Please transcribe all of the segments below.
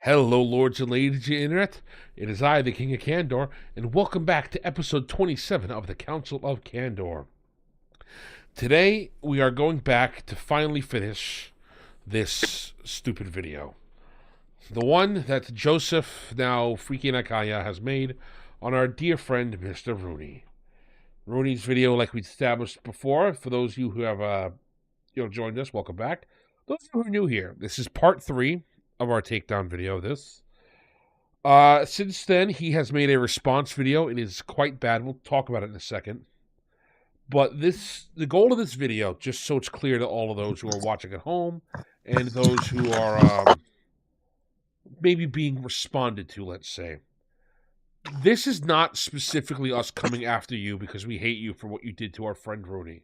Hello, lords and ladies of the internet. It is I, the King of Candor, and welcome back to episode 27 of the Council of Candor. Today, we are going back to finally finish this stupid video. The one that Joseph, now FreakyNanaya, has made on our dear friend, Mr. Rooney. Rooney's video, like we established before, for those of you who have joined us, welcome back. Those of you who are new here, this is part 3 of our takedown video. Since then, he has made a response video. It is quite bad. We'll talk about it in a second. But the goal of this video, just so it's clear to all of those who are watching at home and those who are maybe being responded to, let's say. This is not specifically us coming after you because we hate you for what you did to our friend Rooney.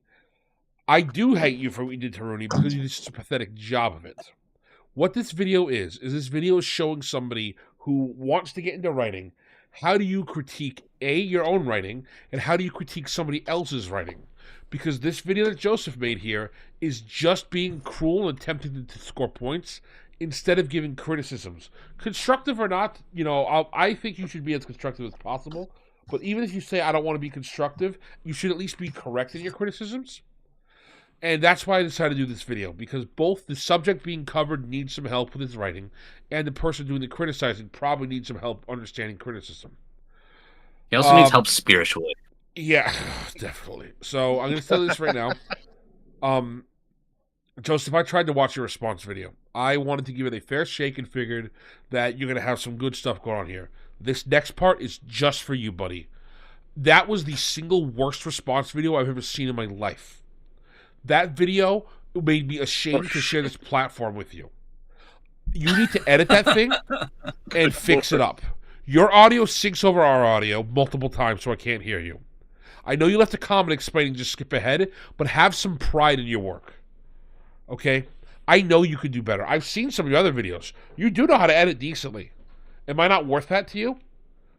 I do hate you for what you did to Rooney because you did such a pathetic job of it. What this video is this video is showing somebody who wants to get into writing, how do you critique, your own writing, and how do you critique somebody else's writing? Because this video that Joseph made here is just being cruel and attempting to score points instead of giving criticisms. Constructive or not, I think you should be as constructive as possible, but even if you say, I don't want to be constructive, you should at least be correct in your criticisms. And that's why I decided to do this video, because both the subject being covered needs some help with his writing, and the person doing the criticizing probably needs some help understanding criticism. He also needs help spiritually. Yeah, definitely. So I'm going to tell you this right now. Joseph, I tried to watch your response video. I wanted to give it a fair shake and figured that you're going to have some good stuff going on here. This next part is just for you, buddy. That was the single worst response video I've ever seen in my life. That video made me ashamed to share this platform with you. You need to edit that thing and fix it up. Your audio syncs over our audio multiple times so I can't hear you. I know you left a comment explaining just skip ahead, but have some pride in your work. Okay? I know you could do better. I've seen some of your other videos. You do know how to edit decently. Am I not worth that to you?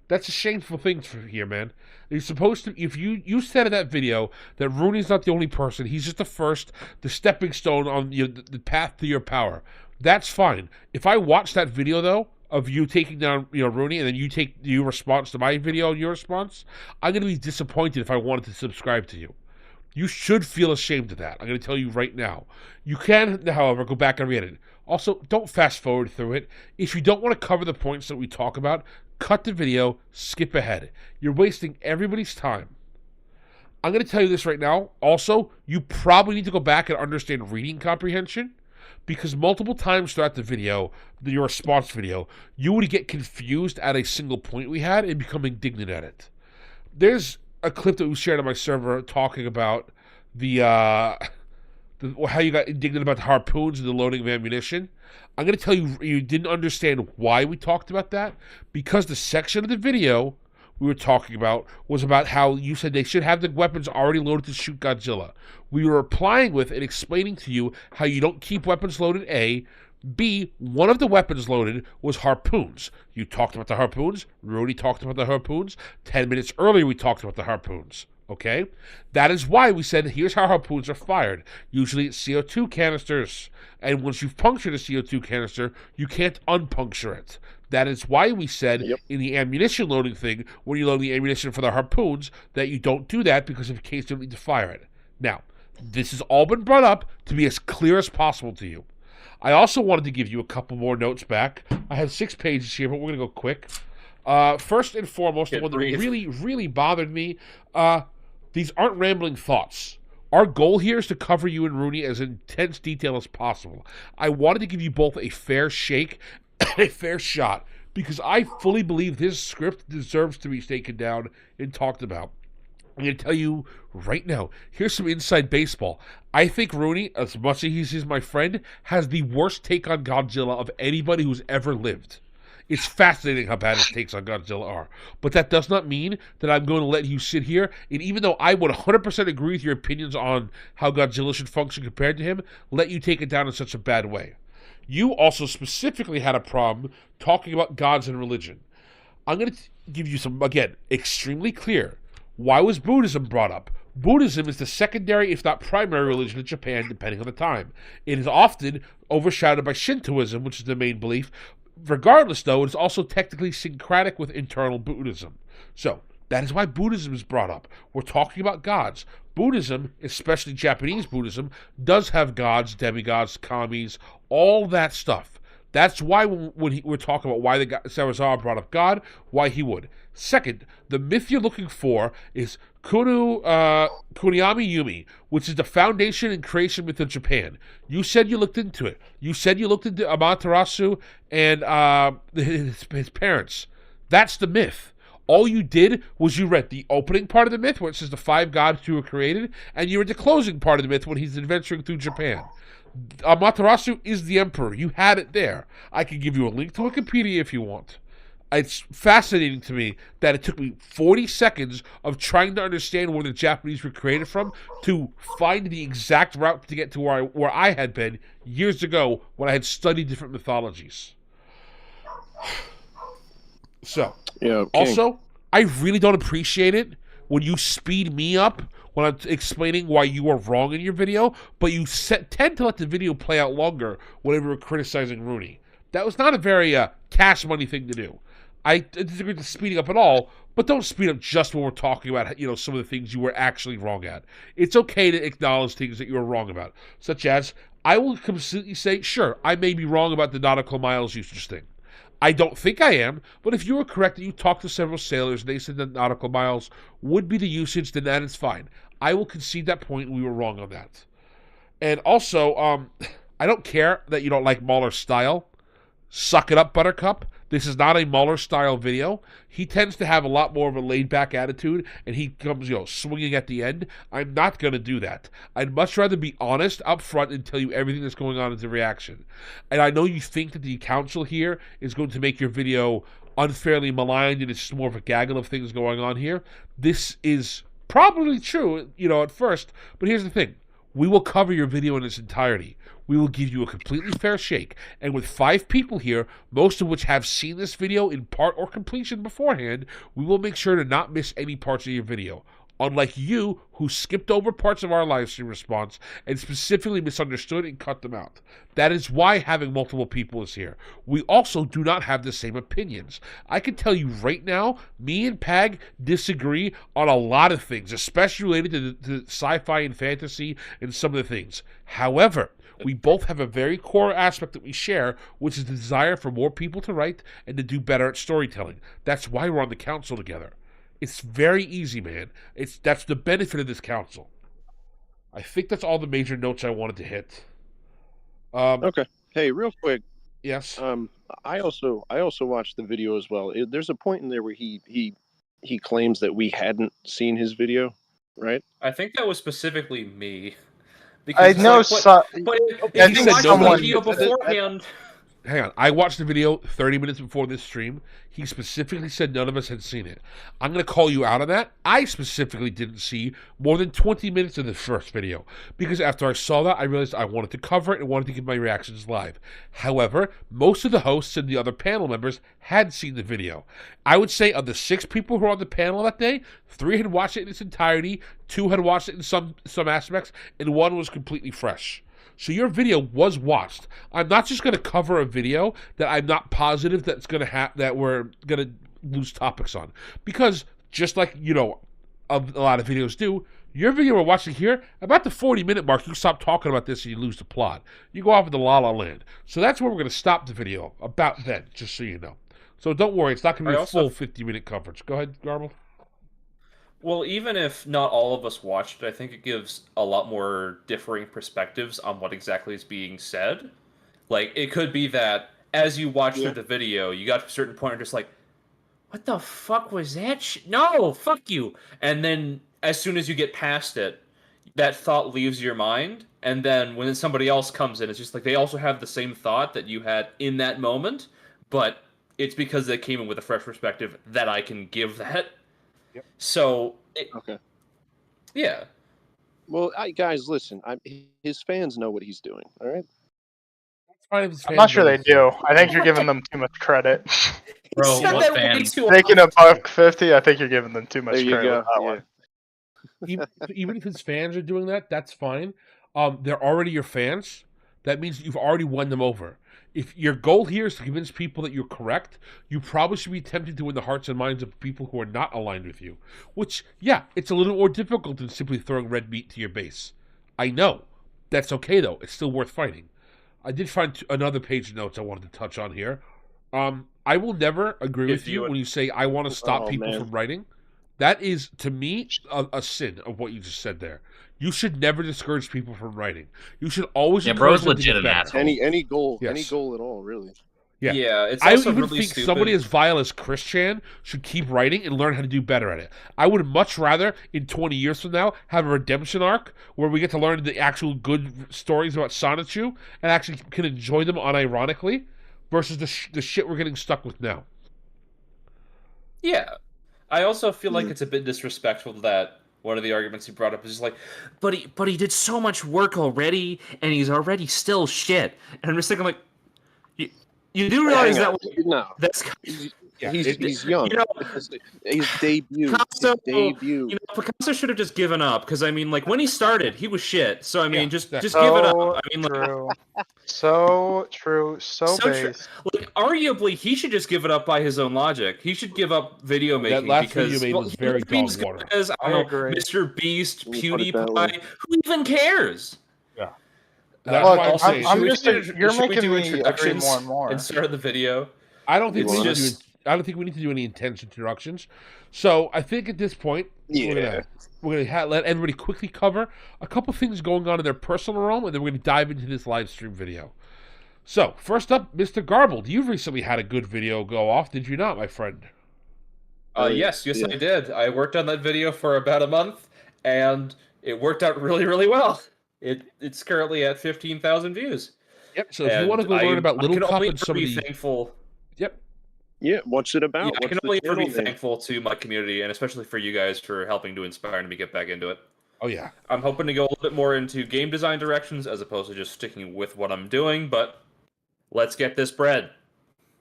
That's a shameful thing for here, man. You're supposed to, if you said in that video that Rooney's not the only person, he's just the stepping stone on the path to your power. That's fine. If I watch that video, though, of you taking down Rooney, and then you take your response to my video and your response, I'm going to be disappointed if I wanted to subscribe to you. You should feel ashamed of that. I'm going to tell you right now. You can, however, go back and read it. Also, don't fast forward through it. If you don't want to cover the points that we talk about, cut the video, skip ahead. You're wasting everybody's time. I'm going to tell you this right now. Also, you probably need to go back and understand reading comprehension, because multiple times throughout the video, your response video, you would get confused at a single point we had and become indignant at it. There's a clip that was shared on my server talking about how you got indignant about the harpoons and the loading of ammunition. I'm going to tell you, you didn't understand why we talked about that, because the section of the video we were talking about was about how you said they should have the weapons already loaded to shoot Godzilla. We were replying with and explaining to you how you don't keep weapons loaded, A. B, one of the weapons loaded was harpoons. You talked about the harpoons. Rooney talked about the harpoons. 10 minutes earlier, we talked about the harpoons. Okay? That is why we said, here's how harpoons are fired. Usually it's CO2 canisters. And once you've punctured a CO2 canister, you can't unpuncture it. That is why we said in the ammunition loading thing, when you load the ammunition for the harpoons, that you don't do that because in case you don't need to fire it. Now, this has all been brought up to be as clear as possible to you. I also wanted to give you a couple more notes back. I have 6 pages here, but we're going to go quick. First and foremost, the one that really, really bothered me, these aren't rambling thoughts. Our goal here is to cover you and Rooney as intense detail as possible. I wanted to give you both a fair shake, a fair shot, because I fully believe this script deserves to be taken down and talked about. I'm going to tell you right now, here's some inside baseball. I think Rooney, as much as he's my friend, has the worst take on Godzilla of anybody who's ever lived. It's fascinating how bad his takes on Godzilla are. But that does not mean that I'm going to let you sit here, and even though I would 100% agree with your opinions on how Godzilla should function compared to him, let you take it down in such a bad way. You also specifically had a problem talking about gods and religion. I'm going to give you some, again, extremely clear. Why was Buddhism brought up? Buddhism is the secondary, if not primary, religion in Japan, depending on the time. It is often overshadowed by Shintoism, which is the main belief. Regardless, though, it is also technically syncretic with internal Buddhism. So, that is why Buddhism is brought up. We're talking about gods. Buddhism, especially Japanese Buddhism, does have gods, demigods, kamis, all that stuff. That's why when we're talking about why Sarazawa brought up God, why he would. Second, the myth you're looking for is Kuniyami Yumi, which is the foundation and creation myth of Japan. You said you looked into it. You said you looked into Amaterasu and his parents. That's the myth. All you did was you read the opening part of the myth where it says the 5 gods who were created, and you read the closing part of the myth when he's adventuring through Japan. Amaterasu is the emperor. You had it there. I can give you a link to Wikipedia if you want. It's fascinating to me that it took me 40 seconds of trying to understand where the Japanese were created from to find the exact route to get to where I had been years ago when I had studied different mythologies. So, also, I really don't appreciate it when you speed me up when I'm explaining why you are wrong in your video, but you tend to let the video play out longer whenever you're criticizing Rooney. That was not a very cash money thing to do. I disagree with speeding up at all, but don't speed up just when we're talking about some of the things you were actually wrong at. It's okay to acknowledge things that you were wrong about, such as I will completely say, sure, I may be wrong about the nautical miles usage thing. I don't think I am, but if you were correct that you talked to several sailors and they said that nautical miles would be the usage, then that is fine. I will concede that point and we were wrong on that. And also, I don't care that you don't like Mahler's style. Suck it up, Buttercup. This is not a Mahler-style video. He tends to have a lot more of a laid-back attitude, and he comes, swinging at the end. I'm not going to do that. I'd much rather be honest up front and tell you everything that's going on as a reaction. And I know you think that the council here is going to make your video unfairly maligned, and it's just more of a gaggle of things going on here. This is probably true, at first, but here's the thing. We will cover your video in its entirety. We will give you a completely fair shake. And with 5 people here, most of which have seen this video in part or completion beforehand, we will make sure to not miss any parts of your video. Unlike you, who skipped over parts of our live stream response and specifically misunderstood and cut them out. That is why having multiple people is here. We also do not have the same opinions. I can tell you right now, me and Pag disagree on a lot of things, especially related to sci-fi and fantasy and some of the things. However, we both have a very core aspect that we share, which is the desire for more people to write and to do better at storytelling. That's why we're on the council together. It's very easy, man. That's the benefit of this council. I think that's all the major notes I wanted to hit. Okay. Hey, real quick. Yes. I also watched the video as well. There's a point in there where he claims that we hadn't seen his video, right? I think that was specifically me. I know. But if you watched the video beforehand. Hang on. I watched the video 30 minutes before this stream. He specifically said none of us had seen it. I'm going to call you out on that. I specifically didn't see more than 20 minutes of the first video because after I saw that, I realized I wanted to cover it and wanted to give my reactions live. However, most of the hosts and the other panel members had seen the video. I would say of the 6 people who were on the panel that day, 3 had watched it in its entirety, 2 had watched it in some aspects, and 1 was completely fresh. So your video was watched. I'm not just going to cover a video that I'm not positive that we're going to lose topics on. Because just like, a lot of videos do, your video we're watching here, about the 40-minute mark, you stop talking about this and you lose the plot. You go off into La La Land. So that's where we're going to stop the video, about then, just so you know. So don't worry, it's not going to be a full 50-minute coverage. Go ahead, Garble. Well, even if not all of us watched it, I think it gives a lot more differing perspectives on what exactly is being said. Like, it could be that as you watch through the video, you got to a certain point and just like, what the fuck was that No, fuck you! And then, as soon as you get past it, that thought leaves your mind, and then when somebody else comes in, it's just like they also have the same thought that you had in that moment, but it's because they came in with a fresh perspective that I can give that. Yep. So, okay. Yeah. Well, guys, listen. His fans know what he's doing, all right? I'm not sure they do. I think you're giving them too much credit. Bro, what fans? Taking a $1.50, I think you're giving them too much credit. There you with that one. Even if his fans are doing that, that's fine. They're already your fans. That means you've already won them over. If your goal here is to convince people that you're correct, you probably should be attempting to win the hearts and minds of people who are not aligned with you. Which, yeah, it's a little more difficult than simply throwing red meat to your base. I know. That's okay, though. It's still worth fighting. I did find another page of notes I wanted to touch on here. I will never agree with you when you say, I want to stop people from writing. That is, to me, a sin of what you just said there. You should never discourage people from writing. You should always encourage them to get better. Any goal at all, really. Yeah, it's I also even really think stupid. somebody as vile as Christian should keep writing and learn how to do better at it. I would much rather, in 20 years from now, have a redemption arc where we get to learn the actual good stories about Sonichu and actually can enjoy them unironically versus the shit we're getting stuck with now. Yeah. I also feel like it's a bit disrespectful that one of the arguments he brought up is just like, but he did so much work already, and he's already still shit. And I'm just thinking, like, you do realize that's he's young. You know, his debut. Picasso should have just given up because I mean, like when he started, he was shit. So I mean, just give it up. I mean, so true, so base. Like, arguably, he should just give it up by his own logic. He should give up video making because video made was very dog water. I don't know, Mr. Beast, PewDiePie, who even cares? Yeah. I'm just you're making me agree more and more. And start the video. I don't think we need to do any intense introductions. So I think at this point, we're gonna let everybody quickly cover a couple things going on in their personal realm, and then we're gonna dive into this live stream video. So first up, Mr. Garbled, you've recently had a good video go off, did you not, my friend? Yes, I did. I worked on that video for about a month, and it worked out really, really well. It's currently at 15,000 views. Yep. So if you want to go learn about Little Cup and some of the thankful. Yep. Yeah, what's it about? Yeah, I can only ever be thankful to my community, and especially for you guys for helping to inspire me to get back into it. Oh, yeah. I'm hoping to go a little bit more into game design directions as opposed to just sticking with what I'm doing, but let's get this bread.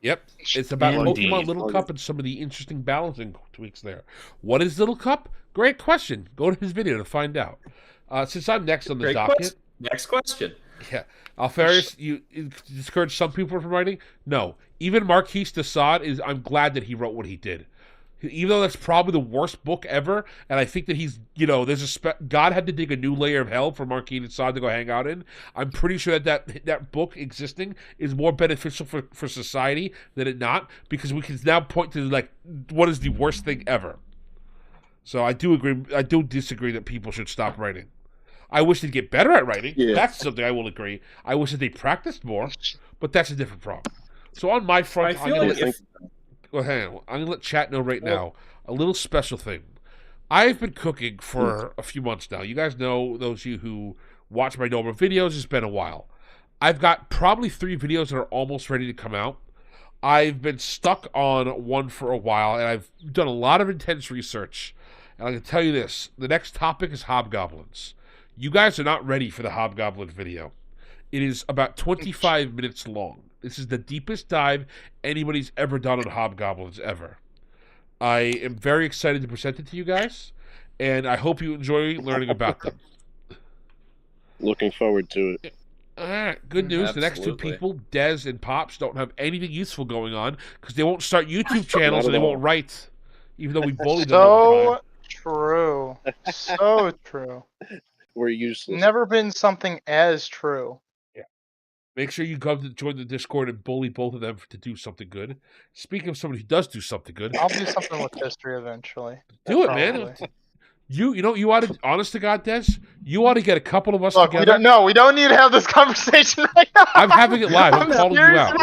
Yep. It's about Pokemon Little Cup and some of the interesting balancing tweaks there. What is Little Cup? Great question. Go to his video to find out. Since I'm next on the docket. Next question. Yeah. Alfarius, you discourage some people from writing? No. Even Marquis de Sade I'm glad that he wrote what he did. Even though that's probably the worst book ever, and I think that he's, God had to dig a new layer of hell for Marquis de Sade to go hang out in. I'm pretty sure that book existing is more beneficial for society than it not, because we can now point to, like, what is the worst thing ever. So I do agree. I do disagree that people should stop writing. I wish they'd get better at writing. Yeah. That's something I will agree. I wish that they practiced more, but that's a different problem. So on my front, I'm going to let chat know right now a little special thing. I've been cooking for a few months now. You guys know, those of you who watch my normal videos, it's been a while. I've got probably 3 videos that are almost ready to come out. I've been stuck on one for a while, and I've done a lot of intense research. And I can tell you this, the next topic is hobgoblins. You guys are not ready for the hobgoblin video. It is about 25 minutes long. This is the deepest dive anybody's ever done on hobgoblins ever. I am very excited to present it to you guys, and I hope you enjoy learning about them. Looking forward to it. All right, good news. Absolutely. The next 2 people, Dez and Pops, don't have anything useful going on because they won't start YouTube channels and they won't write, even though we bullied them all the time. True. So true. We're useless. Never been something as true. Yeah. Make sure you come to join the Discord and bully both of them to do something good. Speaking of somebody who does do something good, I'll do something with history eventually. Do it, man. You ought to, honest to God, Des, you ought to get a couple of us together. We don't need to have this conversation right now. I'm having it live. I'm calling you out.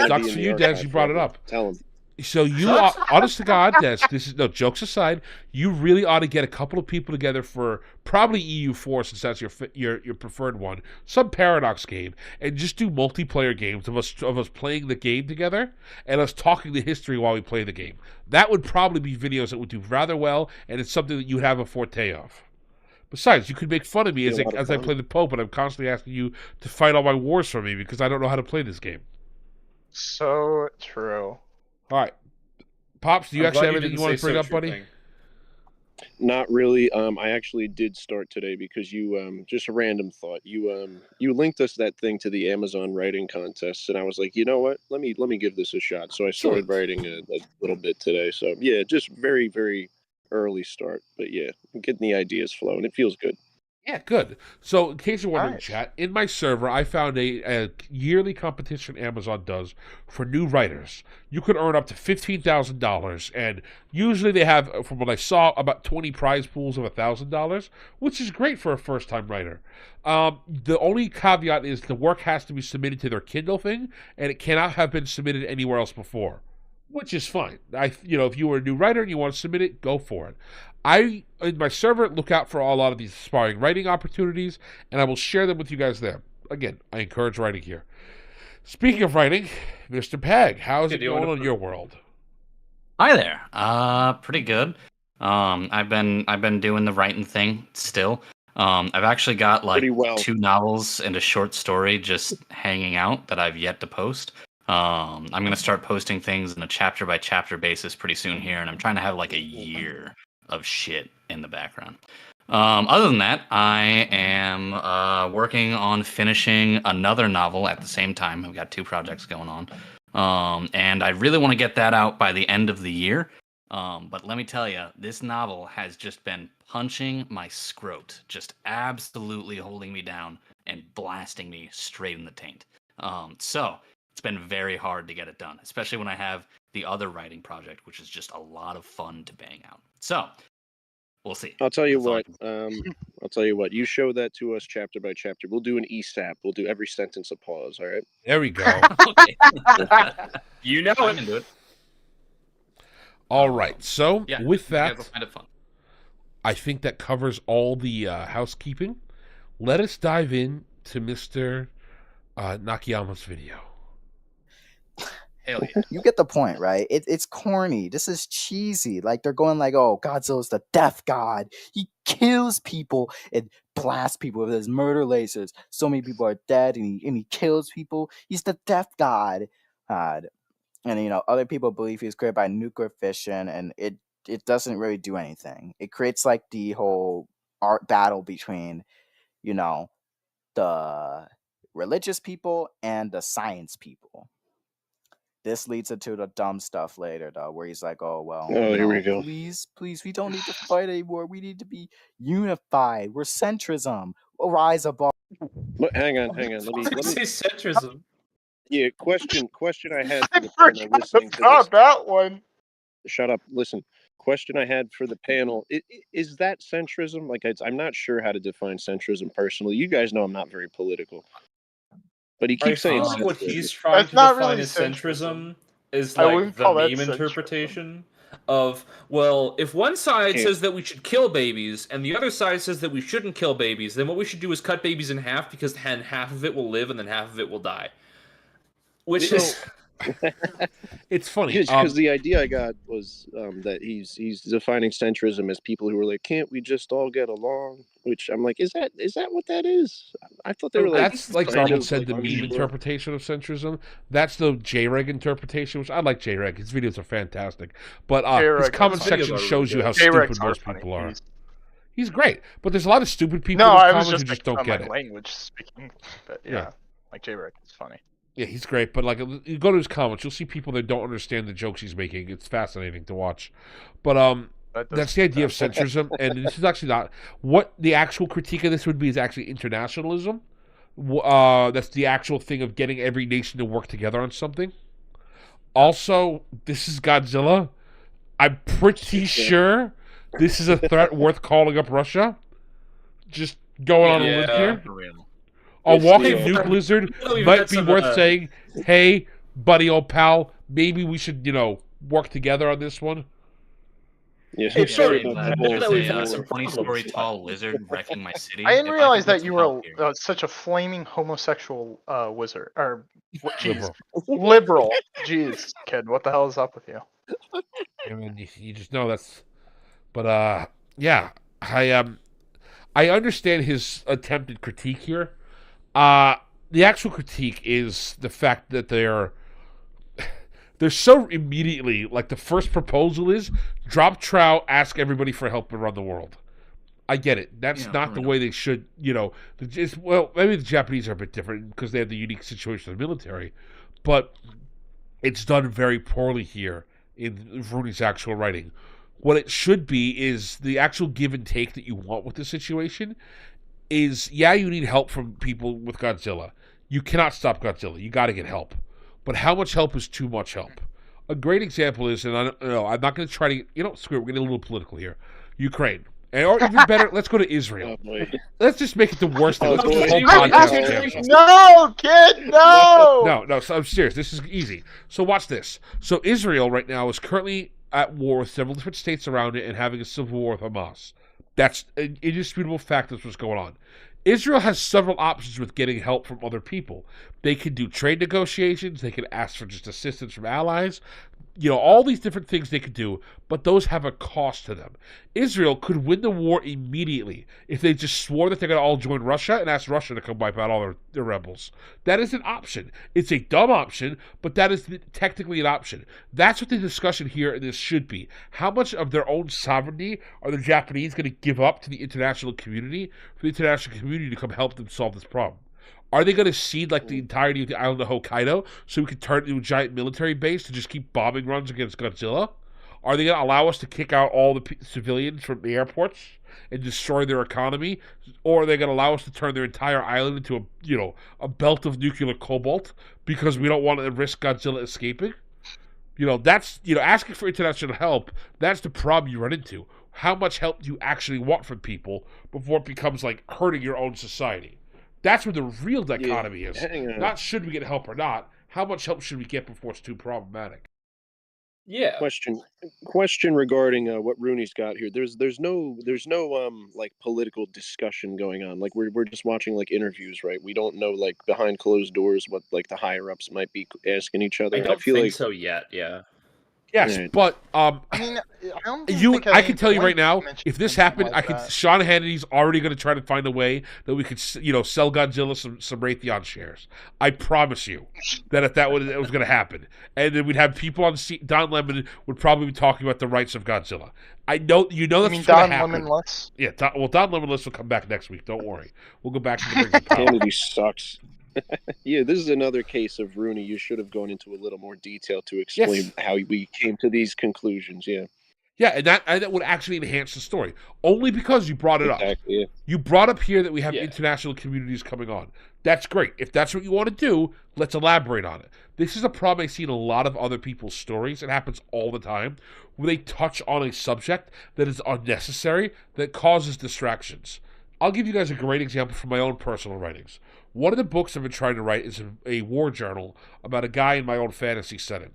Sucks for you, Des. You brought it up. Tell him. So you ought, honest to God, Des, this is no jokes aside. You really ought to get a couple of people together for probably EU4, since that's your preferred one. Some Paradox game, and just do multiplayer games of us playing the game together and us talking the history while we play the game. That would probably be videos that would do rather well, and it's something that you would have a forte of. Besides, you could make fun of me as I play the Pope, and I'm constantly asking you to fight all my wars for me because I don't know how to play this game. So true. All right. Pops, do you actually have anything you want to bring up, buddy? Not really. I actually did start today because you just a random thought. You linked us that thing to the Amazon writing contest, and I was like, you know what? Let me give this a shot. So I started writing a little bit today. So yeah, just very very early start, but yeah, I'm getting the ideas flowing. It feels good. Yeah, good. So, in case you're wondering, Nice. chat, in my server, I found a yearly competition Amazon does for new writers. You could earn up to $15,000, and usually they have, from what I saw, about 20 prize pools of $1,000, which is great for a first-time writer. The only caveat is the work has to be submitted to their Kindle thing, and it cannot have been submitted anywhere else before, which is fine. If you were a new writer and you want to submit it, go for it. I, in my server, look out for a lot of these aspiring writing opportunities, and I will share them with you guys there. Again, I encourage writing here. Speaking of writing, Mr. Peg, how's it going on your world? Hi there. Pretty good. I've been doing the writing thing still. I've actually got like 2 novels and a short story just hanging out that I've yet to post. I'm gonna start posting things on a chapter by chapter basis pretty soon here, and I'm trying to have like a year of shit in the background. Other than that, I am working on finishing another novel at the same time. I've got 2 projects going on, and I really want to get that out by the end of the year. But let me tell you, this novel has just been punching my scrot, just absolutely holding me down and blasting me straight in the taint. So it's been very hard to get it done, especially when I have the other writing project, which is just a lot of fun to bang out. So we'll see. I'll tell you what. I'll tell you what. You show that to us chapter by chapter. We'll do an ESAP. We'll do every sentence a pause. All right. There we go. Okay. You know I it. can do it. All right. So, Yeah, with you guys that, will find it fun. I think that covers all the housekeeping. Let us dive in to Mr. Nakayama's video. Hell yeah. You get the point, right? It's corny. This is cheesy. Like they're going like, "Oh, Godzilla's the death god. He kills people and blasts people with his murder lasers. So many people are dead, and he kills people. He's the death god." And other people believe he's created by nuclear fission, and it doesn't really do anything. It creates like the whole art battle between, the religious people and the science people. This leads into the dumb stuff later, though, where he's like, "Oh well, here we go. Please, we don't need to fight anymore. We need to be unified. We're centrism. Rise above." Hang on. Let me say centrism. Yeah, question I had I for the panel forgot listening to about this. that one. Shut up. Listen. Question I had for the panel: is that centrism? Like, I'm not sure how to define centrism personally. You guys know I'm not very political, but he keeps saying like what centrism. he's trying That's to not define really as centrism. centrism is I like wouldn't the call that meme centrism. interpretation of, well, if one side Yeah. says that we should kill babies and the other side says that we shouldn't kill babies, then what we should do is cut babies in half, because then half of it will live and then half of it will die. Which is It's funny because the idea I got was that he's defining centrism as people who are like, can't we just all get along? Which I'm like, is that what that is? I thought they were like, that's like kind Garble of, said, like, the meme unsure. interpretation of centrism. That's the J-Reg interpretation, which I like J-Reg. His videos are fantastic. But his J-Reg comment is section really shows you good. how J-Regs stupid are most funny. people are. He's great, but there's a lot of stupid people No, in his I was comments just who just thinking don't on get my it. language speaking, but Yeah. yeah, like J-Reg is funny. Yeah, he's great, but like you go to his comments, you'll see people that don't understand the jokes he's making. It's fascinating to watch. But that's the idea of centrism, and this is actually not what the actual critique of this would be. Is actually internationalism. That's the actual thing of getting every nation to work together on something. Also, this is Godzilla. I'm pretty sure this is a threat worth calling up Russia. Just going on a limb here. For real. A walking Yeah. nuke lizard we've might got be some, worth saying, hey, buddy, old pal, maybe we should, work together on this one. Yeah, It's very terrible bad. people That for we've the had war. some 20-story tall lizard wrecking my city. I didn't If realize could get that you some were help here. such a flaming homosexual wizard. Or, jeez, Liberal. liberal. Jeez, kid, what the hell is up with you? I mean, you just know that's... But, yeah, I understand his attempted critique here. The actual critique is the fact that they're they're so immediately, like the first proposal is drop trout, ask everybody for help around the world. I get it. That's not the way they should, well, maybe the Japanese are a bit different because they have the unique situation of the military, but it's done very poorly here in Rooney's actual writing. What it should be is the actual give and take that you want with the situation is, you need help from people with Godzilla. You cannot stop Godzilla. You got to get help. But how much help is too much help? A great example is, and I'm not going to try to, screw it, we're getting a little political here. Ukraine. Or even better, let's go to Israel. Let's just make it the worst thing. Let's go to the whole podcast. No, kid, no! No, so I'm serious. This is easy. So watch this. So Israel right now is currently at war with several different states around it and having a civil war with Hamas. That's an indisputable fact. That's what's going on. Israel has several options with getting help from other people. They can do trade negotiations. They can ask for just assistance from allies. All these different things they could do, but those have a cost to them. Israel could win the war immediately if they just swore that they're going to all join Russia and ask Russia to come wipe out all their rebels. That is an option. It's a dumb option, but that is technically an option. That's what the discussion here in this should be. How much of their own sovereignty are the Japanese going to give up to the international community for the international community to come help them solve this problem? Are they going to cede the entirety of the island of Hokkaido so we can turn it into a giant military base to just keep bombing runs against Godzilla? Are they going to allow us to kick out all the civilians from the airports and destroy their economy? Or are they going to allow us to turn their entire island into a belt of nuclear cobalt because we don't want to risk Godzilla escaping? That's asking for international help. That's the problem you run into. How much help do you actually want from people before it becomes hurting your own society? That's where the real dichotomy is. Not should we get help or not. How much help should we get before it's too problematic? Yeah. Question regarding what Rooney's got here. There's no political discussion going on. We're just watching interviews, right? We don't know behind closed doors what the higher ups might be asking each other. I don't think so yet. Yeah. Yes, but I can tell you right now, if this happened, Sean Hannity's already going to try to find a way that we could, sell Godzilla some Raytheon shares. I promise you that if that was going to happen, and then we'd have people on Don Lemon would probably be talking about the rights of Godzilla. I know that's going to happen. Don Lemonless? Yeah, Don Lemonless will come back next week. Don't worry, we'll go back to the Ring of Power. Hannity sucks. Yeah, this is another case of Rooney. You should have gone into a little more detail to explain how we came to these conclusions. Yeah, and that would actually enhance the story. Only because you brought it up. Yeah. You brought up here that we have international communities coming on. That's great. If that's what you want to do, let's elaborate on it. This is a problem I see in a lot of other people's stories. It happens all the time where they touch on a subject that is unnecessary, that causes distractions. I'll give you guys a great example from my own personal writings. One of the books I've been trying to write is a war journal about a guy in my own fantasy setting.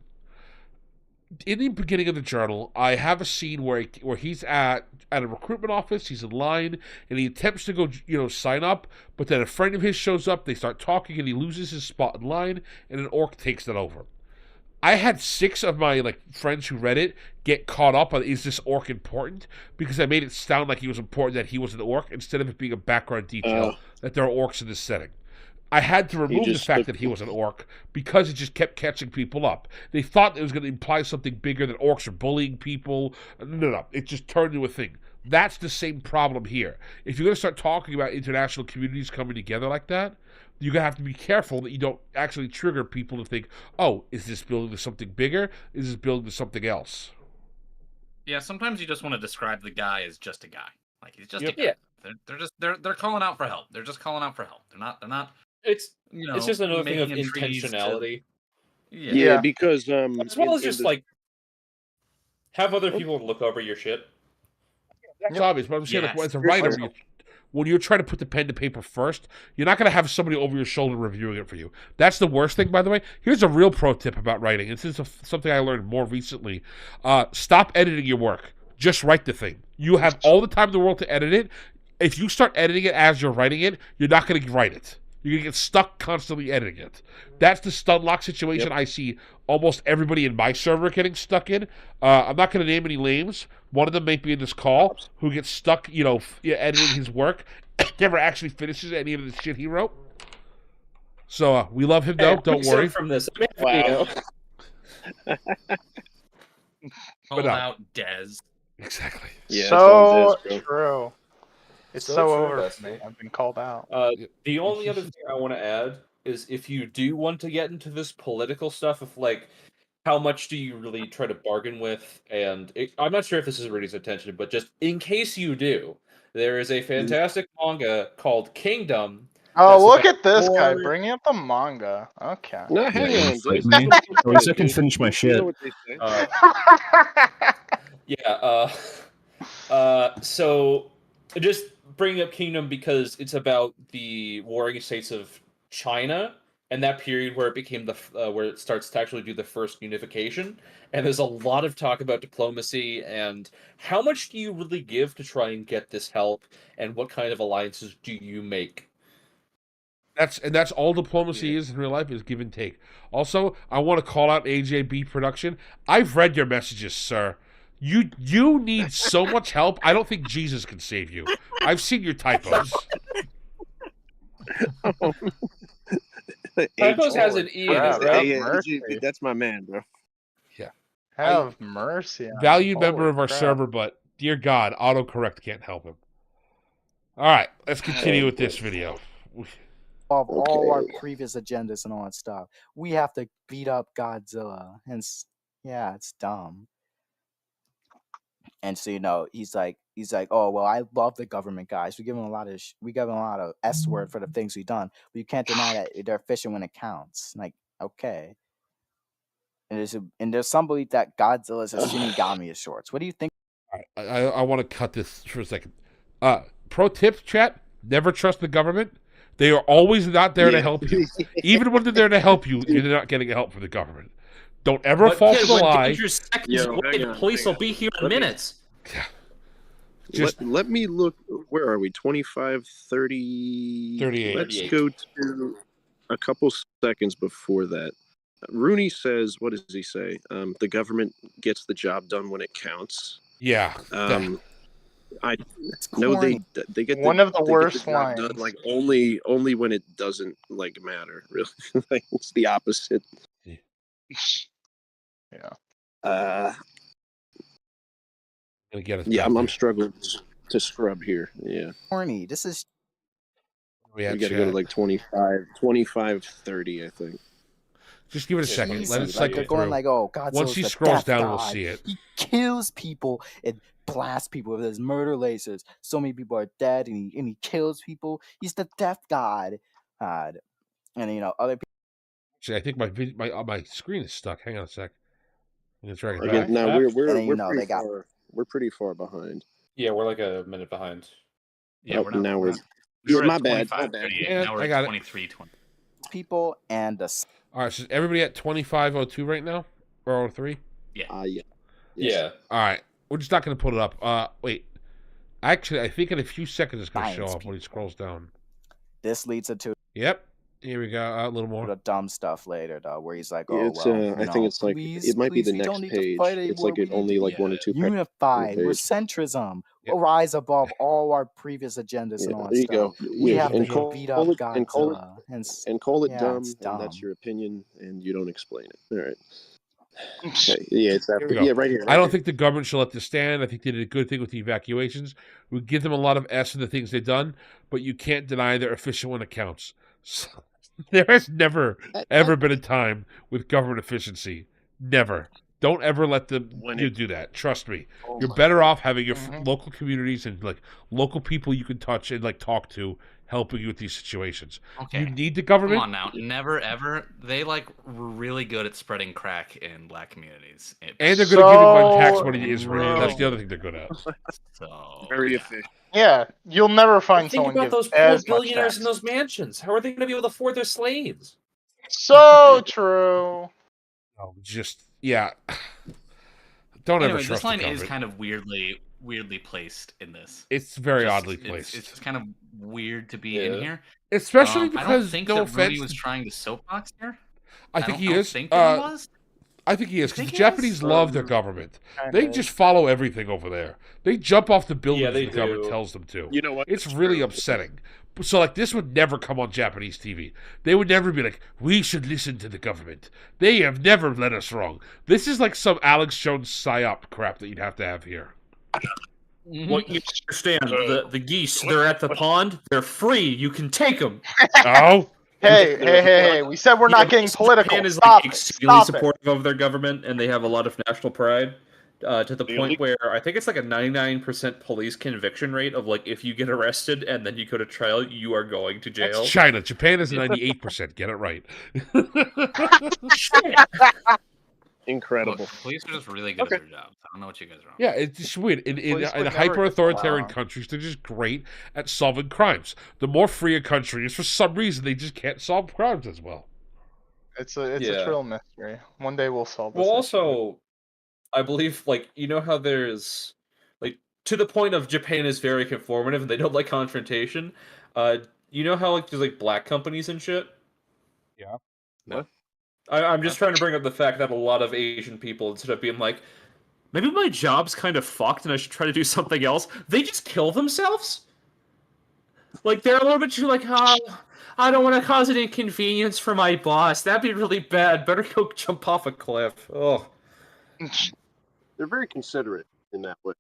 In the beginning of the journal, I have a scene where he's at a recruitment office, he's in line, and he attempts to go, sign up, but then a friend of his shows up, they start talking, and he loses his spot in line, and an orc takes it over. I had 6 of my friends who read it get caught up on, is this orc important? Because I made it sound like he was important, that he was an orc, instead of it being a background detail that there are orcs in this setting. I had to remove the fact that he was an orc because it just kept catching people up. They thought it was going to imply something bigger, that orcs are bullying people. No. It just turned into a thing. That's the same problem here. If you're going to start talking about international communities coming together like that, you're going to have to be careful that you don't actually trigger people to think, oh, is this building to something bigger? Is this building to something else? Yeah, sometimes you just want to describe the guy as just a guy. He's just a guy. They're calling out for help. They're just calling out for help. They're not. It's just another thing of intentionality. Yeah, because as well as just have other people look over your shit. That's obvious, but I'm saying as a writer, when you're trying to put the pen to paper first, you're not going to have somebody over your shoulder reviewing it for you. That's the worst thing, by the way. Here's a real pro tip about writing. This is something I learned more recently. Stop editing your work. Just write the thing. You have all the time in the world to edit it. If you start editing it as you're writing it, you're not going to write it. You're going to get stuck constantly editing it. That's the stunlock situation I see almost everybody in my server getting stuck in. I'm not going to name any names. One of them may be in this call who gets stuck, editing his work, never actually finishes any of the shit he wrote. So we love him, though. Don't worry. From this. Wow. Hold out, Dez. Exactly. Yeah, so it's all true. It's So so true, over for Destiny. me. I've been called out. The only other thing I want to add is if you do want to get into this political stuff, if like how much do you really try to bargain with? And I'm not sure if this is Rudy's intention, but just in case you do, there is a fantastic manga called Kingdom. Oh, look about at this guy war- bringing up the manga. Okay. No, hang Yeah, on. excuse dude. me. At least I can Dude, finish my you shit. know what they say? Yeah. So just bringing up Kingdom because it's about the warring states of China and that period where it became where it starts to actually do the first unification. And there's a lot of talk about diplomacy and how much do you really give to try and get this help, and what kind of alliances do you make? That's all diplomacy is in real life, is give and take. Also, I want to call out AJB Production. I've read your messages, sir. You need so much help. I don't think Jesus can save you. I've seen your typos. Typos has an E in it, crap. right? Hey, Mercy. that's my man, bro. Have mercy. On Valued him. member Holy of our crap. server, but dear God, autocorrect can't help him. All right, let's continue with this video. Of all our Okay. previous agendas and all that stuff, we have to beat up Godzilla, and yeah, it's dumb. And so he's like, oh well, I love the government guys. We give them a lot of S word for the things we've done, but you can't deny that they're efficient when it counts. Like, okay. And there's some belief that Godzilla is a Shinigami of sorts. What do you think? All right, I want to cut this for a second. Pro tip, chat: never trust the government. They are always not there to help you. Even when they're there to help you, you're not getting help from the government. Don't ever fall for the when lie. danger's seconds Yo, away, hang the on, police hang will be here in Let me- minutes. Let me look. Where are we? 25, 30... 38. Let's go to a couple seconds before that. Rooney says, what does he say? The government gets the job done when it counts. Yeah. I It's know corny. they get One of the they get worst job done, lines. like only when it doesn't like matter. Really, like, it's the opposite. Yeah. Gonna get us Yeah, back I'm there. struggling to scrub here. Yeah, Corny. This is We we had got to go to chat. like 25, 30, I think. Just give it a second. cheesy. Let it Like cycle they're going through. like, oh, Godzilla's Once he the scrolls death down, god. we'll see it. He kills people and blasts people with his murder lasers. So many people are dead, and he kills people. He's the death god. And other people. Actually, I think my screen is stuck. Hang on a sec. I'm gonna drag it Again, back. now And then, we're they pretty got far. We're pretty far behind. Yeah, we're like a minute behind. Yeah, Oh, we're not. now we're we're- not- we were my at bad, 25, my bad. 38. Yeah, Now we're I got at it. 23, 20. people and the All right, so is everybody at 25:02 right now, or 03? Yeah. Yeah. All right, we're just not gonna put it up. Wait. Actually, I think in a few seconds it's gonna show Science up when he scrolls down. this leads into Yep. Here we go. A little more. the dumb stuff later, though, where he's like, Yeah, oh it's, well, I think it's like please, it might be please, the we don't next need to page. fight It's anymore. like We it need only to like be one or two. unified. We're page. centrism. Yep. We'll rise above all our previous agendas and Yeah, all that there you stuff. go. We Yeah, have and to call beat up it- and call it- Godzilla. And call it Yeah, dumb, it's and that's dumb. your opinion, and you don't explain it. All right. Okay. Yeah, it's that. Here we go. Yeah, right here. I don't think the government should let this stand. I think they did a good thing with the evacuations. We give them a lot of S in the things they've done, but you can't deny they're efficient when it counts. So, there has never, ever been a time with government efficiency. Never. Don't ever let them do that. Trust me. You're better off having your local communities and like local people you can touch and like talk to helping you with these situations. Okay. You need the government. Come on now. Never ever. They were really good at spreading crack in black communities. And they're going to give you tax money to Israel. rude. That's the other thing they're good at. So Very yeah. efficient. Yeah, you'll never find Think someone about give those poor as much billionaires in tax. those mansions. How are they going to be able to afford their slaves? So true. Oh, just yeah. Don't ever Anyway, trust this line the is government. kind of weirdly placed in this. It's very Just- oddly placed, It's kind of weird to be Yeah. in here. especially I don't because think no that offense. Rudy was trying to soapbox here. I think he don't is. Think that he was. I think he is because think the he is? Japanese love their government. Kinda They is. just follow everything over there. They jump off the buildings Yeah, they when the government do. tells them to. You know what? It's That's really true. upsetting. So like this would never come on Japanese TV. They would never be like, we should listen to the government. They have never led us wrong. This is like some Alex Jones psyop crap that you'd have to have here. Well, you understand, the geese, they're at the pond, they're free, you can take them. Oh. Hey, we said we're not getting political. Japan is Stop like it. extremely Stop it. supportive of their government, and they have a lot of national pride. To the point where I think it's like a 99% police conviction rate of like if you get arrested and then you go to trial, you are going to jail. That's China. Japan is 98%. Get it right. Incredible. Look, police are just really good at their jobs. I don't know what you guys are on. Yeah, it's just weird. In hyper-authoritarian countries, they're just great at solving crimes. The more free a country is, for some reason, they just can't solve crimes as well. It's a trill mystery. One day we'll solve this. Well, also, I believe, like, you know how there's, like, to the point of Japan is very conformative and they don't like confrontation. You know how, like, there's, like, black companies and shit? Yeah. No. I'm just trying to bring up the fact that a lot of Asian people, instead of being like, maybe my job's kind of fucked and I should try to do something else, they just kill themselves? Like, they're a little bit too like, oh, I don't want to cause an inconvenience for my boss. That'd be really bad. Better go jump off a cliff. Oh. They're very considerate in that way.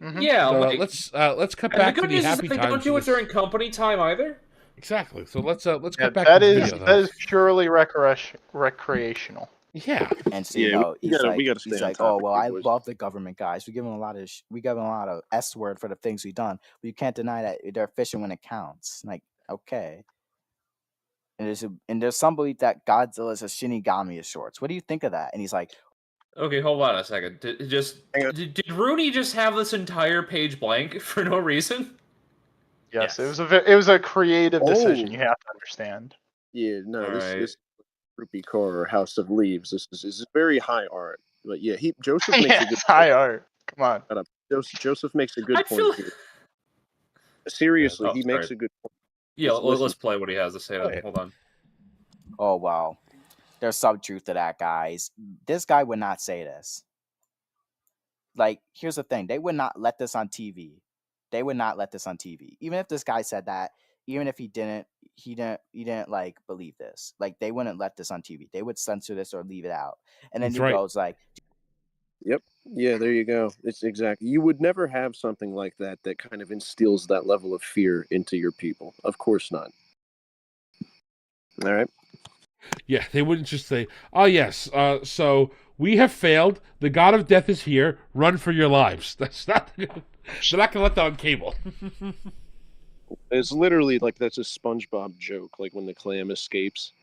Mm-hmm. Yeah, so, like, let's cut back to the happy they times. Don't do it during company time either. Exactly. So let's cut back. That to is the video, that is purely recreational. Yeah. And so, you know, he's like, oh well, I boys. love the government guys. We give them a lot of S word for the things we've done, but you can't deny that they're efficient when it counts. Like, okay. And there's some belief that Godzilla is a Shinigami of sorts. What do you think of that? And he's like, okay, hold on a second. Did Rooney just have this entire page blank for no reason? Yes. It was a creative decision. You have to understand. Yeah, no, this Rupi Kaur or House of Leaves. This is very high art. But yeah, Joseph makes a good high art. Come on. Joseph makes a good point here. Seriously, he makes a good point. Yeah, let's play what he has to say. Hold on. Oh wow. There's some truth to that, guys. This guy would not say this. Like, here's the thing. They would not let this on TV. They would not let this on TV. Even if this guy said that, even if he didn't like believe this. Like, they wouldn't let this on TV. They would censor this or leave it out. And then he goes like, yep. Yeah, there you go. It's exactly. You would never have something like that kind of instills that level of fear into your people. Of course not. All right. Yeah, they wouldn't just say, oh, yes, so we have failed. The god of death is here. Run for your lives. That's not... They're not going to let that on cable. It's literally like that's a SpongeBob joke, like when the clam escapes.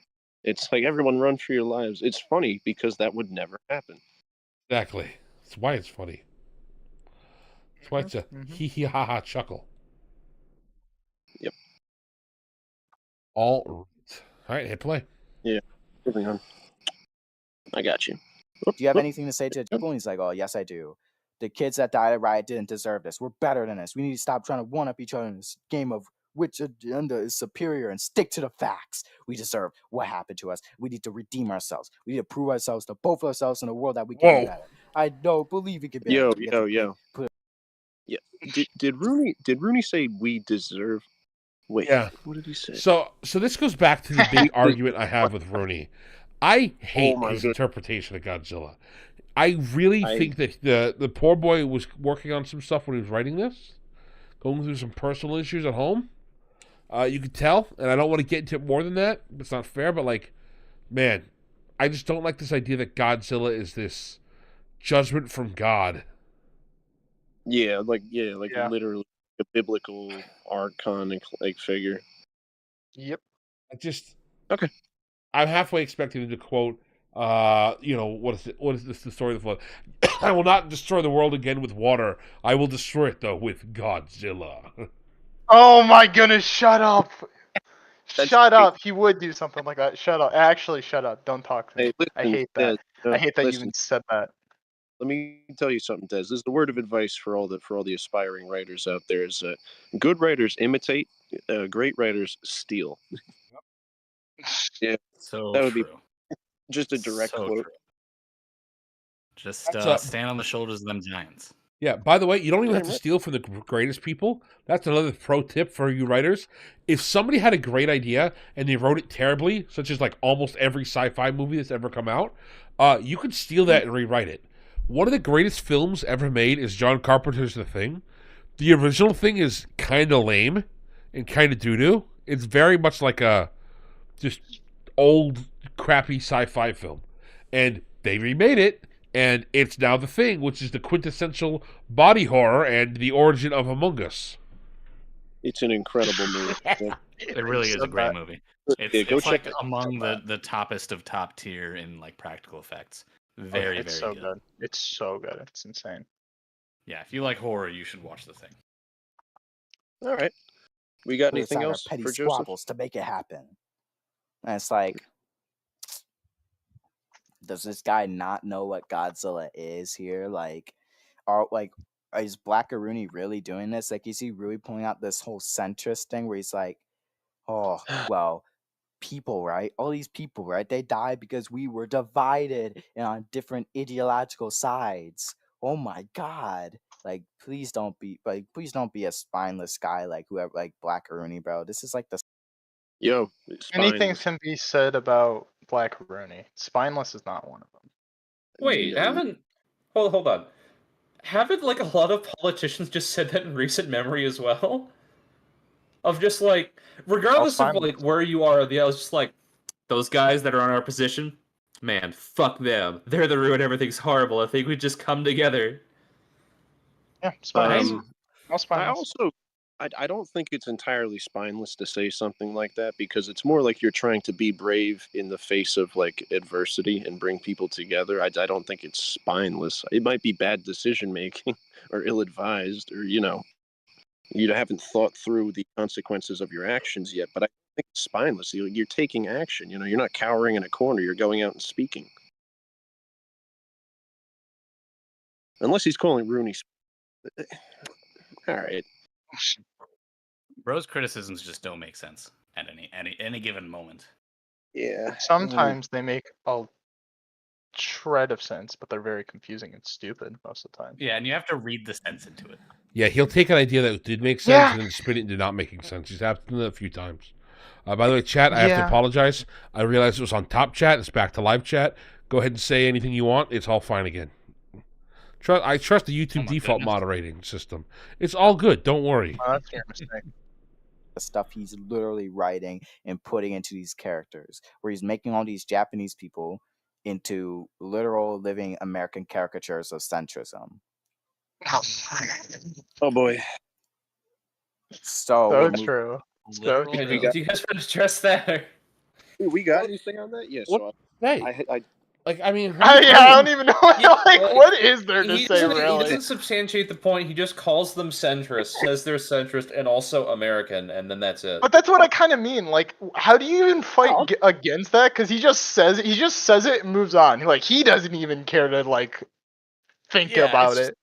It's like, everyone run for your lives. It's funny because that would never happen. Exactly. That's why it's funny. That's why it's a hee-hee-ha-ha chuckle. Yep. All right, hit play. Yeah, moving on. I got you. Do you have anything to say to people? And he's like, oh, yes, I do. The kids that died at Riot didn't deserve this. We're better than this. We need to stop trying to one-up each other in this game of which agenda is superior and stick to the facts. We deserve what happened to us. We need to redeem ourselves. We need to prove ourselves to both ourselves in a world that we can be better. I don't believe we can be better. Yo. Yeah. Did Rooney say we deserve? Wait, yeah. What did he say? So this goes back to the big argument I have with Rooney. I hate his interpretation of Godzilla. I really think that the poor boy was working on some stuff when he was writing this, going through some personal issues at home. You could tell, and I don't want to get into it more than that. It's not fair, but like, man, I just don't like this idea that Godzilla is this judgment from God. Yeah, literally a biblical archonic like figure. Yep. Okay. I'm halfway expecting him to quote, what is this? The story of the flood. I will not destroy the world again with water. I will destroy it though with Godzilla. Oh my goodness! Shut up! Shut up! He would do something like that. Shut up! Actually, shut up! Don't talk to me. Listen, I hate that. I hate that you even said that. Let me tell you something, Des. This is the word of advice for all the aspiring writers out there: is good writers imitate, great writers steal. Yeah, so that would true. be just a direct quote. True. Just stand on the shoulders of them giants. Yeah, by the way, you don't even have to steal from the greatest people. That's another pro tip for you writers. If somebody had a great idea and they wrote it terribly, such as like almost every sci-fi movie that's ever come out, you could steal that and rewrite it. One of the greatest films ever made is John Carpenter's The Thing. The original Thing is kind of lame and kind of doo-doo. It's very much like a just old, crappy sci-fi film. And they remade it, and it's now The Thing, which is the quintessential body horror and the origin of Among Us. It's an incredible movie. It really is a great movie. It's like among the toppest of top tier in like practical effects. Very so good. It's so good. It's insane. Yeah, if you like horror, you should watch The Thing. All right. We got anything else petty for Joseph? squabbles to make it happen. And it's like, does this guy not know what Godzilla is here? Like, is Blackarooni really doing this? Like, is he really pulling out this whole centrist thing where he's like, oh, well, people, right? All these people, right? They died because we were divided and on different ideological sides. Oh my God. Like, please don't be a spineless guy like whoever, like Blackarooni, bro. This is like the anything can be said about Blackarooni. Spineless is not one of them. Wait, hold on. Haven't like a lot of politicians just said that in recent memory as well? Of just like, regardless of like where you are, I was just like, those guys that are in our position, man, fuck them. They're the reason everything's horrible. I think we just come together. Yeah, spineless. I don't think it's entirely spineless to say something like that, because it's more like you're trying to be brave in the face of like adversity and bring people together. I don't think it's spineless. It might be bad decision making or ill-advised, or you haven't thought through the consequences of your actions yet. But I think it's spineless. You're taking action. You're not cowering in a corner. You're going out and speaking. Unless he's calling Rooney. All right. Bro's criticisms just don't make sense at any given moment. Yeah. Sometimes they make a shred of sense, but they're very confusing and stupid most of the time. Yeah, and you have to read the sense into it. Yeah, he'll take an idea that did make sense and then spin it into not making sense. He's happened a few times. By the way, chat, I have to apologize. I realized it was on top chat. It's back to live chat. Go ahead and say anything you want. It's all fine again. I trust the YouTube default moderating system. It's all good. Don't worry. Oh, that's your mistake. The stuff he's literally writing and putting into these characters, where he's making all these Japanese people into literal living American caricatures of centrism. Oh boy. So true. Do you guys want to address that? We got anything on that? Yes. I mean, I don't even know. What is there to say, really? He doesn't substantiate the point. He just calls them centrist, says they're centrist and also American, and then that's it. But that's what I kind of mean. Like, how do you even fight against that? Because he just says it and moves on. He doesn't even care to think about it.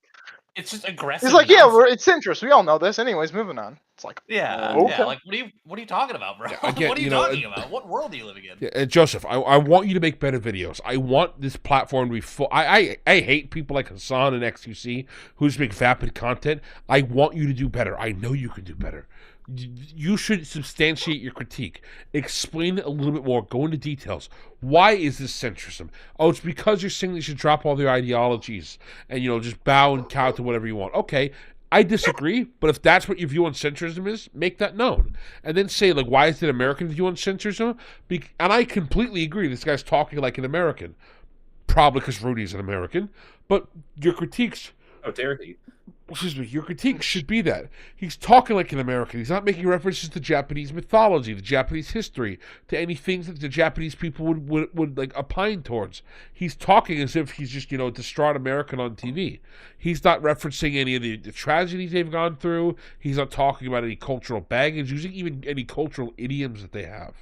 It's just aggressive. He's like, it's centrist. We all know this. Anyways, moving on. It's like, okay. Like, what are you talking about, bro? Again, what are you talking about? What world are you living in? Yeah, Joseph, I want you to make better videos. I want this platform to be full. I hate people like Hassan and XQC who's make vapid content. I want you to do better. I know you can do better. You should substantiate your critique. Explain it a little bit more. Go into details. Why is this centrism? Oh, it's because you're saying they should drop all their ideologies and, just bow and cow to whatever you want. Okay, I disagree, but if that's what your view on centrism is, make that known. And then say, why is it American view on centrism? And I completely agree. This guy's talking like an American. Probably because Rudy's an American. But your critiques... How dare he? Excuse me, your critique should be that. He's talking like an American. He's not making references to Japanese mythology, to Japanese history, to any things that the Japanese people would opine towards. He's talking as if he's just, a distraught American on TV. He's not referencing any of the tragedies they've gone through. He's not talking about any cultural baggage, using even any cultural idioms that they have.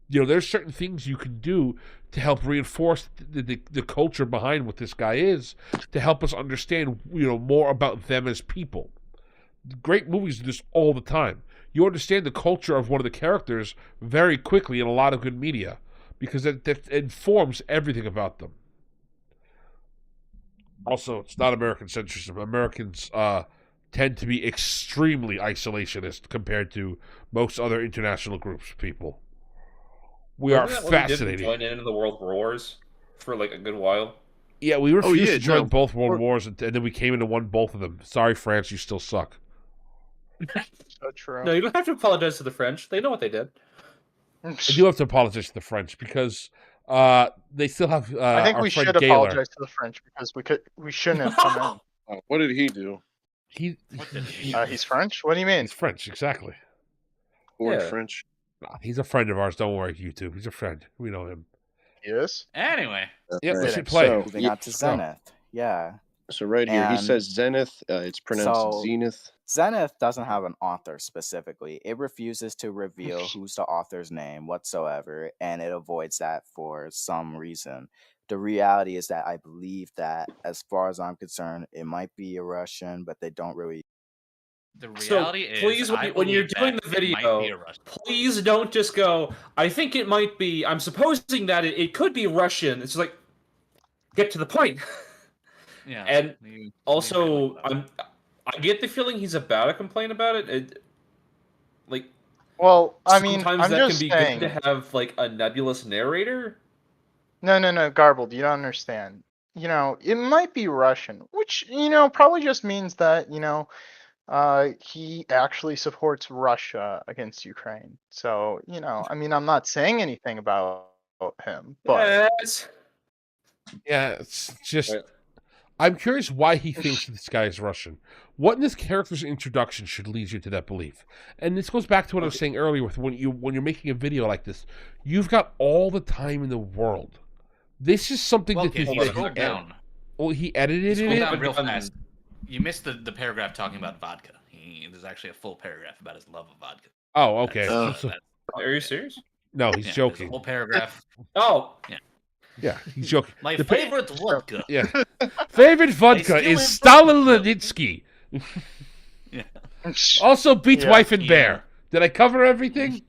There's certain things you can do to help reinforce the culture behind what this guy is, to help us understand, more about them as people. Great movies do this all the time. You understand the culture of one of the characters very quickly in a lot of good media, because that informs everything about them. Also, it's not American centrism. Americans tend to be extremely isolationist compared to most other international groups of people. We are fascinating. Join into the world wars for like a good while. Yeah, we refused to join both world wars, and then we came in and won both of them. Sorry, France, you still suck. So true. No, you don't have to apologize to the French. They know what they did. I do have to apologize to the French because they still have. I think our we friend should Gaylor. apologize to the French because we shouldn't have come in. What did he do? He's French. What do you mean? He's French, exactly. Or French? Nah, he's a friend of ours. Don't worry, YouTube. He's a friend. We know him. Yes. Anyway. Yeah, we should play. So, Moving on to Zenith. Yeah. So right here, he And says Zenith. It's pronounced Zenith. Zenith doesn't have an author specifically. It refuses to reveal who's the author's name whatsoever, and it avoids that for some reason. The reality is that I believe that, as far as I'm concerned, it might be a Russian, but they don't really. The reality is, please, when you're doing the video, please don't just go, I think it might be, I'm supposing that it could be Russian. It's like, get to the point. Yeah. And also, I get the feeling he's about to complain about it. Well, I mean, sometimes I'm that just can be saying. good to have like a nebulous narrator. No, Garbled, you don't understand. You know, it might be Russian, which, probably just means that, he actually supports Russia against Ukraine. So, I mean, I'm not saying anything about him, but... Yeah, it's just... I'm curious why he thinks this guy is Russian. What in this character's introduction should lead you to that belief? And this goes back to what I was saying earlier with when you're making a video like this, you've got all the time in the world. This is something that scroll down. Well, he edited Scroll it down real fast. You missed the paragraph talking about vodka. There's actually a full paragraph about his love of vodka. Oh, okay. Are you serious? No, he's joking. A whole paragraph. Oh, yeah. Yeah, he's joking. My favorite vodka. Yeah. Favorite vodka is Stalinitsky. Yeah. Also beats wife and bear. Did I cover everything?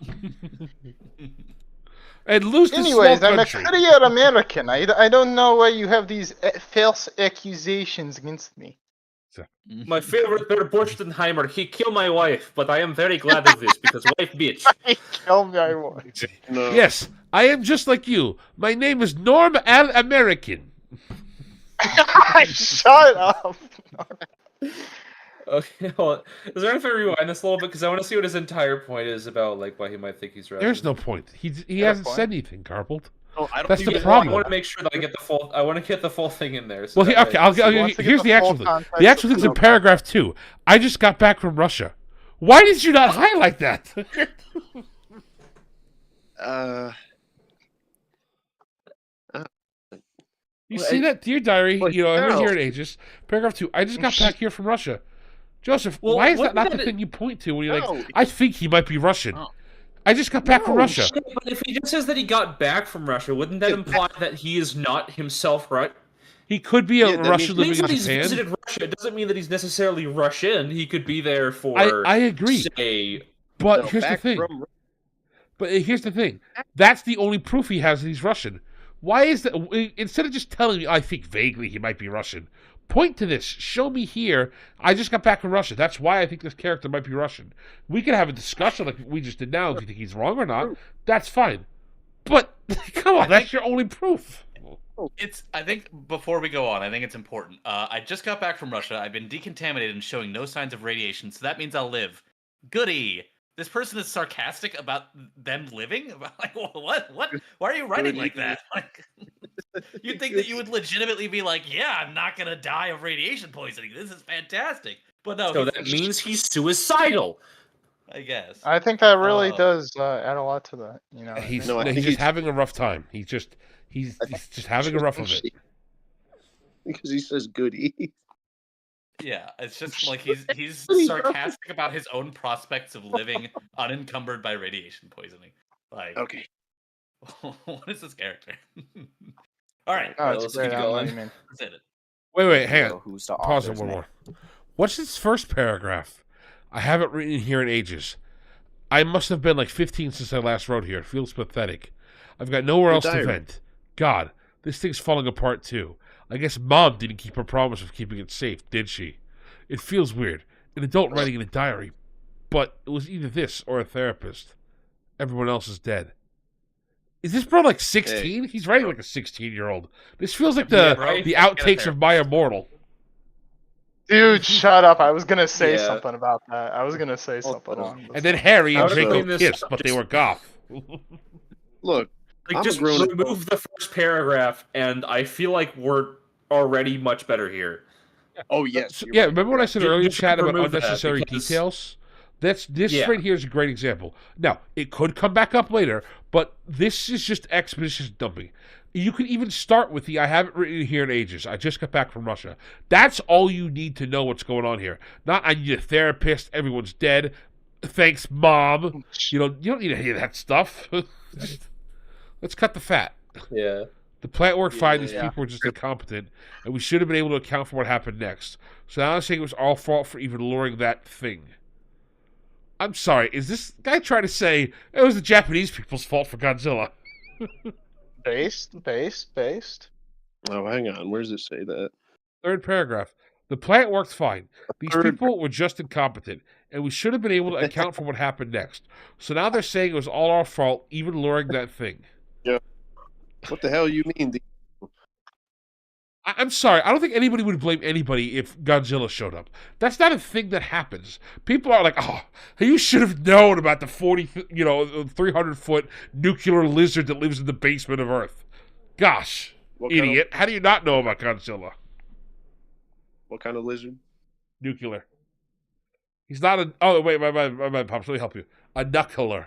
And lose to Anyways, small I'm a country. career American. I don't know why you have these false accusations against me. My favorite Bear Borstenheimer, he killed my wife, but I am very glad of this because wife bitch. He killed my wife. No. Yes, I am just like you. My name is Norm Al American. Shut up. Okay, well, is there anything to rewind this a little bit because I want to see what his entire point is about, like why he might think he's Russian. There's no point. He hasn't said anything, Garbled. Oh, I don't That's think the it- problem. I want to make sure that I get the full. I want to get the full thing in there. So Well, that okay. way- Here's the actual thing. context The actual of thing's in the- paragraph 2. I just got back from Russia. Why did you not highlight that? You see that, dear diary? Well, You know, I've been no. here in ages. Paragraph 2. I just got back here from Russia. Joseph, Well, why is what that not did the it- thing you point to when you're No. like, I think he might be Russian? Oh. I just got back from Russia. Shit, but if he just says that he got back from Russia, wouldn't that imply that he is not himself right? He could be a Yeah, that Russian It means living that in he's Japan. visited Russia. It doesn't mean that he's necessarily Russian. He could be there for. I agree. Say, But No, here's the back thing. from- Here's the thing. That's the only proof he has that he's Russian. Why is that? Instead of just telling me, I think vaguely he might be Russian, point to this. Show me here. I just got back from Russia. That's why I think this character might be Russian. We can have a discussion like we just did now. If you think he's wrong or not, that's fine. But come on, that's your only proof. I think before we go on, I think it's important. I just got back from Russia. I've been decontaminated and showing no signs of radiation, so that means I'll live. Goody. This person is sarcastic about them living? Like, what? Why are you writing like that? Like, you'd think that you would legitimately be like, yeah, I'm not gonna die of radiation poisoning. This is fantastic. But no. so that means he's suicidal. I guess. I think that really does add a lot to that. You know, He's No, I think just he's- having a rough time. He's just having a rough of it. Because he says goody. Yeah, it's just like he's sarcastic about his own prospects of living unencumbered by radiation poisoning. Like, Okay. what is this character? All right, Oh, it's let's great. keep I know what going. you mean. that's it. Wait, hang on. Who's the Pause it author's one name? more. What's this first paragraph? I haven't written here in ages. I must have been like 15 since I last wrote here. It feels pathetic. I've got nowhere else to diary. vent. God, this thing's falling apart too. I guess Mom didn't keep her promise of keeping it safe, did she? It feels weird. An adult writing in a diary. But it was either this or a therapist. Everyone else is dead. Is this bro like 16? He's writing like a 16-year-old. This feels like the outtakes of My Immortal. Dude, shut up. I was going to say something about that. I was going to say something on this. And then Harry and Draco Draco kissed, but they were goth. Look, like, just remove the first paragraph, and I feel like we're already much better here. Oh, yes. Yeah, remember when I said earlier, Just chat, about remove that, unnecessary because- details? This right here is a great example. Now, it could come back up later, but this is just expeditious dumping. You could even start with I haven't written here in ages. I just got back from Russia. That's all you need to know what's going on here. Not, I need a therapist, everyone's dead, thanks, Mom. You don't need any of that stuff. Let's cut the fat. Yeah. The plant worked fine, these people were just incompetent, and we should have been able to account for what happened next. So now I'm saying it was our fault for even luring that thing. I'm sorry, is this guy trying to say it was the Japanese people's fault for Godzilla? Based. Oh, hang on. Where does it say that? Third paragraph. The plant worked fine. These people were just incompetent, and we should have been able to account for what happened next. So now they're saying it was all our fault, even luring that thing. Yeah. What the hell you mean? I'm sorry. I don't think anybody would blame anybody if Godzilla showed up. That's not a thing that happens. People are like, oh, you should have known about the 300-foot nuclear lizard that lives in the basement of Earth. Gosh, idiot. How do you not know about Godzilla? What kind of lizard? Nuclear. He's not a... Oh, wait, my Pops, let me help you. A knuckler.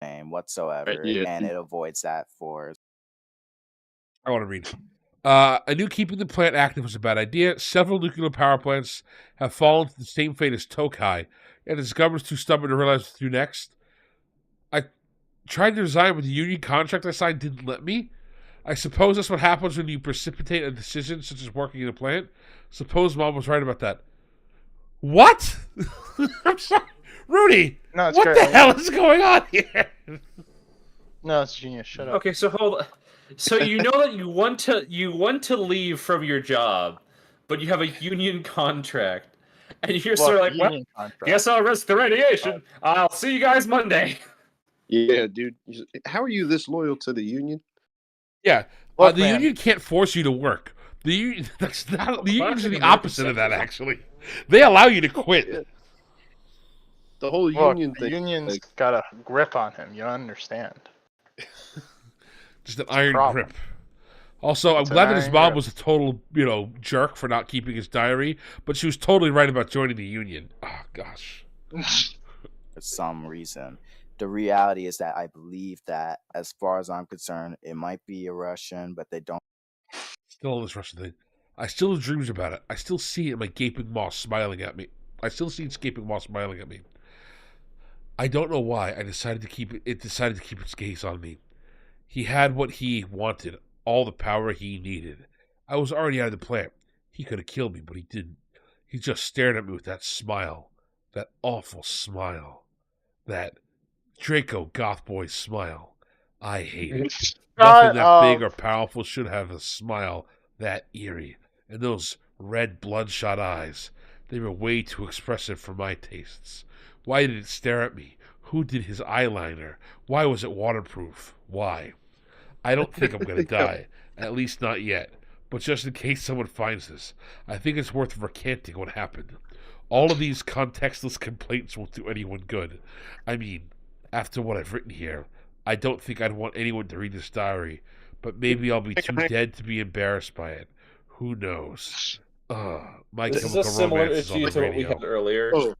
Name whatsoever, and it avoids that for... I want to read. I knew keeping the plant active was a bad idea. Several nuclear power plants have fallen to the same fate as Tokai, and its government's too stubborn to realize what to do next. I tried to resign, but the union contract I signed didn't let me. I suppose that's what happens when you precipitate a decision, such as working in a plant. Suppose Mom was right about that. What? I'm sorry. Rudy, No, it's what great. the hell is going on here? No, it's genius. Shut up. Okay, so hold on. So you know that you want to leave from your job, but you have a union contract, and you're sort of like, well, guess I'll risk the radiation. I'll see you guys Monday. Yeah, dude. How are you this loyal to the union? Yeah, Look, the man. union can't force you to work. The union, the unions are the opposite of that. Actually, they allow you to quit. The whole Look, union the thing. union's got a grip on him. You don't understand. Just an iron problem. grip. Also, I'm It's an glad that his iron mom grip. was a total, jerk for not keeping his diary, but she was totally right about joining the union. Oh, gosh. For some reason. The reality is that I believe that, as far as I'm concerned, it might be a Russian, but they don't. Still all this Russian thing. I still have dreams about it. I still see it in my gaping maw smiling at me. I still see its gaping maw smiling at me. I don't know why I decided to keep it. It decided to keep its gaze on me. He had what he wanted, all the power he needed. I was already out of the plant. He could have killed me, but he didn't. He just stared at me with that smile. That awful smile. That Draco goth boy smile. I hate it. Nothing that big or powerful should have a smile that eerie. And those red bloodshot eyes, they were way too expressive for my tastes. Why did it stare at me? Who did his eyeliner? Why was it waterproof? Why? I don't think I'm going to die. At least not yet. But just in case someone finds this, I think it's worth recanting what happened. All of these contextless complaints won't do anyone good. I mean, after what I've written here, I don't think I'd want anyone to read this diary, but maybe I'll be too dead to be embarrassed by it. Who knows? My This is Chemical a similar Romance is on issue the to what we radio. had earlier. Oh,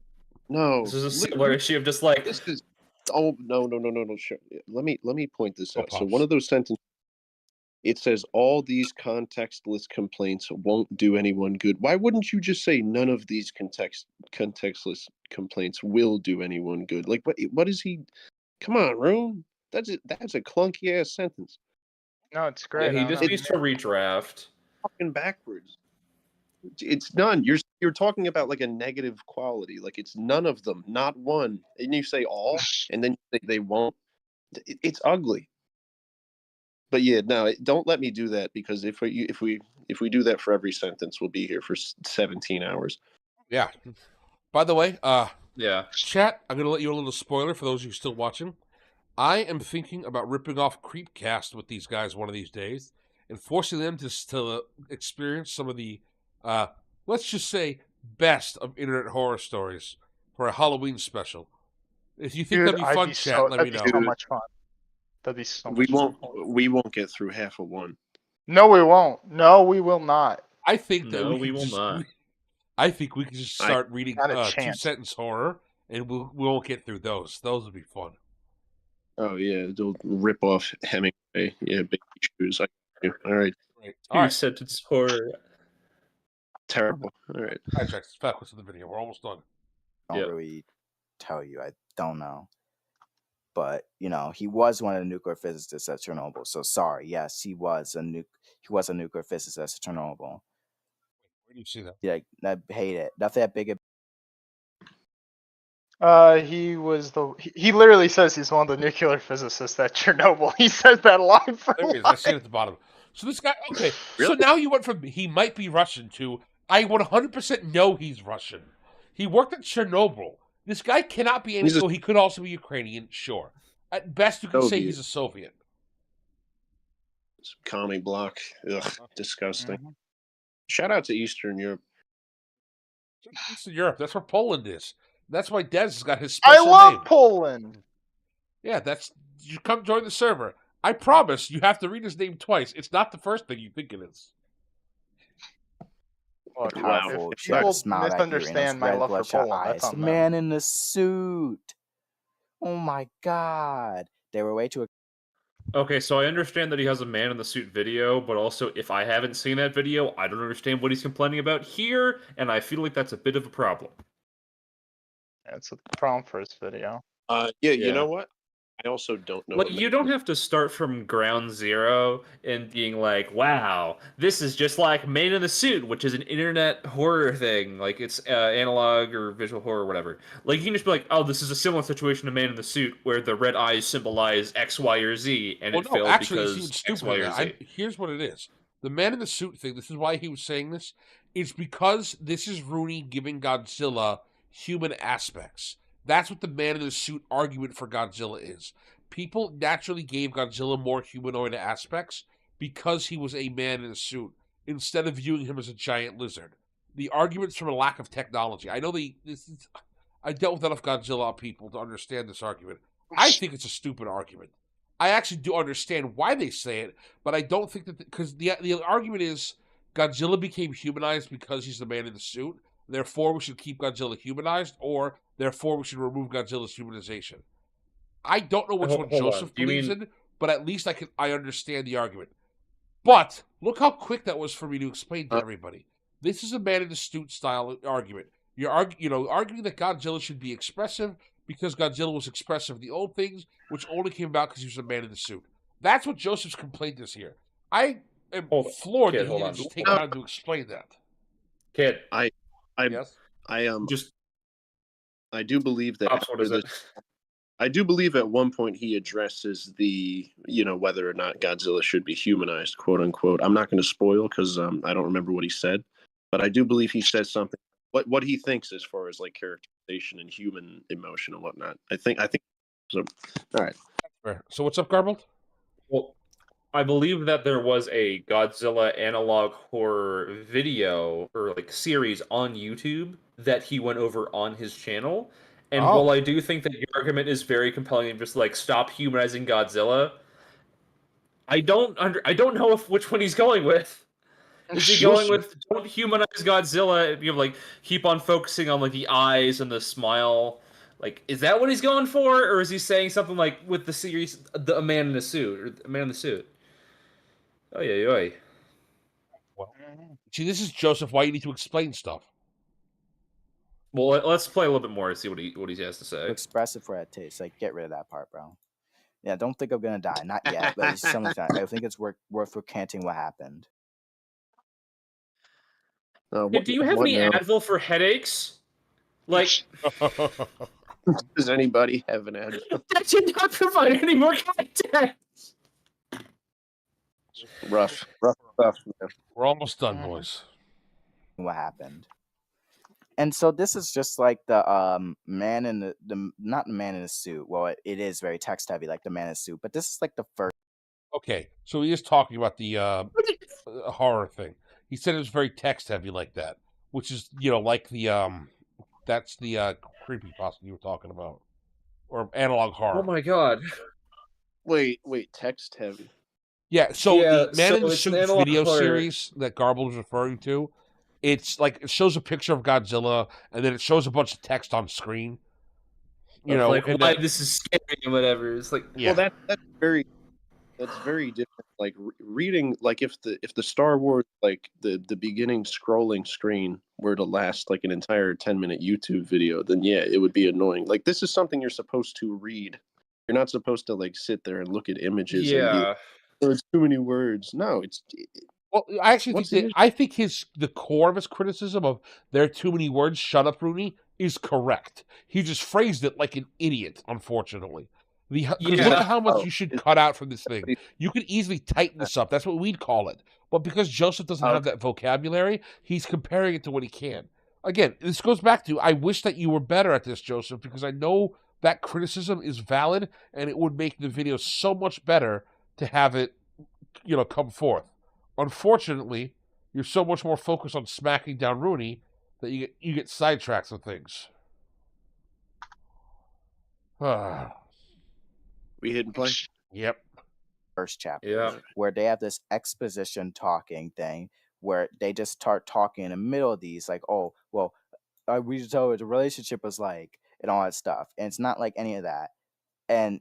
no. This is a similar issue of just like... This is... Oh, no. Sure. Let me point this out. So Pops. one of those sentences, it says all these contextless complaints won't do anyone good. Why wouldn't you just say none of these contextless complaints will do anyone good? Like, what is he? Come on, Rune. That's a clunky ass sentence. No, it's great. Yeah, he just needs to redraft. Fucking backwards. It's none. You're talking about like a negative quality. Like it's none of them, not one. And you say all, and then you say they won't. It's ugly. But yeah, no, don't let me do that, because if we do that for every sentence, we'll be here for 17 hours. Yeah. By the way, Yeah. chat, I'm going to let you a little spoiler for those of you still watching. I am thinking about ripping off Creepcast with these guys one of these days and forcing them to experience some of the, let's just say, best of internet horror stories for a Halloween special. If you think Dude, that'd be fun, chat, let me know. That'd be so much fun. That'd be so much fun. We won't get through half of one. No, we won't. No, we will not. I think that No, we will not. I think we can just start reading Not a chance. 2-sentence horror, and we won't get through those. Those would be fun. Oh yeah, they'll rip off Hemingway. Yeah, big shoes. All right. All right. Sentence horror. Terrible. All right. All right, Jack. It's backwards in the video. We're almost done. I don't really tell you. I don't know. But, he was one of the nuclear physicists at Chernobyl. So sorry. Yes, he was a nuclear physicist at Chernobyl. Where do you see that? Yeah, I hate it. Nothing that big. He literally says he's one of the nuclear physicists at Chernobyl. He says that line for There he is. line. I see it at the bottom. So this guy, okay. Really? So now you went from he might be Russian to I 100% know he's Russian. He worked at Chernobyl. This guy cannot be anything. He could also be Ukrainian, sure. At best, you can say he's a Soviet. Commie block. Ugh, disgusting. Mm-hmm. Shout out to Eastern Europe. Eastern Europe. That's where Poland is. That's why Dez has got his special name. I love Poland. Yeah, you come join the server. I promise you have to read his name twice. It's not the first thing you think it is. Look, if people misunderstand my love for Poland, that's on them. The man in the suit. Oh my god. They were way too... Okay, so I understand that he has a man in the suit video, but also if I haven't seen that video, I don't understand what he's complaining about here, and I feel like that's a bit of a problem. It's a problem for his video. You know what? I also don't know. Like, you don't have to start from ground zero and being like, wow, this is just like Man in the Suit, which is an internet horror thing. Like, it's analog or visual horror or whatever. Like, you can just be like, oh, this is a similar situation to Man in the Suit, where the red eyes symbolize X, Y, or Z, and it failed because X, Y, or Z. Here's what it is. The Man in the Suit thing, this is why he was saying this, is because this is Rooney giving Godzilla human aspects. That's what the Man in the Suit argument for Godzilla is. People naturally gave Godzilla more humanoid aspects because he was a man in a suit, instead of viewing him as a giant lizard. The argument's from a lack of technology. I know I dealt with enough Godzilla people to understand this argument. I think it's a stupid argument. I actually do understand why they say it, but I don't think that... Because the argument is Godzilla became humanized because he's the man in the suit, therefore we should keep Godzilla humanized, or therefore we should remove Godzilla's humanization. I don't know which one Joseph believes in, but at least I understand the argument. But look how quick that was for me to explain to everybody. This is a Man in the Suit style argument. You're arguing that Godzilla should be expressive because Godzilla was expressive of the old things, which only came about because he was a man in the suit. That's what Joseph's complaint is here. I am floored that he didn't just take time to explain that. Kid, I do believe that. I do believe at one point he addresses the, whether or not Godzilla should be humanized, quote unquote. I'm not going to spoil because I don't remember what he said, but I do believe he says something. What he thinks as far as like characterization and human emotion and whatnot. I think so. All right. So what's up, Garbled? Well, I believe that there was a Godzilla analog horror video or like series on YouTube that he went over on his channel. And while I do think that your argument is very compelling and just like stop humanizing Godzilla, I don't know which one he's going with. Is he going with don't humanize Godzilla? You know, like keep on focusing on like the eyes and the smile. Like, is that what he's going for, or is he saying something like with the series, A Man in the Suit or A Man in the Suit? Oh yeah. Well, see, this is Joseph. Why you need to explain stuff? Well, let's play a little bit more and see what he has to say. Expressive for that taste. Like, get rid of that part, bro. Yeah, don't think I'm gonna die. Not yet, but it's something. I think it's worth recanting what happened. Do you have any Advil for headaches? Like, does anybody have an Advil? That did not provide any more context. Rough stuff, man. We're almost done, boys. What happened? And so this is just like the man in the not the man in the suit. Well, it is very text heavy, like the man in the suit. But this is like the first. Okay, so he is talking about the horror thing. He said it was very text heavy like that, which is like the that's the creepypasta you were talking about, or analog horror. Oh my god! Wait, text heavy. Yeah, so the Man in the it's an Suit analog video horror. series that Garble was referring to, it's like it shows a picture of Godzilla and then it shows a bunch of text on screen. Like and why then, this is scary and whatever. It's like yeah. Well, that's very different. Like reading, like if the Star Wars, like the beginning scrolling screen were to last like an entire 10-minute YouTube video, then yeah, it would be annoying. Like this is something you're supposed to read. You're not supposed to like sit there and look at images. And be like, there's too many words. No, it's. Well, I actually think the core of his criticism of there are too many words, shut up, Rooney, is correct. He just phrased it like an idiot, unfortunately. Look at how much you should cut out from this thing. You could easily tighten this up. That's what we'd call it. But because Joseph doesn't have that vocabulary, he's comparing it to what he can. Again, this goes back to, I wish that you were better at this, Joseph, because I know that criticism is valid, and it would make the video so much better to have it, come forth. Unfortunately, you're so much more focused on smacking down Rooney that you get sidetracked with things. We hit and play. Yep. First chapter. Yeah. Where they have this exposition talking thing where they just start talking in the middle of these, like, oh, well, we just told what the relationship was like and all that stuff. And it's not like any of that. And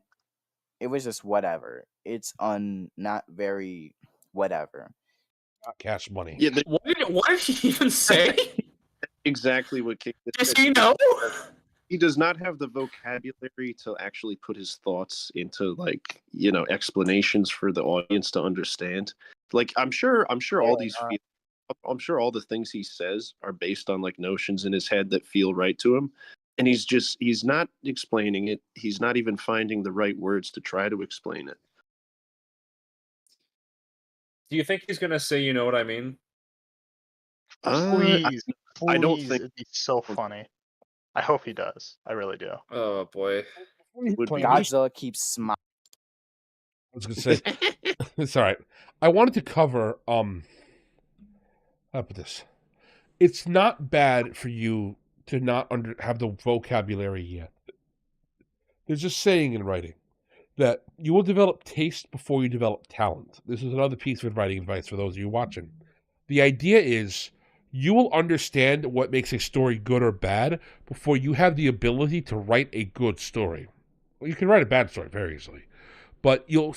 it was just whatever. It's not very whatever. Cash money. Yeah. What did he even say? Exactly what King said. Does he know? He does not have the vocabulary to actually put his thoughts into explanations for the audience to understand. Like I'm sure all these I'm sure all the things he says are based on like notions in his head that feel right to him. And he's not explaining it. He's not even finding the right words to try to explain it. Do you think he's gonna say, you know what I mean? Please, I don't think it'd be so funny. I hope he does. I really do. Oh boy. Godzilla keeps smiling. I was gonna say it's all right. I wanted to cover how to put this. It's not bad for you to not have the vocabulary yet. There's a saying in writing that you will develop taste before you develop talent. This is another piece of writing advice for those of you watching. The idea is you will understand what makes a story good or bad before you have the ability to write a good story. Well, you can write a bad story very easily, but you're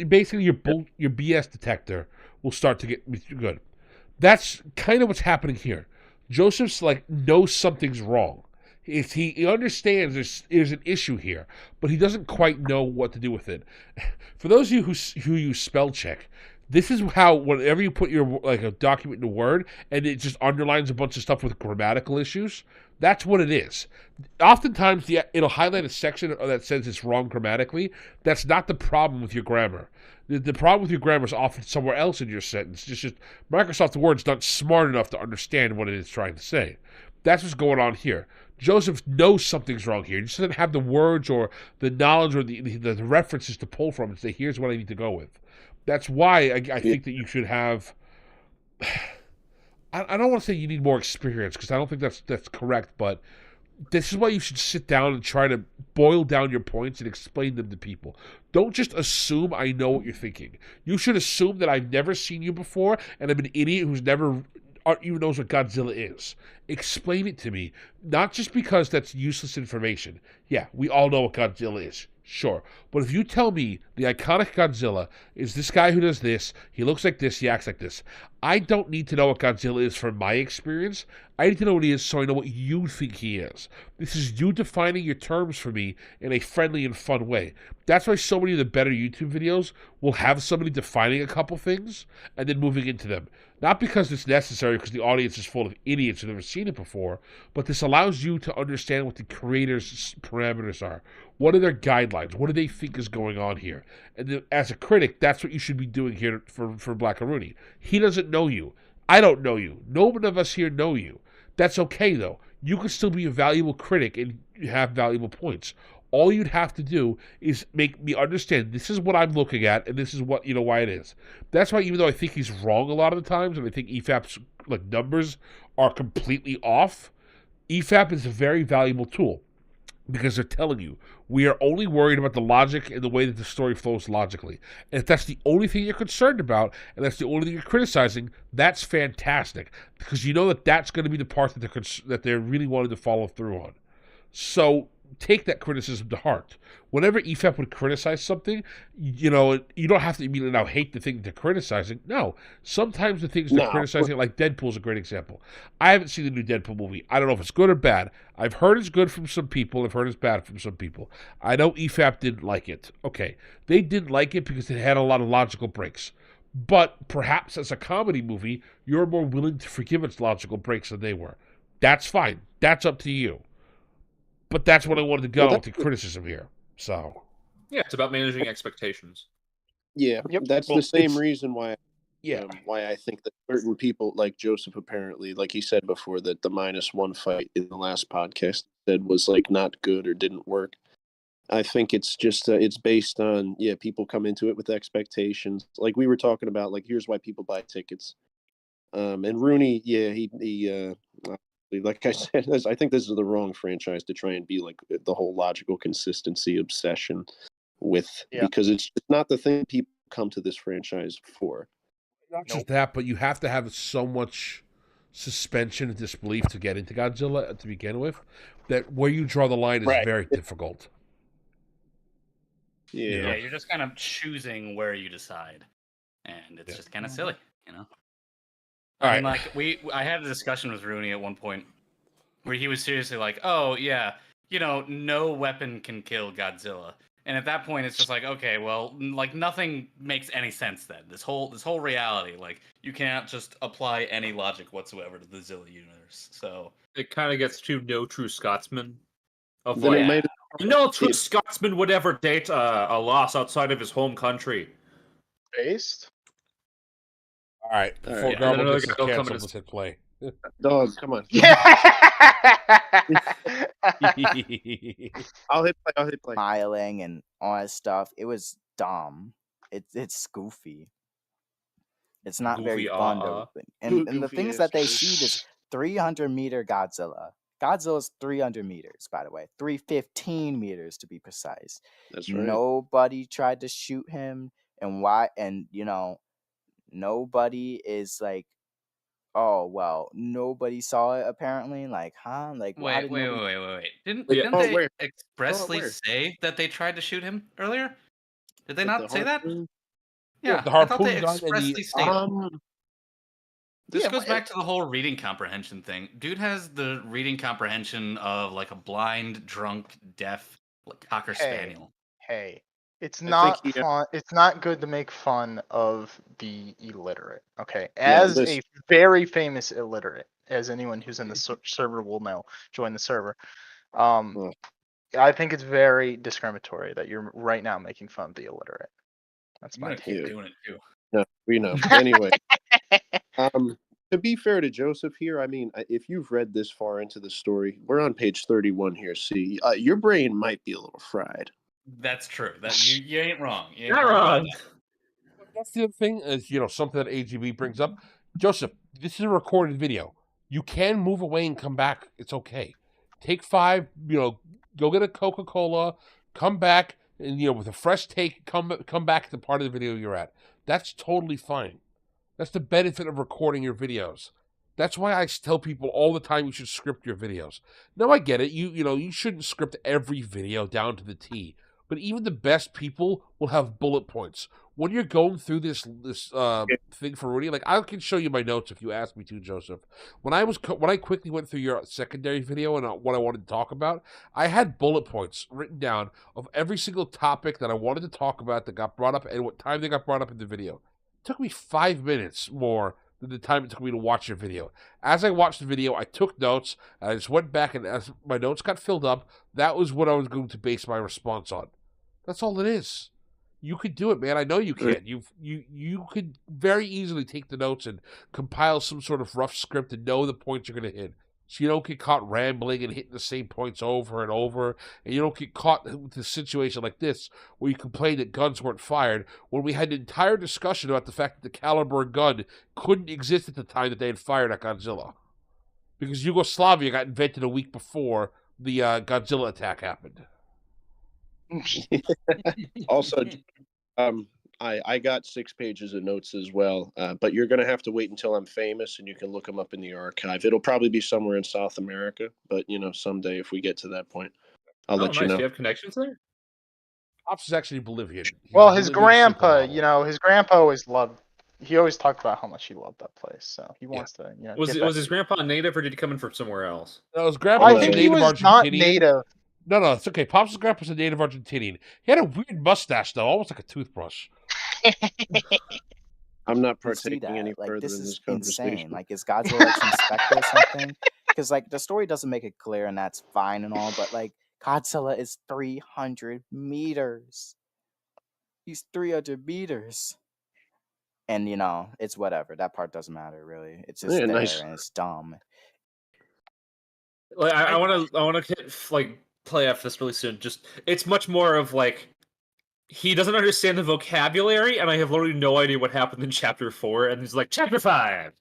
basically your BS detector will start to get good. That's kind of what's happening here. Joseph's knows something's wrong. He understands there's an issue here, but he doesn't quite know what to do with it. For those of you who use spell check, this is how whenever you put your a document in a Word and it just underlines a bunch of stuff with grammatical issues, that's what it is. Oftentimes it'll highlight a section that says it's wrong grammatically. That's not the problem with your grammar. The problem with your grammar is often somewhere else in your sentence. It's just Microsoft Word's not smart enough to understand what it is trying to say. That's what's going on here. Joseph knows something's wrong here. He just doesn't have the words or the knowledge or the references to pull from and say, here's what I need to go with. That's why I think that you should have... I don't want to say you need more experience, because I don't think that's correct, but this is why you should sit down and try to boil down your points and explain them to people. Don't just assume I know what you're thinking. You should assume that I've never seen you before, and I'm an idiot who's never even knows what Godzilla is. Explain it to me. Not just because that's useless information. Yeah, we all know what Godzilla is. Sure. But if you tell me the iconic Godzilla is this guy who does this, he looks like this, he acts like this, I don't need to know what Godzilla is from my experience. I need to know what he is so I know what you think he is. This is you defining your terms for me in a friendly and fun way. That's why so many of the better YouTube videos will have somebody defining a couple things and then moving into them. Not because it's necessary, because the audience is full of idiots who've never seen it before, but this allows you to understand what the creator's parameters are. What are their guidelines? What do they think is going on here? And then, as a critic, that's what you should be doing here for Blackarooni. He doesn't know you. I don't know you. None of us here know you. That's okay, though. You can still be a valuable critic and have valuable points. All you'd have to do is make me understand this is what I'm looking at, and this is what why it is. That's why, even though I think he's wrong a lot of the times, and I think EFAP's numbers are completely off, EFAP is a very valuable tool because they're telling you we are only worried about the logic and the way that the story flows logically. And if that's the only thing you're concerned about, and that's the only thing you're criticizing, that's fantastic because you know that that's going to be the part that they're really wanting to follow through on. So take that criticism to heart. Whenever EFAP would criticize something, you don't have to immediately now hate the thing they're criticizing. No. Sometimes the things they're criticizing, like Deadpool's a great example. I haven't seen the new Deadpool movie. I don't know if it's good or bad. I've heard it's good from some people. I've heard it's bad from some people. I know EFAP didn't like it. Okay. They didn't like it because it had a lot of logical breaks. But perhaps as a comedy movie, you're more willing to forgive its logical breaks than they were. That's fine. That's up to you. But that's what I wanted to go with the criticism here. So, yeah, it's about managing expectations. Yeah, that's the same reason why. Yeah, why I think that certain people, like Joseph, apparently, like he said before, that the -1 fight in the last podcast said was not good or didn't work. I think it's just it's based on people come into it with expectations. Like we were talking about, here's why people buy tickets. And Rooney, he like I said, I think this is the wrong franchise to try and be the whole logical consistency obsession with, because it's not the thing people come to this franchise for. Not just that, but you have to have so much suspension of disbelief to get into Godzilla to begin with, that where you draw the line is very difficult. Yeah, you're just kind of choosing where you decide, and it's just kind of silly, I mean, I had a discussion with Rooney at one point where he was seriously like, "Oh yeah, no weapon can kill Godzilla," and at that point, it's just like, okay, well, nothing makes any sense then. This whole reality, you can't just apply any logic whatsoever to the Zilla universe. So it kind of gets to no true Scotsman. No true Scotsman would ever date a loss outside of his home country. Based. All right, before Garble gets canceled, let's hit play. Dog, come on. I'll hit play. Smiling and all that stuff. It was dumb. It's goofy. It's not very fun to open. And the things that they see is 300-meter Godzilla. Godzilla's 300 meters, by the way. 315 meters to be precise. That's right. Nobody tried to shoot him, and why? And nobody is oh well, nobody saw it apparently. Wait. Didn't they expressly say that they tried to shoot him earlier? Did they not say that? Yeah, the I thought harpoon they gun expressly stated. This goes back to the whole reading comprehension thing. Dude has the reading comprehension of a blind, drunk, deaf cocker spaniel. Hey, it's not fun. It's not good to make fun of the illiterate. Okay, as a very famous illiterate, as anyone who's in the server will know, join the server. I think it's very discriminatory that you're right now making fun of the illiterate. That's my take. Doing it too. No, we know. Anyway, to be fair to Joseph here, I mean, if you've read this far into the story, we're on page 31 here. See, your brain might be a little fried. That's true. That you ain't wrong. You're not wrong. That's the other thing is, something that AGB brings up. Joseph, this is a recorded video. You can move away and come back. It's okay. Take 5. Go get a Coca-Cola. Come back. And with a fresh take, come back to the part of the video you're at. That's totally fine. That's the benefit of recording your videos. That's why I tell people all the time you should script your videos. Now I get it. You shouldn't script every video down to the T. but even the best people will have bullet points. When you're going through this thing for Rooney, like I can show you my notes if you ask me to, Joseph. When I quickly went through your secondary video and what I wanted to talk about, I had bullet points written down of every single topic that I wanted to talk about that got brought up and what time they got brought up in the video. It took me 5 minutes more than the time it took me to watch your video. As I watched the video, I took notes, and I just went back, and as my notes got filled up, that was what I was going to base my response on. That's all it is. You could do it, man. I know you can. You could very easily take the notes and compile some sort of rough script and know the points you're going to hit. So you don't get caught rambling and hitting the same points over and over, and you don't get caught with a situation like this where you complain that guns weren't fired when we had an entire discussion about the fact that the caliber gun couldn't exist at the time that they had fired at Godzilla. Because Yugoslavia got invented a week before the Godzilla attack happened. Also, I got 6 pages of notes as well, but you're going to have to wait until I'm famous and you can look them up in the archive. It'll probably be somewhere in South America, but someday if we get to that point, I'll let you know. Do you have connections there? Pops is actually Bolivian. Well, his grandpa, his grandpa always loved. He always talked about how much he loved that place, so he wants to. Was his grandpa native, or did he come in from somewhere else? No, his grandpa I was think a he native was not native. No, it's okay. Pops' grandpa was a native Argentinian. He had a weird mustache, though, almost like a toothbrush. I'm not partaking any like, further this in is this conversation. insane. Like, is Godzilla like some specter or something? Because like the story doesn't make it clear, and that's fine and all, but like Godzilla is 300 meters. He's 300 meters. And it's whatever. That part doesn't matter really. It's just there and it's dumb. Like I want to play off this really soon. Just it's much more of like he doesn't understand the vocabulary, and I have literally no idea what happened in chapter 4, and he's like chapter 5.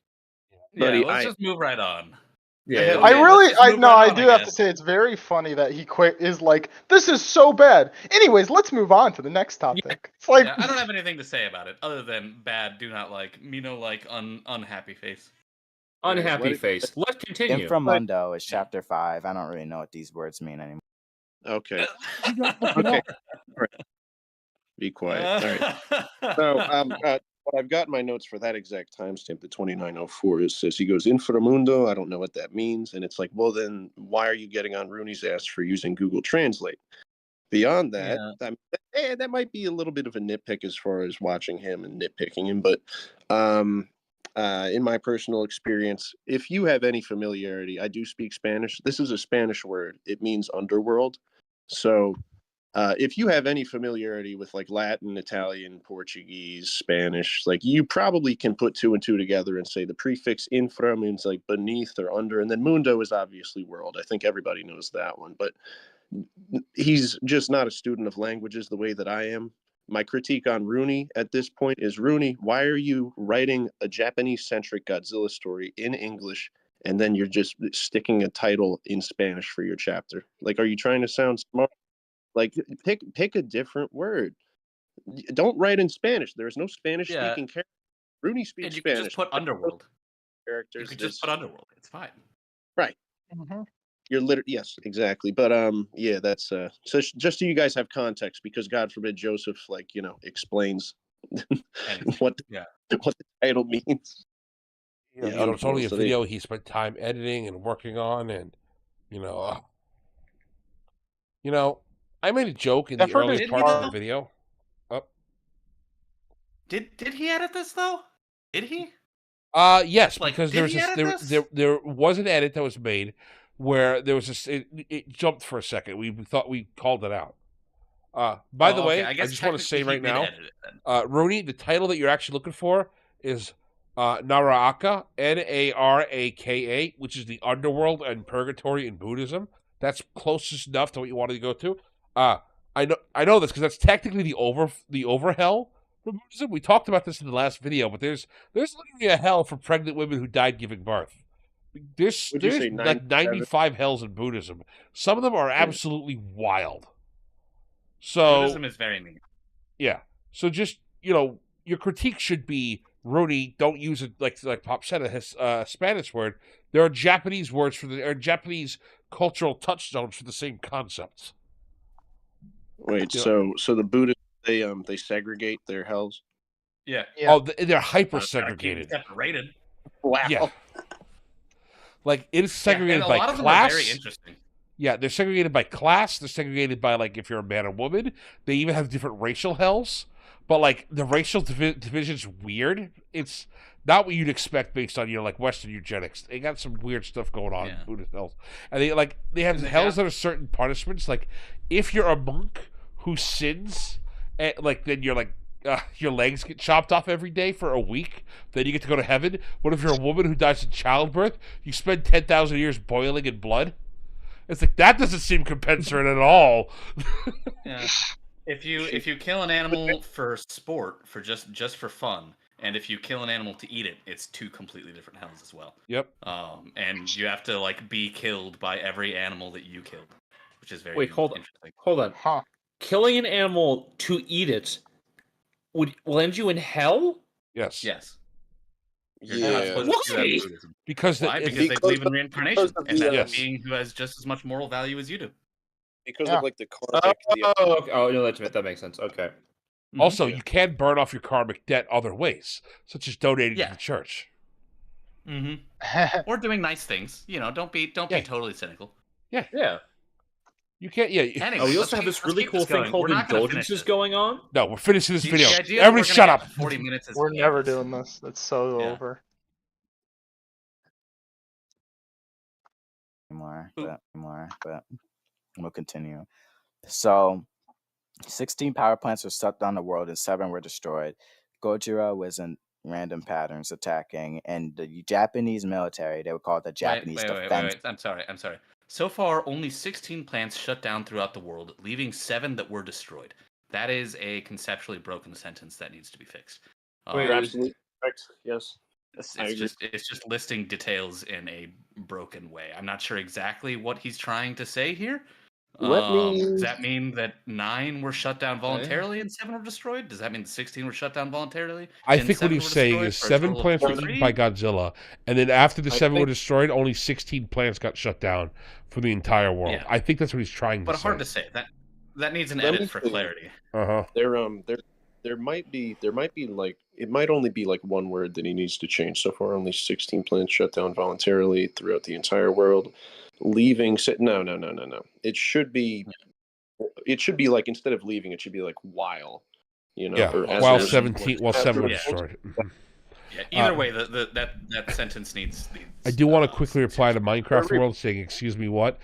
Yeah, let's just move right on. Yeah, I do have to say it's very funny that he is like, this is so bad. Anyways, let's move on to the next topic. Yeah. It's like I don't have anything to say about it other than bad, do not like, unhappy face. Unhappy face. Let's continue. Inframundo is chapter 5. I don't really know what these words mean anymore. Okay. Okay. All right. Be quiet. All right. So, what I've got in my notes for that exact timestamp, the 2904, it says he goes Inframundo. I don't know what that means, and it's like, well, then why are you getting on Rooney's ass for using Google Translate? Beyond that, that might be a little bit of a nitpick as far as watching him and nitpicking him, but in my personal experience, if you have any familiarity, I do speak Spanish. This is a Spanish word. It means underworld. So if you have any familiarity with like Latin, Italian, Portuguese, Spanish, like you probably can put 2 and 2 together and say the prefix infra means like beneath or under, and then mundo is obviously world. I think everybody knows that one, but he's just not a student of languages the way that I am. My critique on Rooney at this point is, Rooney, why are you writing a Japanese-centric Godzilla story in English, and then you're just sticking a title in Spanish for your chapter? Like, are you trying to sound smart? Like, pick a different word. Don't write in Spanish. There's no Spanish-speaking character. Rooney speaks Spanish. You could just put underworld. Characters. You could just put underworld. It's fine. Right. Mm-hmm. You're yes, exactly. But yeah, that's so just so you guys have context, because God forbid Joseph explains what the title means. It's only a video he spent time editing and working on, and I made a joke in the early parts of the video. Did he edit this though? Did he? Yes, because there was an edit that was made where there was it jumped for a second. We thought we called it out. By the way, I just want to say right now, Rooney, the title that you're actually looking for is Naraka, Naraka, which is the underworld and purgatory in Buddhism. That's closest enough to what you wanted to go to. I know this because that's technically the over hell for Buddhism. We talked about this in the last video, but there's literally a hell for pregnant women who died giving birth. There's like 95 hells in Buddhism. Some of them are absolutely wild. So Buddhism is very neat. Yeah. So just your critique should be, Rooney, don't use it like Pop said, a Spanish word. There are Japanese words Japanese cultural touchstones for the same concepts. Wait, so the Buddhists they segregate their hells? Yeah. Oh, they're hyper segregated. Separated. Wow. Yeah. Like it is segregated and a by lot of them class. are very interesting. Yeah, they're segregated by class. They're segregated by like if you're a man or woman. They even have different racial hells. But like the racial division's weird. It's not what you'd expect based on like Western eugenics. They got some weird stuff going on in Buddhist hells, and they have hells that are certain punishments. Like if you're a monk who sins, then you're like. Your legs get chopped off every day for a week, then you get to go to heaven. What if you're a woman who dies in childbirth? You spend 10,000 years boiling in blood. It's like that doesn't seem compensate at all. Yeah. If you kill an animal for sport, for just for fun, and if you kill an animal to eat it, it's two completely different hells as well. Yep. And you have to like be killed by every animal that you killed, which is very interesting. Hold on. Huh. Killing an will to eat it will end you in hell? Yes. Yes. Yeah. Why? Because Why? Because they believe in reincarnation, because of and that's yes. a being who has just as much moral value as you do. Because Yeah. of like the karmic. That makes sense. Okay. Also, you can burn off your karmic debt other ways, such as donating to the church. Or doing nice things. Don't be totally cynical. Yeah. You can't. Yeah. Anyway, We also have this really cool thing called indulgences going on. No, we're finishing this video. The idea Everybody, that shut up. 40 minutes is We're never pointless. doing this. It's so over. More, but we'll continue. So, 16 power plants were shut down the world and 7 were destroyed. Gojira was in random patterns attacking, and the Japanese military, they would call it the Japanese defense. Wait. I'm sorry. So far, only 16 plants shut down throughout the world, leaving 7 that were destroyed. That is a conceptually broken sentence that needs to be fixed. You're absolutely correct. Yes. It's just listing details in a broken way. I'm not sure exactly what he's trying to say here. Does that mean that 9 were shut down voluntarily and 7 were destroyed? Does that mean 16 were shut down voluntarily? I think what he's saying is 7 plants were eaten by Godzilla, and then after the 7 were destroyed, only 16 plants got shut down for the entire world. Yeah. I think that's what he's trying to say. But hard to say. That needs an edit for clarity. There might be like it might only be like one word that he needs to change. So far, only 16 plants shut down voluntarily throughout the entire world. Leaving no. It should be like instead of leaving, it should be like while, while 7 were destroyed. Yeah, either way, that sentence needs. I do want to quickly reply to Minecraft World saying, "Excuse me, what?"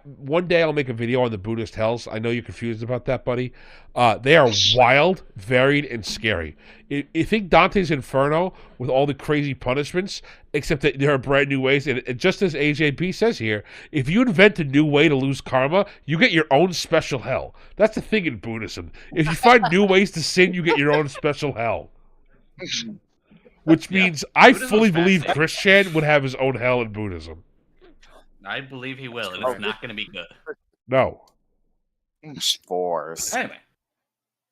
One day I'll make a video on the Buddhist hells. I know you're confused about that, buddy. They are wild, varied, and scary. You think Dante's Inferno with all the crazy punishments, except that there are brand new ways. And just as AJB says here, if you invent a new way to lose karma, you get your own special hell. That's the thing in Buddhism. If you find new ways to sin, you get your own special hell. Which means I fully believe Christian would have his own hell in Buddhism. I believe he will, and it's not going to be good. No. Force. Anyway.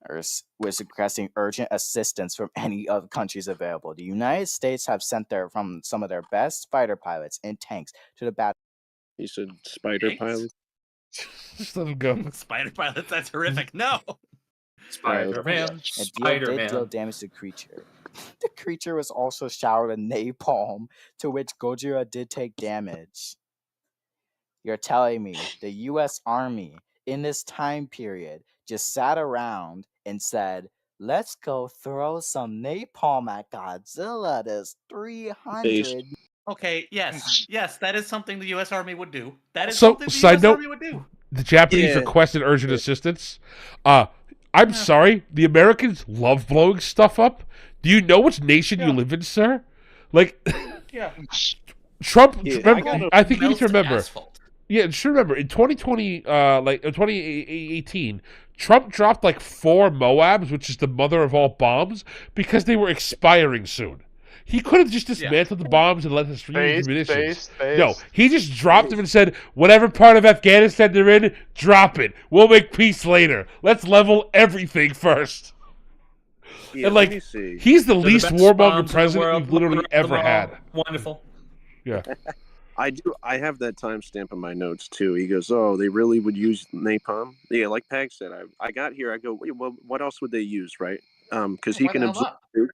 Was requesting urgent assistance from any other countries available. The United States have sent some of their best fighter pilots and tanks to the battle. He said spider pilots? Just let him go. Spider pilots, that's horrific. No! Spider-Man. Did deal damage to the creature. The creature was also showered with napalm, to which Gojira did take damage. You're telling me the U.S. Army in this time period just sat around and said, let's go throw some napalm at Godzilla. There's 300. Okay, yes, that is something the U.S. Army would do. That is something the U.S. Army would do. The Japanese requested urgent assistance. I'm sorry, the Americans love blowing stuff up. Do you know which nation you live in, sir? Like, Trump. I think you need to remember. Asphalt. Yeah, just remember in 2020, in 2018, Trump dropped like 4 Moabs, which is the mother of all bombs, because they were expiring soon. He could have just dismantled the bombs and let us reuse munitions. No, he just dropped them and said, whatever part of Afghanistan they're in, drop it. We'll make peace later. Let's level everything first. Yeah, and like, he's the least warmonger president we've literally ever had. Wonderful. Yeah. I do. I have that timestamp in my notes too. He goes, "Oh, they really would use napalm." Yeah, like Pag said. I got here. I go, "Wait, well, what else would they use, right?" Because he Why the can hell absorb. not?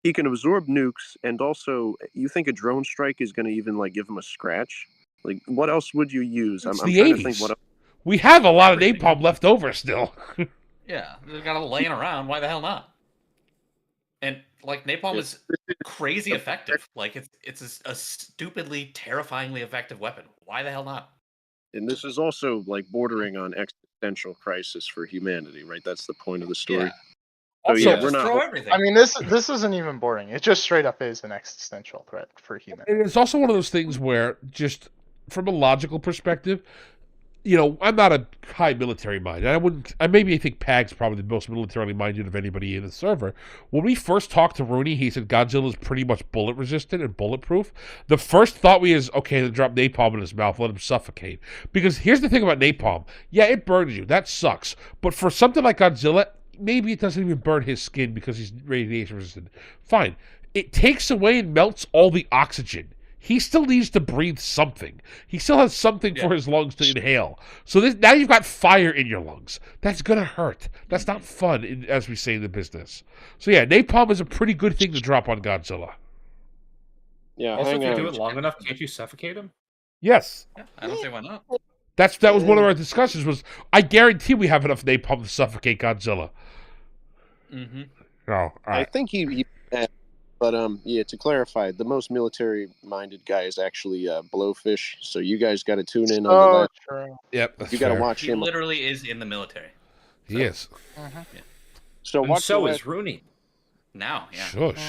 He can absorb nukes, and also, you think a drone strike is going to even like give him a scratch? Like, what else would you use? It's I'm the trying to think. 80s. What else? We have a lot of Everything. napalm left over still. Yeah, they've got it laying around. Why the hell not? And like napalm is crazy effective. Like it's a stupidly, terrifyingly effective weapon. Why the hell not? And this is also like bordering on existential crisis for humanity, right? That's the point of the story. Yeah. So Also, yeah, just we're not. throw everything. I mean, this isn't even boring. It just straight up is an existential threat for humans. And it's also one of those things where, just from a logical perspective, you know, I'm not a high military mind. I think Pag's probably the most militarily minded of anybody in the server. When we first talked to Rooney, he said Godzilla is pretty much bullet resistant and bulletproof. The first thought we is, okay, then drop napalm in his mouth, let him suffocate. Because here's the thing about napalm. Yeah, it burns you. That sucks. But for something like Godzilla, maybe it doesn't even burn his skin because he's radiation resistant. Fine. It takes away and melts all the oxygen. He still needs to breathe something. He still has something for his lungs to inhale. So now you've got fire in your lungs. That's going to hurt. That's not fun, as we say in the business. So yeah, napalm is a pretty good thing to drop on Godzilla. Yeah, Also, if hang you on. do it long enough, can't you suffocate him? Yes. Yeah, I don't see why not. That was one of our discussions was, I guarantee we have enough napalm to suffocate Godzilla. Mm-hmm. Oh, all right. I think he but yeah, to clarify, the most military-minded guy is actually Blowfish. So you guys got to tune in on the last. True. Yep, that's You got to fair. watch He him. literally is in the military. He is. So And watch so the is last. Rooney. Now, yeah. Shush.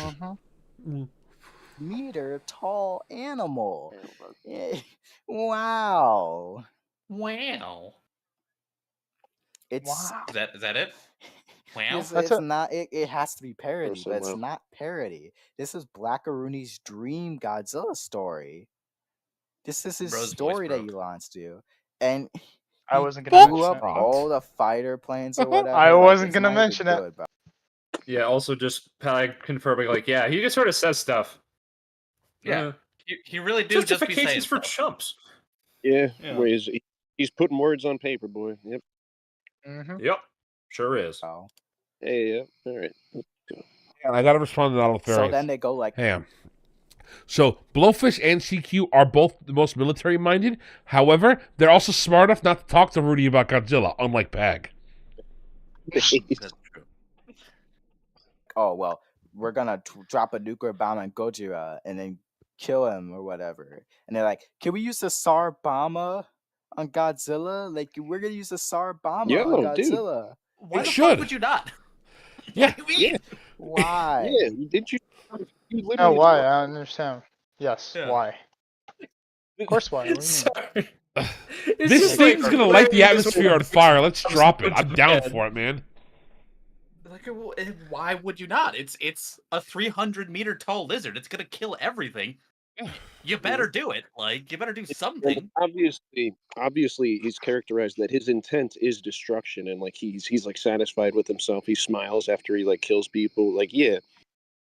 Meter tall animal. Wow. Wow. It's Wow. Is that it? Wow. That's it's it. not it has to be parody, Person, but it's wow. not parody. This is Blackarooni's dream Godzilla story. This is his Bro's voice story that he broke. wants to. And I he wasn't gonna blew mention up it. all the fighter planes or whatever. I like, wasn't it's gonna not even mention it. good, bro. Yeah, also just Pag confirming, like, yeah, he just sort of says stuff. Yeah. He really do just be saying Justifications for stuff. chumps. Yeah, Yeah. where he's putting words on paper, boy. Yep. Yep, sure is. Oh. Hey, yeah. All right. And I got to respond to that all the So then they go like, Ham. So Blowfish and CQ are both the most military minded. However, they're also smart enough not to talk to Rudy about Godzilla, unlike Pag. That's true. oh well, we're gonna drop a nuclear bomb on Gojira and then kill him or whatever. And they're like, can we use the SAR bomber on Godzilla? Like, we're gonna use the SAR bomber on Dude. Godzilla. Why It the should. fuck would you not? Yeah. What do you mean? Why? Yeah, did you? You No, literally. why? I don't understand. Yes, Yeah. why? Of course, why? What do you mean? Sorry. It's This just thing's like, gonna light the where is atmosphere on this fire. Let's comes drop it. to I'm down bed? for it, man. Like, why would you not? It's a 300-meter tall lizard. It's gonna kill everything. You better do it. Like, you better do something. Obviously, he's characterized that his intent is destruction, and like he's like satisfied with himself. He smiles after he like kills people. Like, yeah,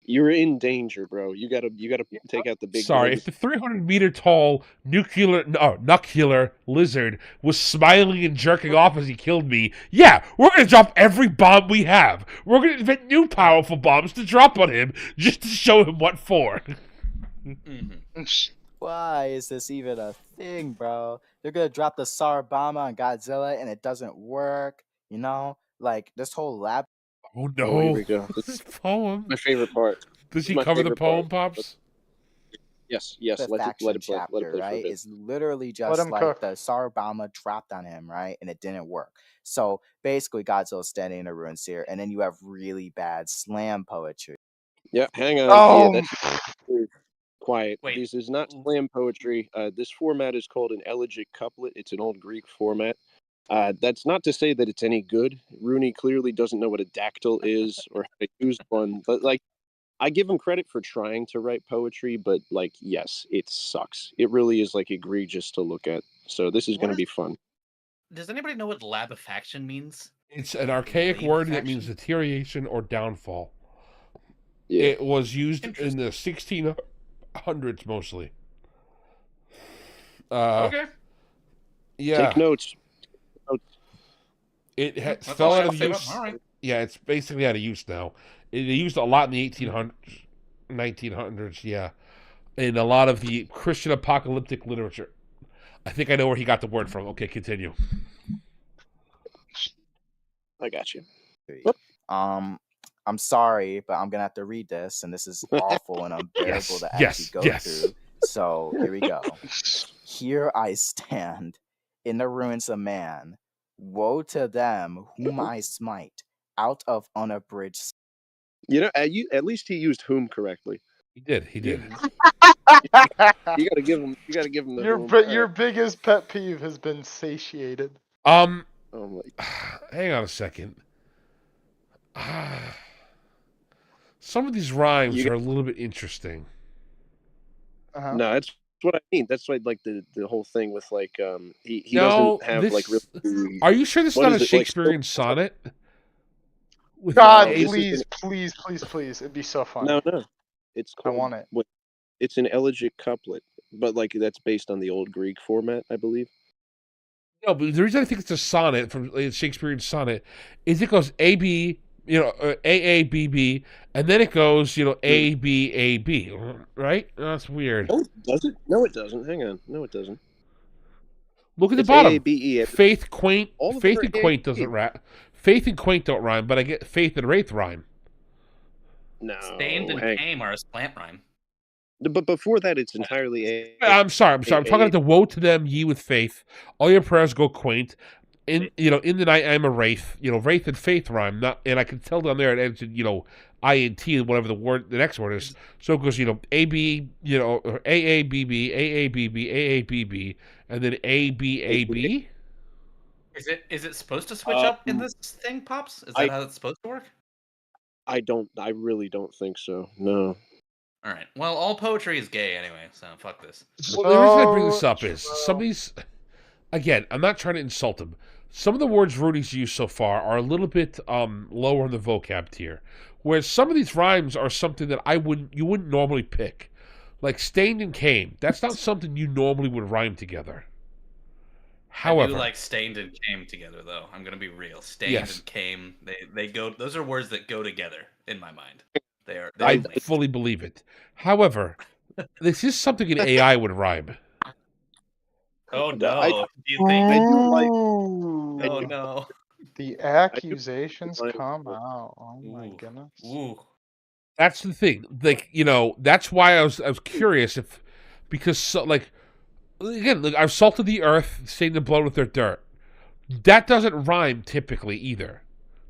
you're in danger, bro. You gotta take out the big. Sorry, guns. if the 300-meter tall nuclear lizard was smiling and jerking off as he killed me, yeah, we're gonna drop every bomb we have. We're gonna invent new powerful bombs to drop on him just to show him what for. Mm-hmm. Why is this even a thing, bro? They're gonna drop the SAR bomber on Godzilla and it doesn't work. You know, like this whole lab. Oh Oh, here no! we go. This poem. My favorite part. Does he my cover the favorite poem, part. Pops? Yes. The Let faction it play. chapter, Let it play for a right? bit. It's literally Let just him like cook. the SAR bomber dropped on him, right? And it didn't work. So basically, Godzilla's standing in the ruins here, and then you have really bad slam poetry. Yeah, hang on. Oh, Yeah, that's quiet. Wait. This is not slam poetry. This format is called an elegiac couplet. It's an old Greek format. That's not to say that it's any good. Rooney clearly doesn't know what a dactyl is or how to use one. But like, I give him credit for trying to write poetry. But like, yes, it sucks. It really is like egregious to look at. So this is going to be fun. Does anybody know what labefaction means? It's an archaic word that means deterioration or downfall. Yeah. It was used in the 1600s mostly. Okay. Yeah. Take notes. It That's fell all I out of have to say use. about it. All right. Yeah, it's basically out of use now. They used a lot in the 1800s, 1900s, yeah. In a lot of the Christian apocalyptic literature. I think I know where he got the word from. Okay, continue. I got you. I'm sorry, but I'm gonna have to read this, and this is awful and unbearable to actually go through. So here we go. Here I stand in the ruins of man. Woe to them whom I smite out of unabridged. You know, at least he used whom correctly. He did. You gotta give him. You gotta give him the whom. Your biggest pet peeve has been satiated. Oh my. Hang on a second. Some of these rhymes are a little bit interesting. No, that's what I mean. That's why, like the whole thing with like he No, doesn't have this- like really. Are you sure this is What not is a it, like, Shakespearean sonnet? With God, this please, is please. It'd be so fun. No. It's I called, want it. It's an elegiac couplet, but like that's based on the old Greek format, I believe. No, but the reason I think it's a sonnet from Shakespearean sonnet is it goes A B, A A B B, and then it goes A B A B, right? That's weird. Oh, does it? No, it doesn't. Hang on. No, it doesn't. Look at the It's bottom. AABE. Faith, quaint. All of Faith them are and quaint AAB. doesn't rhyme. Faith and quaint don't rhyme, but I get faith and wraith rhyme. No. Stained and came are a slant rhyme. But before that, it's entirely I'm sorry. I'm talking about the woe to them, ye with faith. All your prayers go quaint. In the night I'm a wraith. Wraith and faith rhyme. And I can tell down there it ends in INT, whatever the next word is. So it goes AB, or AABB, AABB, AABB, and then ABAB. Is it supposed to switch up in this thing, Pops? Is that how it's supposed to work? I really don't think so. No. All right. Well, all poetry is gay anyway, so fuck this. Well, the reason I bring this up is some of these. Again, I'm not trying to insult him. Some of the words Rudy's used so far are a little bit lower in the vocab tier, whereas some of these rhymes are something that you wouldn't normally pick, like stained and came. That's not something you normally would rhyme together. However, I do like stained and came together, though. I'm gonna be real. Stained and came, they go. Those are words that go together in my mind. I fully believe it. However, this is something an AI would rhyme. Oh no! Do you think? I do like. Oh no! The accusations come out. Oh my goodness. Ooh. That's the thing. Like that's why I was curious because again, I've salted the earth, stained the blood with their dirt. That doesn't rhyme typically either.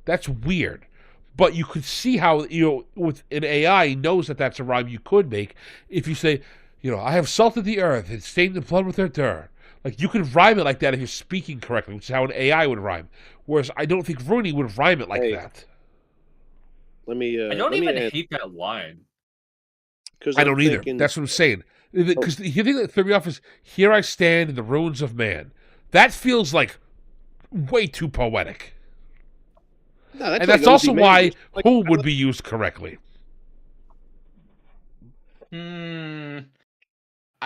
That's weird. But you could see how with an AI knows that that's a rhyme you could make if you say, I have salted the earth and stained the blood with their dirt. Like you could rhyme it like that if you're speaking correctly, which is how an AI would rhyme. Whereas I don't think Rooney would rhyme it like that. Let me. I don't even hate that line. I don't either. That's what I'm saying. Because the thing that threw me off is, here I stand in the ruins of man. That feels like way too poetic. No, and that's also why who would be used correctly. I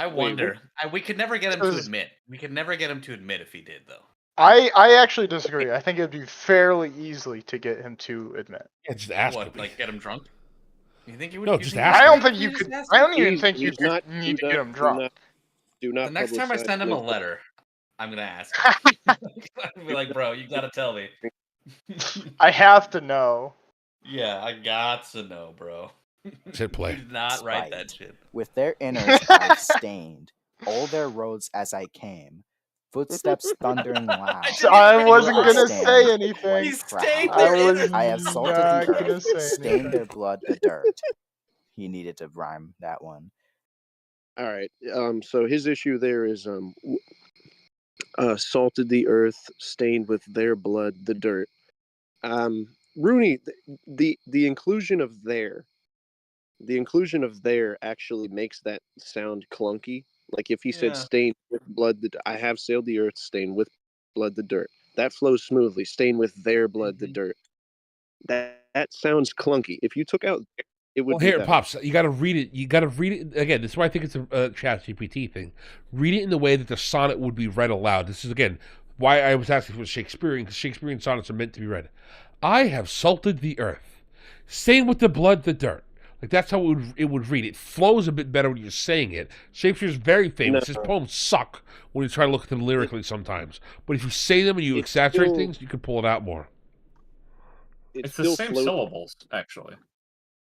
wonder. We could never get him to admit. We could never get him to admit if he did, though. I actually disagree. I think it'd be fairly easily to get him to admit. Yeah, just ask him. Like get him drunk? You think he would? No, just ask him. I don't think you could. I don't even think you need to get him drunk. Do not. The next time I send him a letter, I'm gonna ask him. I'll be like, bro, you gotta tell me. I have to know. Yeah, I got to know, bro. Should play. Did not write that shit. With their innards I've stained all their roads as I came. Footsteps thundering loud. I wasn't gonna say anything. He stained their I have salted the earth, stained their blood the dirt. He needed to rhyme that one. All right. So his issue there is salted the earth, stained with their blood the dirt. Rooney, the inclusion of their actually makes that sound clunky. Like if he said stained with blood, I have sailed the earth, stained with blood the dirt. That flows smoothly. Stained with their blood the dirt. That sounds clunky. If you took out It would Well, be here, that. Pops, you got to read it. You got to read it again. This is why I think it's a Chat GPT thing. Read it in the way that the sonnet would be read aloud. This is again why I was asking for Shakespearean, because Shakespearean sonnets are meant to be read. I have salted the earth, stained with the blood the dirt. Like that's how it would read. It flows a bit better when you're saying it. Shakespeare's very famous. His poems suck when you try to look at them lyrically sometimes. But if you say them and you exaggerate things, you can pull it out more. It's the same syllables, actually.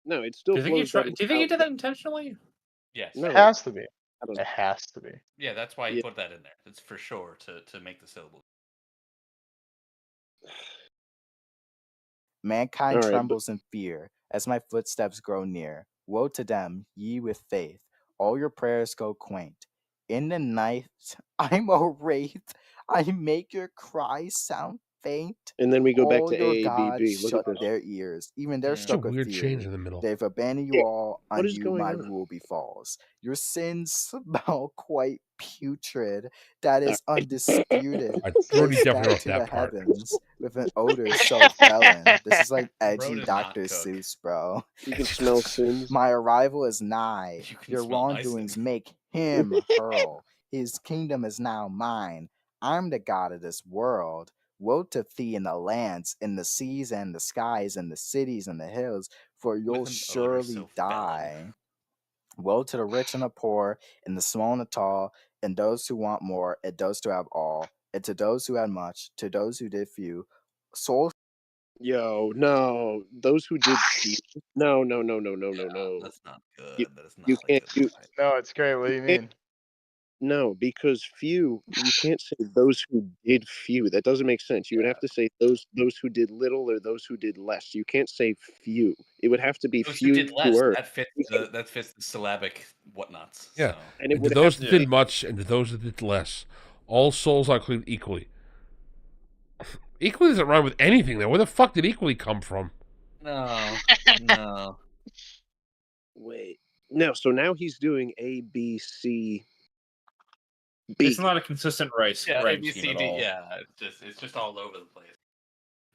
No, it still. Do you think he did that intentionally? Yes. No. It has to be. It has to be. Yeah, that's why he put that in there. It's for sure to make the syllables. Mankind trembles in fear as my footsteps grow near. Woe to them, ye with faith. All your prayers go quaint. In the night, I'm a wraith. I make your cries sound faint. And then we go back All to your A, B, gods B. Look shut at this. their ears. Even they're It's a struck with weird fear. change in the middle. They've abandoned you all. What On is you going my on? rule befalls. Your sins smell quite putrid. That is undisputed. Brody They definitely wrote stack to that the part. heavens with an odor so felon. This is like edgy Bro did Dr. not cook. Seuss, bro. You can smell sins. My arrival is nigh. You can Your smell my wrongdoings sin. make him hurl. His kingdom is now mine. I'm the god of this world. Woe to thee in the lands, in the seas and the skies, and the cities and the hills, for you'll With an odor surely so die. Woe to the rich and the poor, and the small and the tall, and those who want more, and those who have all, and to those who had much, to those who did few. Soul. Yo, no, those who did few. No. That's not good. You, That is you not a can't. good line. No, it's great. What do you can't- mean? No, because few. You can't say those who did few. That doesn't make sense. You would have to say those who did little or those who did less. You can't say few. It would have to be Those few who did less. who are. That fits the syllabic whatnots. Yeah. So. And it And to would those have that to did much and to those that did less, all souls are created equally. Equally doesn't rhyme with anything, though. Where the fuck did equally come from? No. Wait. No, so now he's doing A, B, C, B. It's not a consistent rhyme scheme at all. Yeah, it's just all over the place.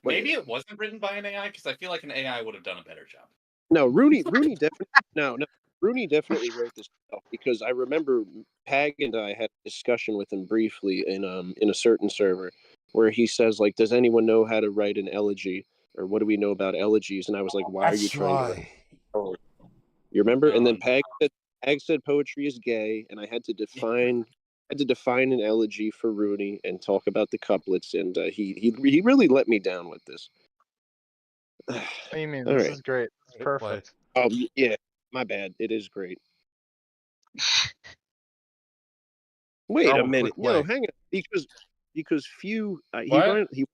Wait. Maybe it wasn't written by an AI because I feel like an AI would have done a better job. No, Rooney definitely no. Rooney definitely wrote this stuff because I remember Pag and I had a discussion with him briefly in a certain server where he says like, "Does anyone know how to write an elegy, or what do we know about elegies?" And I was like, "Why are you trying to write?" Oh. You remember? And then Pag said poetry is gay, and I had to define an elegy for Rooney and talk about the couplets, and he really let me down with this. What do you mean? All This right. is great. It's perfect. Oh yeah, my bad. It is great. Wait a minute. No, hang on. Because few he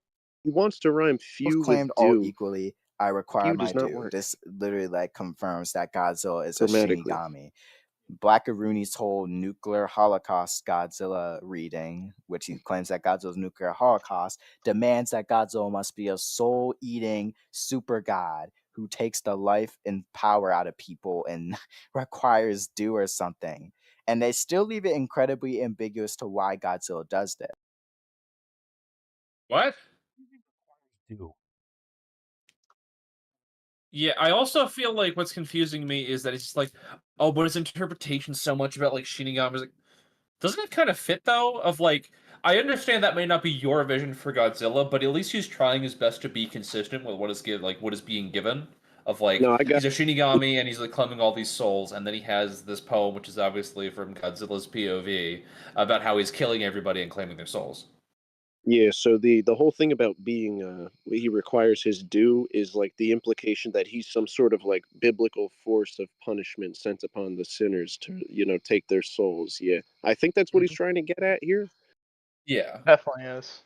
wants to rhyme few with Claimed do. all equally. I require Few my does not due. work. This literally like confirms that Godzilla is a Grammatically. Shinigami. Blackarooni's whole nuclear holocaust Godzilla reading, which he claims that Godzilla's nuclear holocaust, demands that Godzilla must be a soul-eating super god who takes the life and power out of people and requires due or something. And they still leave it incredibly ambiguous to why Godzilla does this. What? Yeah, I also feel like what's confusing me is that it's just like, oh, but his interpretation so much about like Shinigami. Like, doesn't it kind of fit though? Of like, I understand that may not be your vision for Godzilla, but at least he's trying his best to be consistent with what is being given. Of like, he's a Shinigami and he's like claiming all these souls, and then he has this poem, which is obviously from Godzilla's POV, about how he's killing everybody and claiming their souls. Yeah, so the whole thing about being he requires his due is like the implication that he's some sort of like biblical force of punishment sent upon the sinners to take their souls. Yeah, I think that's what he's trying to get at here. Yeah, definitely is.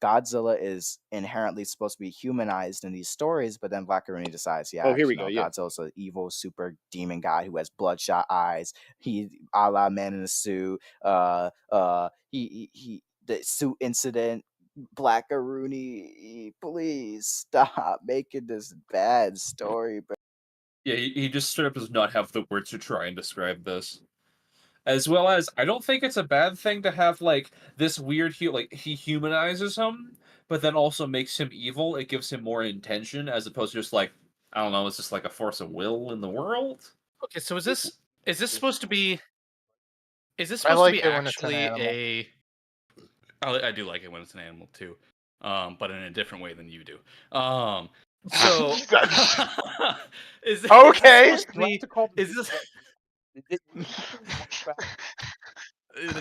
Godzilla is inherently supposed to be humanized in these stories, but then Blackarooni decides, here we go. Yeah, Godzilla's an evil super demon guy who has bloodshot eyes. He a la Man in a Suit. He the suit incident. Blackarooni, please stop making this bad story. But yeah, he just straight up does not have the words to try and describe this. As well as, I don't think it's a bad thing to have like this weird he humanizes him, but then also makes him evil. It gives him more intention as opposed to just like, I don't know, it's just like a force of will in the world. Okay, so is this supposed to be? Is this I supposed like to be it when it's an actually animal. a? I do like it when it's an animal too, but in a different way than you do. So is Okay. this supposed to be? Is this?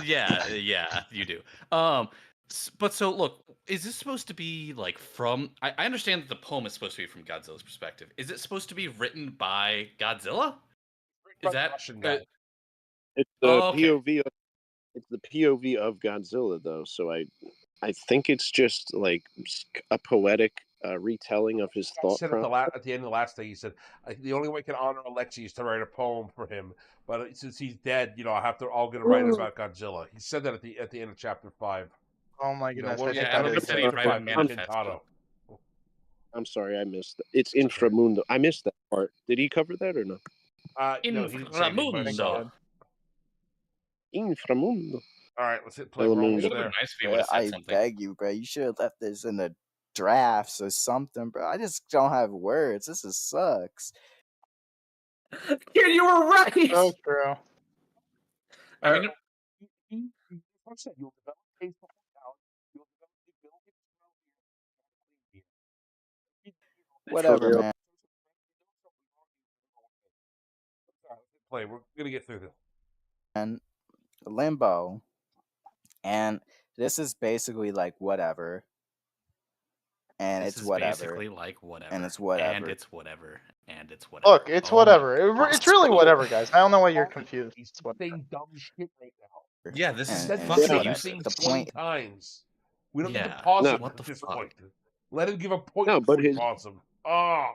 Yeah, you do. But so look, is this supposed to be like from? I understand that the poem is supposed to be from Godzilla's perspective. Is it supposed to be written by Godzilla? Is that Russian guy? It's the okay. POV. It's the POV of Godzilla, though. So I think it's just like a poetic retelling of his He thought said process. at the end of the last thing, he said, the only way I can honor Alexei is to write a poem for him. But since he's dead, I'm going to write it about Godzilla. He said that at the end of chapter 5. Oh my goodness! what I was think it? that I is said he super private creepy. manifest. I'm sorry, I missed that. It's Inframundo. I missed that part. Did he cover that or no? No, he didn't say anything, but Inframundo. Inframundo. All right, let's hit play. We're almost It would have there. been nice if he would have said I something. beg you, bro. You should have left this in the drafts or something, bro. I just don't have words. This is sucks. Yeah, you were right. So true. I mean, You'll develop taste for talent. You'll develop the ability to Whatever, real. man. play. We're gonna get through this. And Limbo, and this is basically like whatever. And this it's is whatever. basically like whatever. And it's whatever. And it's whatever. And it's whatever. Look, it's whatever. It's really whatever, guys. I don't know why you're confused. He's It's whatever. saying dumb shit right now. Yeah, this is And fucking whatever. useless. The 20 point- times. We don't need to Yeah. pause No. him What at the this fuck? point. Let him give a point No, before but we his- pause him. Oh,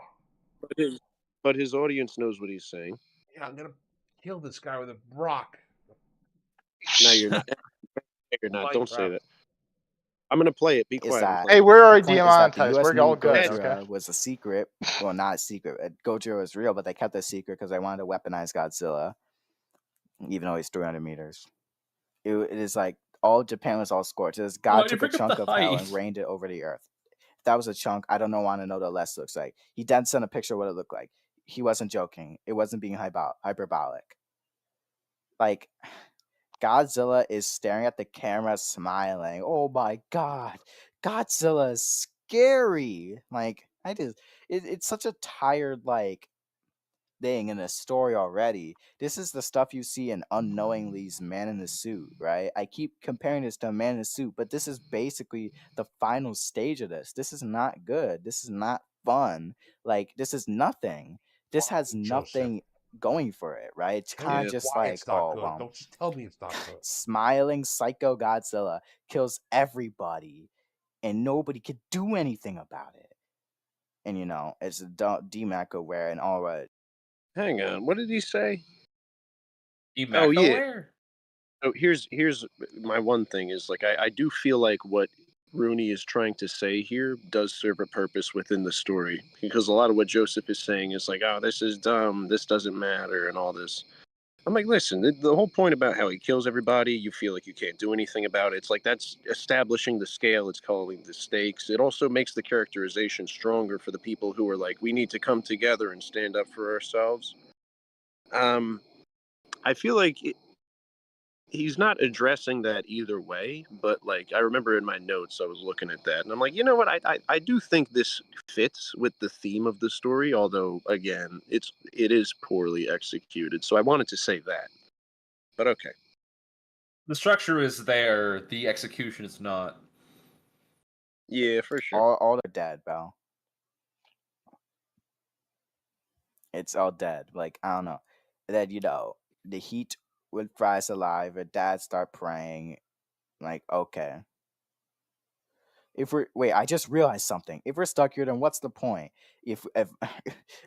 But his audience knows what he's saying. yeah, I'm gonna kill this guy with a rock. No, you're not. You're not. Don't say Minecraft. that. I'm gonna play it. Be Is quiet. that- Hey, we're already The point is that the demonetized. US We're all knew good. Gojira Okay. was a secret. Well, not a secret. Gojira was real, but they kept it secret because they wanted to weaponize Godzilla, even though he's 300 meters. It is like all Japan was all scorched. This God you took a bring up chunk the of hell and height. rained it over the earth. If that was a chunk, I don't want to know what the less looks like. He then sent a picture of what it looked like. He wasn't joking. It wasn't being hyperbolic. Like, Godzilla is staring at the camera smiling. Oh my god. Godzilla is scary. Like, it's such a tired, like, thing in a story already. This is the stuff you see in Unknowingly's Man in the Suit, right? I keep comparing this to Man in the Suit, but this is basically the final stage of this. This is not good. This is not fun. Like, this is nothing. This has nothing going for it, right? It's kind of just like, oh, well, Don't just tell me it's not good. smiling psycho Godzilla kills everybody and nobody could do anything about it. And it's a DMACO where and all right. Hang on. What did he say? Oh yeah. So here's my one thing is like I do feel like what Rooney is trying to say here does serve a purpose within the story, because a lot of what Joseph is saying is like, oh, this is dumb, this doesn't matter, and all this. I'm like, listen, the whole point about how he kills everybody, you feel like you can't do anything about it. It's like that's establishing the scale. It's calling the stakes. It also makes the characterization stronger for the people who are like, we need to come together and stand up for ourselves. I feel like he's not addressing that either way, but like I remember in my notes I was looking at that and I'm like, you know what, I do think this fits with the theme of the story, although again it is poorly executed, so I wanted to say that. But okay, the structure is there, the execution is not. Yeah, for sure. All are dead, bro. It's all dead. Like, I don't know. That the heat would fry us alive. Her dad start praying. Like, okay. I just realized something. If we're stuck here, then what's the point? If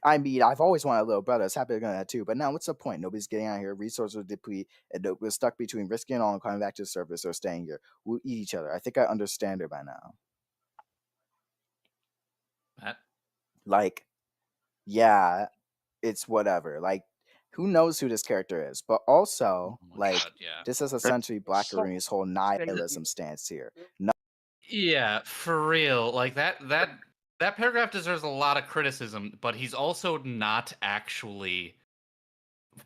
I mean, I've always wanted a little brother. I was happy to get that too. But now, what's the point? Nobody's getting out here. Resources are depleted. And we're stuck between risking it all and coming back to the surface or staying here. We'll eat each other. I think I understand it by now. Matt? Like, yeah, it's whatever. Like, who knows who this character is? But also, Oh my like, God, yeah. this is essentially Blackarooni's whole nihilism stance here. No, Yeah, for real. Like that paragraph deserves a lot of criticism, but he's also not actually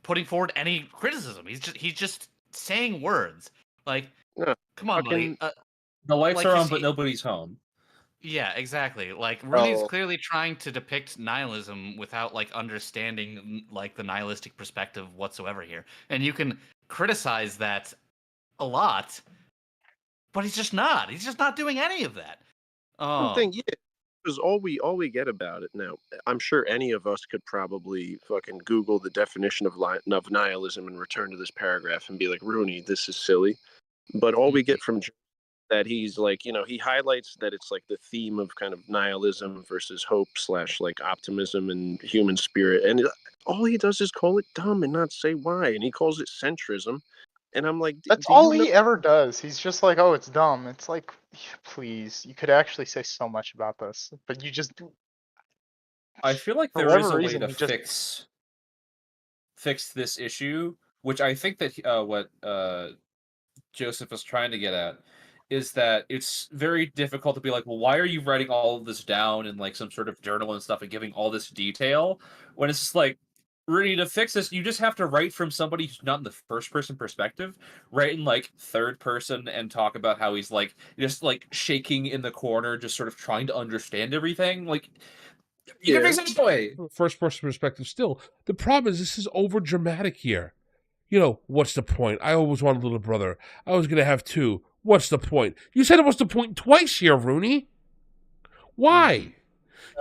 putting forward any criticism. He's just saying words. Like, No, come on, buddy. fucking The lights Like are you on, but see, nobody's home. yeah, exactly. Like Rooney's well, clearly trying to depict nihilism without like understanding like the nihilistic perspective whatsoever here. And you can criticize that a lot, but he's just not. He's just not doing any of that. something, yeah. Because all we get about it now, I'm sure any of us could probably fucking Google the definition of nihilism and return to this paragraph and be like, Rooney, this is silly. But all we get from that he's like, he highlights that it's like the theme of kind of nihilism versus hope / like optimism and human spirit. And all he does is call it dumb and not say why. And he calls it centrism. And I'm like, That's do all you know? he ever does. He's just like, oh, it's dumb. It's like, please, you could actually say so much about this, but you just, I feel like for there is whatever a way reason, to he just. fix this issue, which I think that what Joseph was trying to get at is that it's very difficult to be like, well, why are you writing all of this down in like some sort of journal and stuff and giving all this detail when it's just like, really, to fix this, you just have to write from somebody who's not in the first person perspective, write in like third person and talk about how he's like just like shaking in the corner, just sort of trying to understand everything. Like, you can Yeah. fix it that way. First person perspective still. The problem is this is over dramatic here. What's the point? I always wanted a little brother. I was going to have two. What's the point? You said it was the point twice here, Rooney. Why?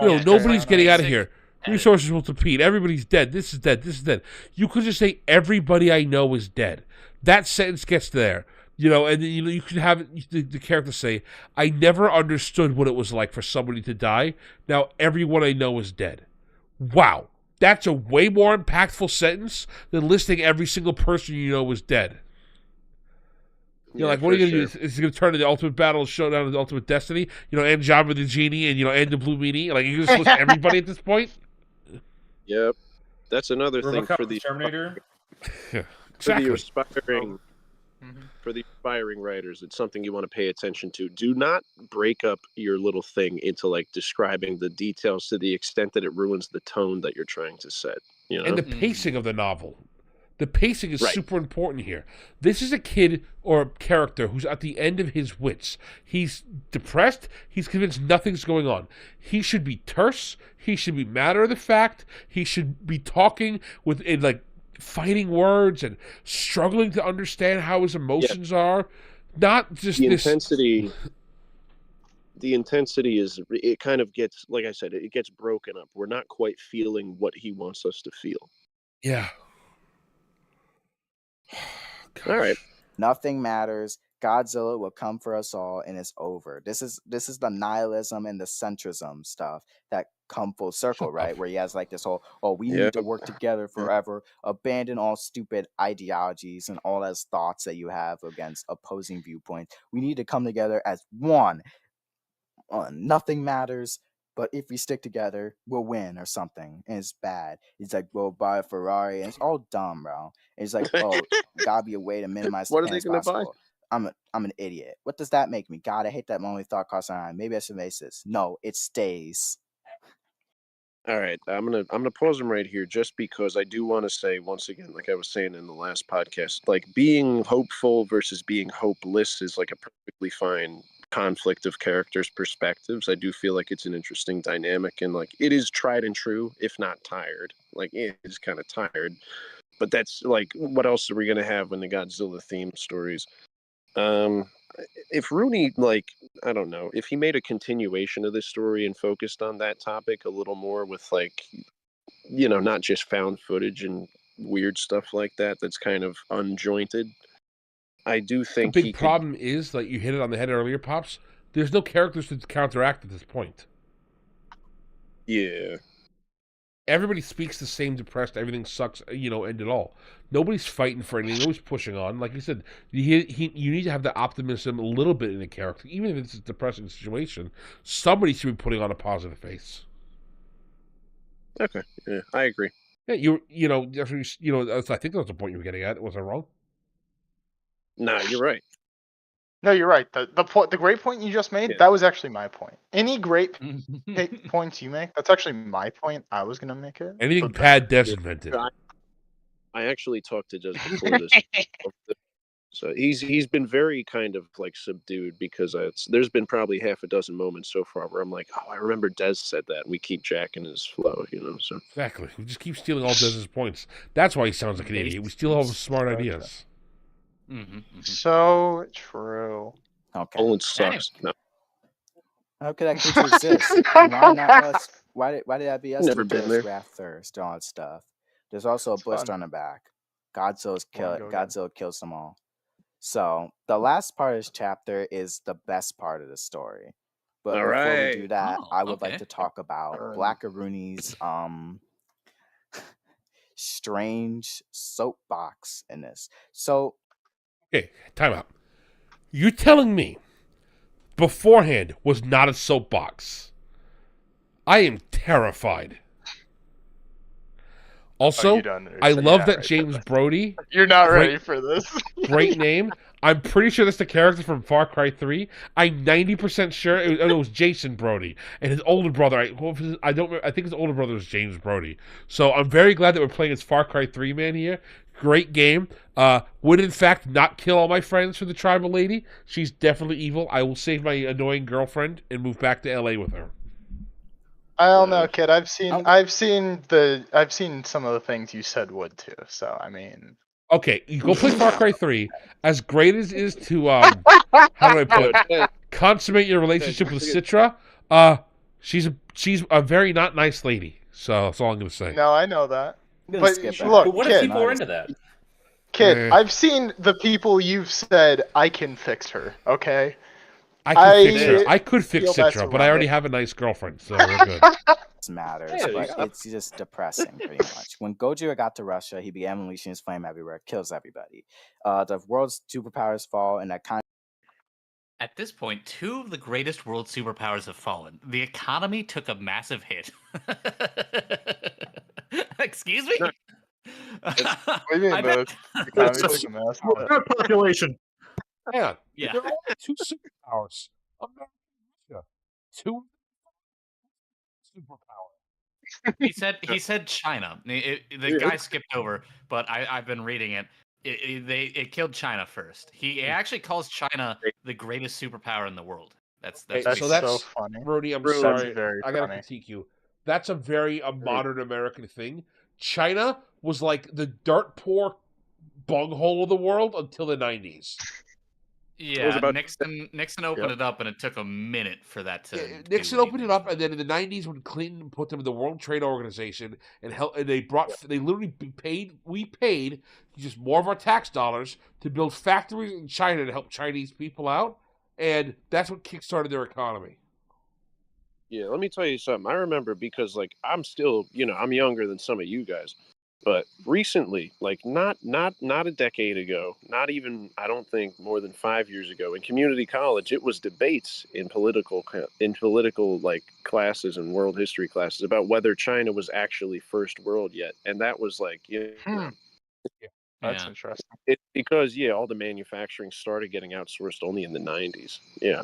Yeah, Nobody's getting out of basic here. editing. Resources will deplete. Everybody's dead. This is dead. This is dead. You could just say everybody I know is dead. That sentence gets there. And you could have the character say, I never understood what it was like for somebody to die. Now everyone I know is dead. Wow. That's a way more impactful sentence than listing every single person you know is dead. Yeah, Like, what are you for going to do? Is it going to turn into the ultimate battle showdown of the ultimate destiny? And Jabba the Genie and the Blue Meanie? Like, you just list everybody at this point? Yep. That's another thing RoboCop for the Terminator. Yeah, for the exactly. aspiring writers. It's something you want to pay attention to. Do not break up your little thing into like describing the details to the extent that it ruins the tone that you're trying to set. And the pacing of the novel. The pacing is Right. super important here. This is a kid or character who's at the end of his wits. He's depressed. He's convinced nothing's going on. He should be terse. He should be matter of the fact. He should be talking in like fighting words and struggling to understand how his emotions are. Not just The this intensity. The intensity is, it kind of gets, like I said, it gets broken up. We're not quite feeling what he wants us to feel. Yeah. All right. Nothing matters. Godzilla will come for us all, and it's over. This is the nihilism and the centrism stuff that come full circle, right? Where he has like this whole, we need to work together forever, abandon all stupid ideologies and all those thoughts that you have against opposing viewpoints. We need to come together as one. Nothing matters. But if we stick together, we'll win or something. And it's bad. He's like, we'll buy a Ferrari. And it's all dumb, bro. And he's like, gotta be a way to minimize What the are pain they as gonna buy? possible. I'm an idiot. What does that make me? God, I hate that only thought crossed my mind. Maybe I should make this. No, it stays. All right, I'm gonna pause him right here just because I do want to say once again, like I was saying in the last podcast, like being hopeful versus being hopeless is like a perfectly fine conflict of characters' perspectives. I do feel like it's an interesting dynamic, and like it is tried and true, if not tired. Like it is kind of tired, but that's like, what else are we gonna have in the Godzilla themed stories? If Rooney, like, I don't know, if he made a continuation of this story and focused on that topic a little more with like, not just found footage and weird stuff like that, that's kind of unjointed, I do The think big he could. problem is, like you hit it on the head earlier, Pops, there's no characters to counteract at this point. Yeah. Everybody speaks the same depressed, everything sucks, end it all. Nobody's fighting for anything, nobody's pushing on. Like you said, you need to have the optimism a little bit in the character. Even if it's a depressing situation, somebody should be putting on a positive face. Okay. Yeah, I agree. Yeah, I think that was the point you were getting at. Was I wrong? Nah, you're right. No, you're right. The great point you just made, that was actually my point. Any great points you make, that's actually my point. I was gonna make it. Anything but bad Des invented. I actually talked to Des before this. So he's been very kind of like subdued because there's been probably half a dozen moments so far where I'm like, oh, I remember Des said that, and we keep jacking his flow, So Exactly. We just keep stealing all Des's points. That's why he sounds like an idiot. We steal all his smart ideas. So true. Okay. Poland sucks. No. How could that creature exist? Why not us? Why did that be us? Never been there. Wrath thirst, all that stuff. There's also a bush on the back. Godzilla kills them all. So the last part of this chapter is the best part of the story. But before we do that, I would like to talk about Blackarooni's strange soapbox in this. So okay, time out. You're telling me beforehand was not a soapbox. I am terrified. Also, I love that James Brody. You're not ready for this. Great name. I'm pretty sure that's the character from Far Cry 3. I'm 90% sure it was Jason Brody and his older brother. I think his older brother was James Brody. So I'm very glad that we're playing as Far Cry 3 man here. Great game. Would in fact not kill all my friends for the tribal lady. She's definitely evil. I will save my annoying girlfriend and move back to LA with her. I don't know, kid. I've seen some of the things you said would too. So I mean, okay, you go play Far Cry 3. As great as it is to how do I put it? Consummate your relationship with Citra. She's a very not nice lady. So that's all I'm gonna say. No, I know that. But look, what if people are into that? Kid, I've seen the people you've said I can fix her. Okay. I could fix Citra, but I already have a nice girlfriend, so we're good. Matters, but it's just depressing, pretty much. When Gojira got to Russia, he began unleashing his flame everywhere, kills everybody. The world's superpowers fall, and that kind of... At this point, 2 of the greatest world superpowers have fallen. The economy took a massive hit. Excuse me? What do you mean, the economy took a massive hit? Population. Yeah, Yeah. there are only 2 superpowers. America and Russia. 2 superpowers. He said China. The guy skipped over, but I've been reading it. It killed China first. He actually calls China the greatest superpower in the world. That's so funny. Rudy, I'm sorry. I gotta critique you. That's a very modern American thing. China was like the dirt poor bunghole of the world until the 90s. Yeah, Nixon opened it up, and it took a minute for that to. Nixon opened it up, and then in the 90s, when Clinton put them in the World Trade Organization, and they literally paid just more of our tax dollars to build factories in China to help Chinese people out, and that's what kickstarted their economy. Yeah, let me tell you something. I remember because I'm still, I'm younger than some of you guys. But recently, not a decade ago, not even, I don't think more than 5 years ago, in community college, it was debates in political classes and world history classes about whether China was actually first world yet, and that was That's interesting. It's because all the manufacturing started getting outsourced only in the 90s. Yeah,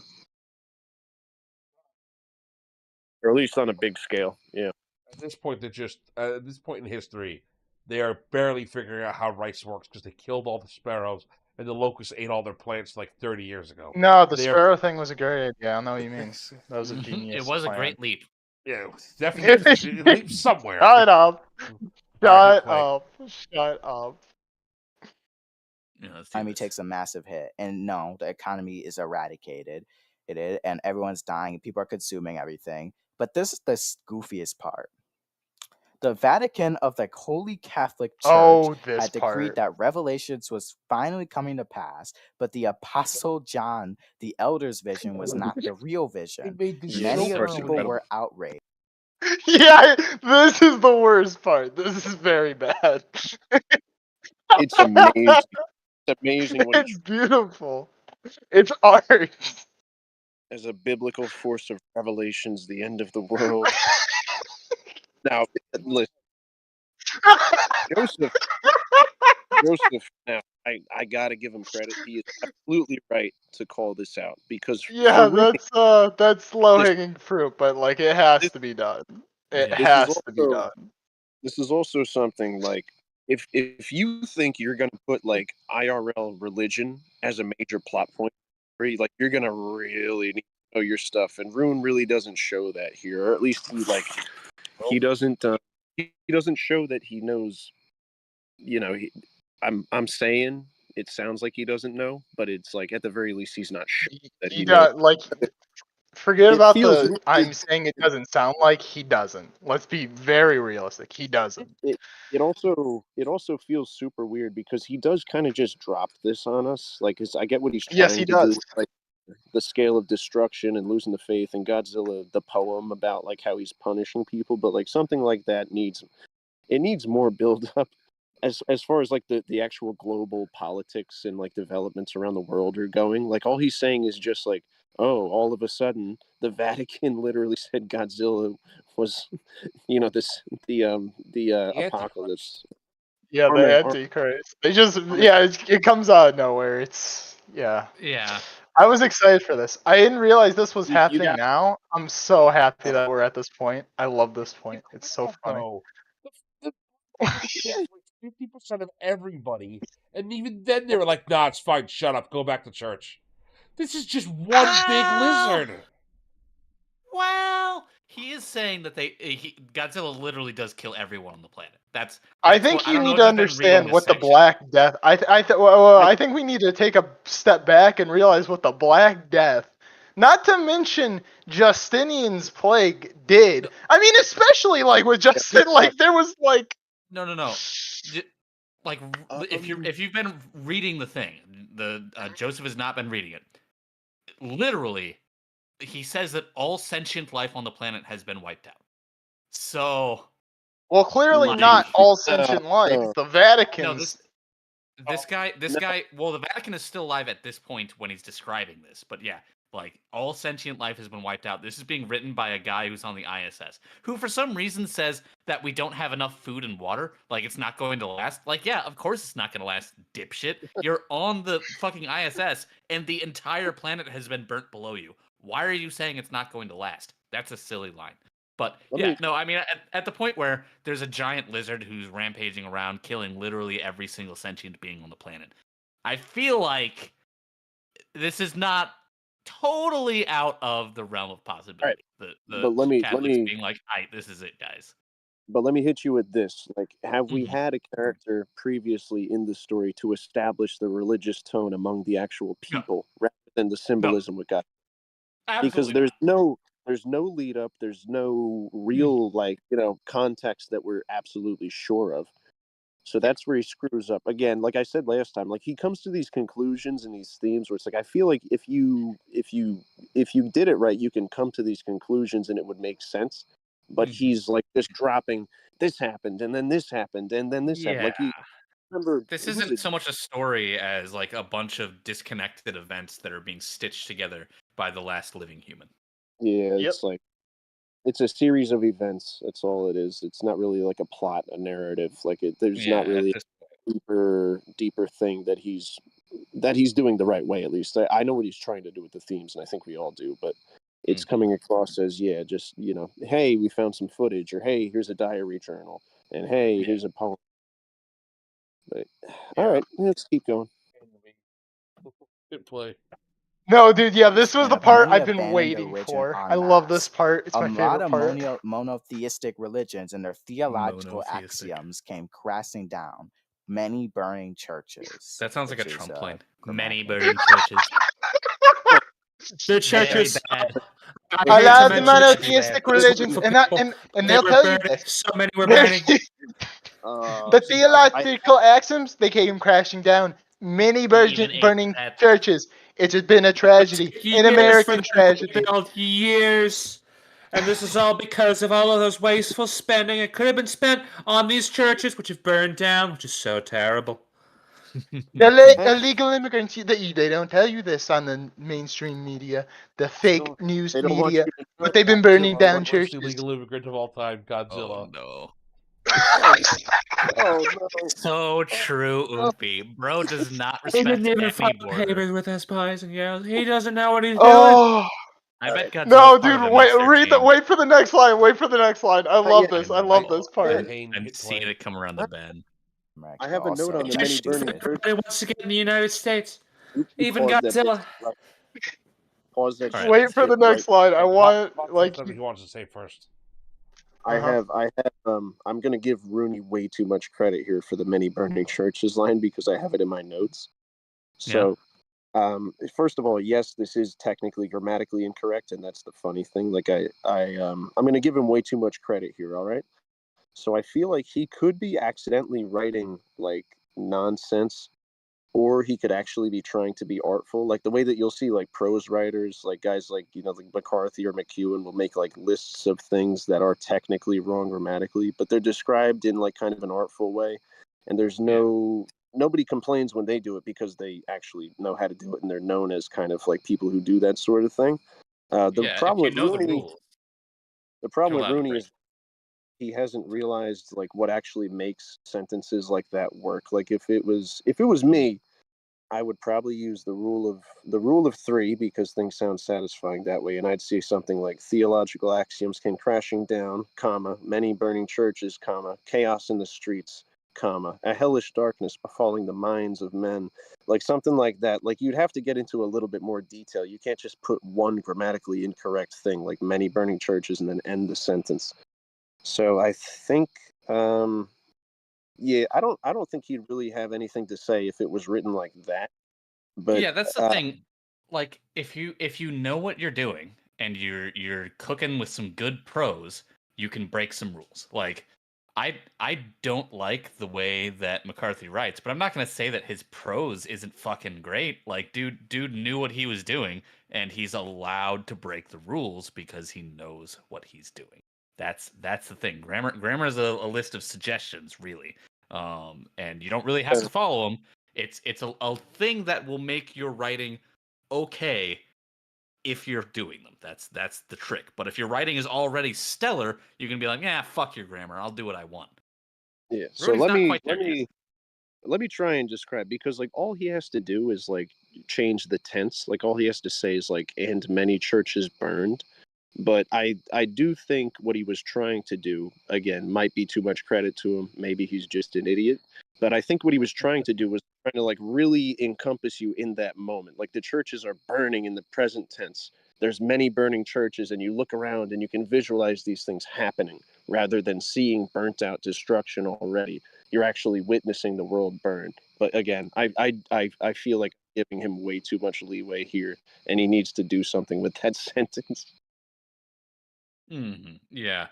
or at least on a big scale. Yeah. At this point, at this point in history, they are barely figuring out how rice works because they killed all the sparrows and the locusts ate all their plants 30 years ago. No, the sparrow thing was a great idea. I know what you mean. That was a genius. It was a great leap. Yeah, it was definitely a leap somewhere. Shut up. Shut up. The economy takes a massive hit, and no, the economy is eradicated. And everyone's dying, and people are consuming everything. But this is the goofiest part. The Vatican of the Holy Catholic Church had decreed that Revelations was finally coming to pass, but the Apostle John, the Elder's vision, was not the real vision. Many of the people were outraged. Yeah, this is the worst part. This is very bad. It's amazing. It's amazing. It's beautiful. It's art. As a biblical force of revelations, the end of the world. Now, listen, Joseph, now I gotta give him credit. He is absolutely right to call this out because Yeah, that's low this, hanging fruit, but like it has this, to be done. It this is has to be also done. this is also something like if you think you're gonna put like IRL religion as a major plot point, like you're gonna really need to know your stuff, and Rune really doesn't show that here, or at least he doesn't he doesn't show that he knows. You know, I'm saying it sounds like he doesn't know, but it's like at the very least he's not sure that He he knows. does like forget It about feels the I'm saying it doesn't sound like he doesn't. Let's be very realistic. He doesn't. it also feels super weird because he does kind of just drop this on us. Like I get what he's Yes, he trying to do, does. like the scale of destruction and losing the faith, and Godzilla the poem about like how he's punishing people, but like something like that needs more build up as far as like the actual global politics and like developments around the world are going. Like all he's saying is just like, oh, all of a sudden the Vatican literally said Godzilla was the apocalypse. Yeah, the Antichrist. They just it comes out of nowhere. It's Yeah. I was excited for this. I didn't realize this was You happening got- now. I'm so happy that we're at this point. I love this point. It's so funny. The 50% of everybody, and even then they were like, "Nah, it's fine. Shut up. Go back to church." This is just one big lizard. Well, he is saying that Godzilla literally does kill everyone on the planet. I think you need to understand what the Black Death. I think we need to take a step back and realize what the Black Death, not to mention Justinian's plague, did. I mean, especially like with Justin, like there was like no. Like if you've been reading the thing, Joseph has not been reading it. Literally, he says that all sentient life on the planet has been wiped out. So, well, clearly not all sentient life. The Vatican's. No, this guy. Well, the Vatican is still alive at this point when he's describing this. But yeah, like all sentient life has been wiped out. This is being written by a guy who's on the ISS, who for some reason says that we don't have enough food and water. Like it's not going to last. Like yeah, of course it's not going to last, dipshit. You're on the fucking ISS, and the entire planet has been burnt below you. Why are you saying it's not going to last? That's a silly line. But I mean, at the point where there's a giant lizard who's rampaging around, killing literally every single sentient being on the planet, I feel like this is not totally out of the realm of possibility. Right. The Catholics being like, this is it, guys. But let me hit you with this. Like, have we had a character previously in the story to establish the religious tone among the actual people rather than the symbolism we got? Because there's no lead up, there's no real context that we're absolutely sure of. So that's where he screws up. Again, like I said last time, like he comes to these conclusions and these themes where it's like I feel like if you did it right, you can come to these conclusions and it would make sense. But he's like just dropping this happened and then this happened and then this happened. Like remember, this isn't so much a story as like a bunch of disconnected events that are being stitched together by the last living human. Yeah, it's like it's a series of events. That's all it is. It's not really like a plot, a narrative. Like there's not really a deeper thing that he's doing the right way. At least I know what he's trying to do with the themes, and I think we all do. But it's coming across as just hey, we found some footage, or hey, here's a diary journal, and hey, here's a poem. But all right, let's keep going. Good play. No, dude, this was the part I've been waiting for. I love this part. It's my favorite part. A lot of monotheistic religions and their theological axioms came crashing down. Many burning churches. That sounds like a Trump line. Many burning churches. The churches. A lot of monotheistic religions, and they'll tell you this. So many were burning. The theological axioms, they came crashing down. Many burning churches. It's been a tragedy, an American tragedy. Years, and this is all because of all of those wasteful spending. It could have been spent on these churches, which have burned down, which is so terrible. Illegal immigrants, they don't tell you this on the mainstream media, the fake news media, but they've been burning down churches. Illegal immigrant of all time, Godzilla. Oh, no. Oh no! So true, Oofy. Bro does not He respect didn't even any fight border. papers with his pies and yells. He doesn't know what he's doing. Oh I bet Godzilla's no, part dude! of a Wait, mixer read the. team. Wait for the next line. Wait for the next line. I love this. I love this part. I'm seeing it come around the bend. I have a note on the many burning churches. Everybody wants to get in the United States. You Even pause that Godzilla. shit right- Pause that All shit. right. Wait for the right- next line. I want like. Something he wants to say first. I have I'm gonna give Rooney way too much credit here for the many burning churches line because I have it in my notes. So first of all, yes, this is technically grammatically incorrect, and that's the funny thing. Like I'm gonna give him way too much credit here, all right? So I feel like he could be accidentally writing like nonsense, or he could actually be trying to be artful, like the way that you'll see like prose writers, like guys like like McCarthy or McEwen will make like lists of things that are technically wrong grammatically, but they're described in like kind of an artful way, and there's nobody complains when they do it because they actually know how to do it and they're known as kind of like people who do that sort of thing. The problem if you with know Rooney, the rules. the problem You're with allowed to Rooney break. is he hasn't realized like what actually makes sentences like that work. Like if it was me, I would probably use the rule of three because things sound satisfying that way, and I'd say something like theological axioms came crashing down, comma, many burning churches, comma, chaos in the streets, comma, a hellish darkness befalling the minds of men, like something like that. Like you'd have to get into a little bit more detail. You can't just put one grammatically incorrect thing like many burning churches and then end the sentence. So I think yeah, I don't think he'd really have anything to say if it was written like that. But Yeah, that's the thing. Like if you know what you're doing and you're cooking with some good prose, you can break some rules. Like I don't like the way that McCarthy writes, but I'm not gonna say that his prose isn't fucking great. Like dude knew what he was doing, and he's allowed to break the rules because he knows what he's doing. That's the thing. Grammar is a list of suggestions, really, and you don't really have to follow them. It's a thing that will make your writing okay if you're doing them. That's the trick. But if your writing is already stellar, you can be like, yeah, fuck your grammar. I'll do what I want. yeah, so Rudy's not quite there yet. let me try and describe, because like all he has to do is like change the tense. Like all he has to say is like, and many churches burned. But I do think what he was trying to do, again, might be too much credit to him. Maybe he's just an idiot. But I think what he was trying to do was trying to like really encompass you in that moment. Like the churches are burning in the present tense. There's many burning churches, and you look around and you can visualize these things happening rather than seeing burnt out destruction already. You're actually witnessing the world burn. But again, I feel like I'm giving him way too much leeway here, and he needs to do something with that sentence. Yeah.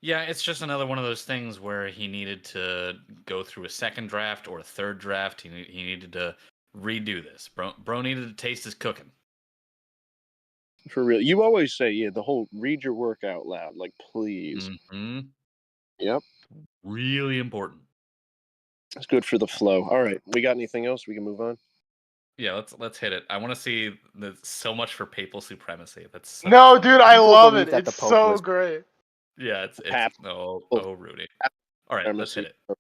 Yeah, it's just another one of those things where he needed to go through a second draft or a third draft. He needed to redo this. Bro needed to taste his cooking. For real. You always say, yeah, the whole read your work out loud. Like, please. Yep. Really important. It's good for the flow. All right. We got anything else? We can move on. Yeah, let's hit it. I want to see so much for papal supremacy. That's so no, funny. dude, I People love believe it. that the It's Pope so was- great. Yeah, it's Rudy. All right, let's hit it.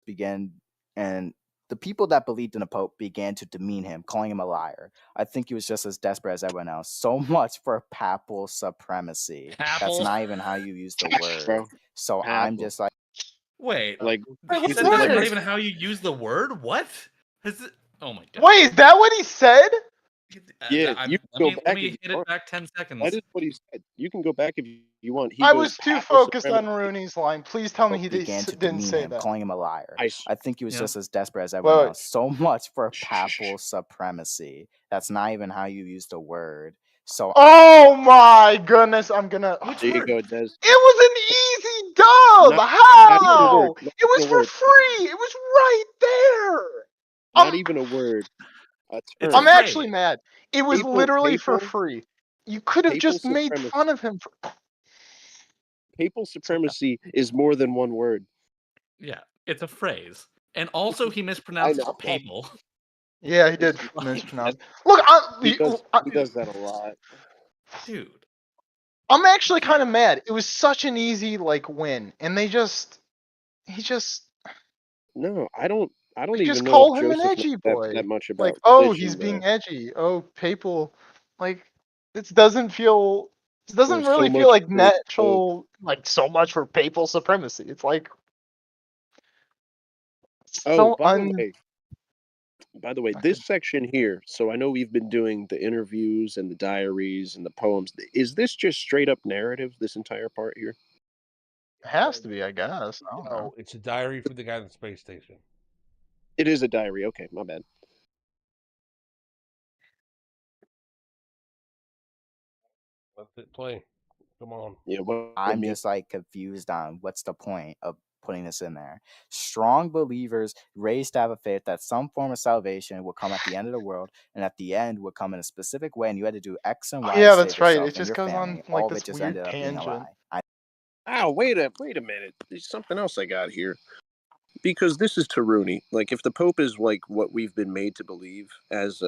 Began, and the people that believed in the Pope began to demean him, calling him a liar. I think he was just as desperate as everyone else. So much for papal supremacy. That's not even how you use the word. Bro. So I'm just like, wait, like he said that's not even how you use the word. What? Oh my god. Wait, is that what he said? Yeah, you let me hit it back 10 seconds. That is what he said. You can go back if you want. I was too focused on Rooney's line. Please tell me he didn't say him, that. calling him a liar. I think he was just as desperate as Wait, everyone wait. else. So much for papal supremacy. That's not even how you use the word. So Oh my goodness, I'm gonna. There you go, Des. It was an easy dub. How? Not even a word. Not It was even a for word. free. It was right there. Not even a word. A term. I'm actually mad. It was Papal- literally for papal- free. You could have papal just made supremacy. fun of him. Papal supremacy is more than one word. Yeah, it's a phrase. And also he mispronounced know. papal. Yeah, he did mispronounce. Look, He does that a lot. Dude. I'm actually kind of mad. It was such an easy win, and they just he just No, I don't just even know if call him an Joseph knows edgy boy. that much Like, about oh, he's religion, being though. edgy. Oh, papal. Like, it doesn't feel. It doesn't Well, so really feel much like for the Pope. natural. Like so much for papal supremacy. It's like Oh, so by the way, this section here. So I know we've been doing the interviews and the diaries and the poems. Is this just straight up narrative? This entire part here? It has to be, I guess. I don't know. No, it's a diary from the guy on the space station. It is a diary. Okay, my bad. Let it play. Come on. Yeah, I'm just like confused on what's the point of putting this in there. Strong believers raised to have a faith that some form of salvation would come at the end of the world, and at the end would come in a specific way, and you had to do X and Y Yeah, to that's save right. yourself It and just your goes family. on like All of it this just weird ended up being a tangent. lie. Oh, wait a minute. There's something else I got here. Because this is Taruni. Like, if the Pope is like what we've been made to believe as,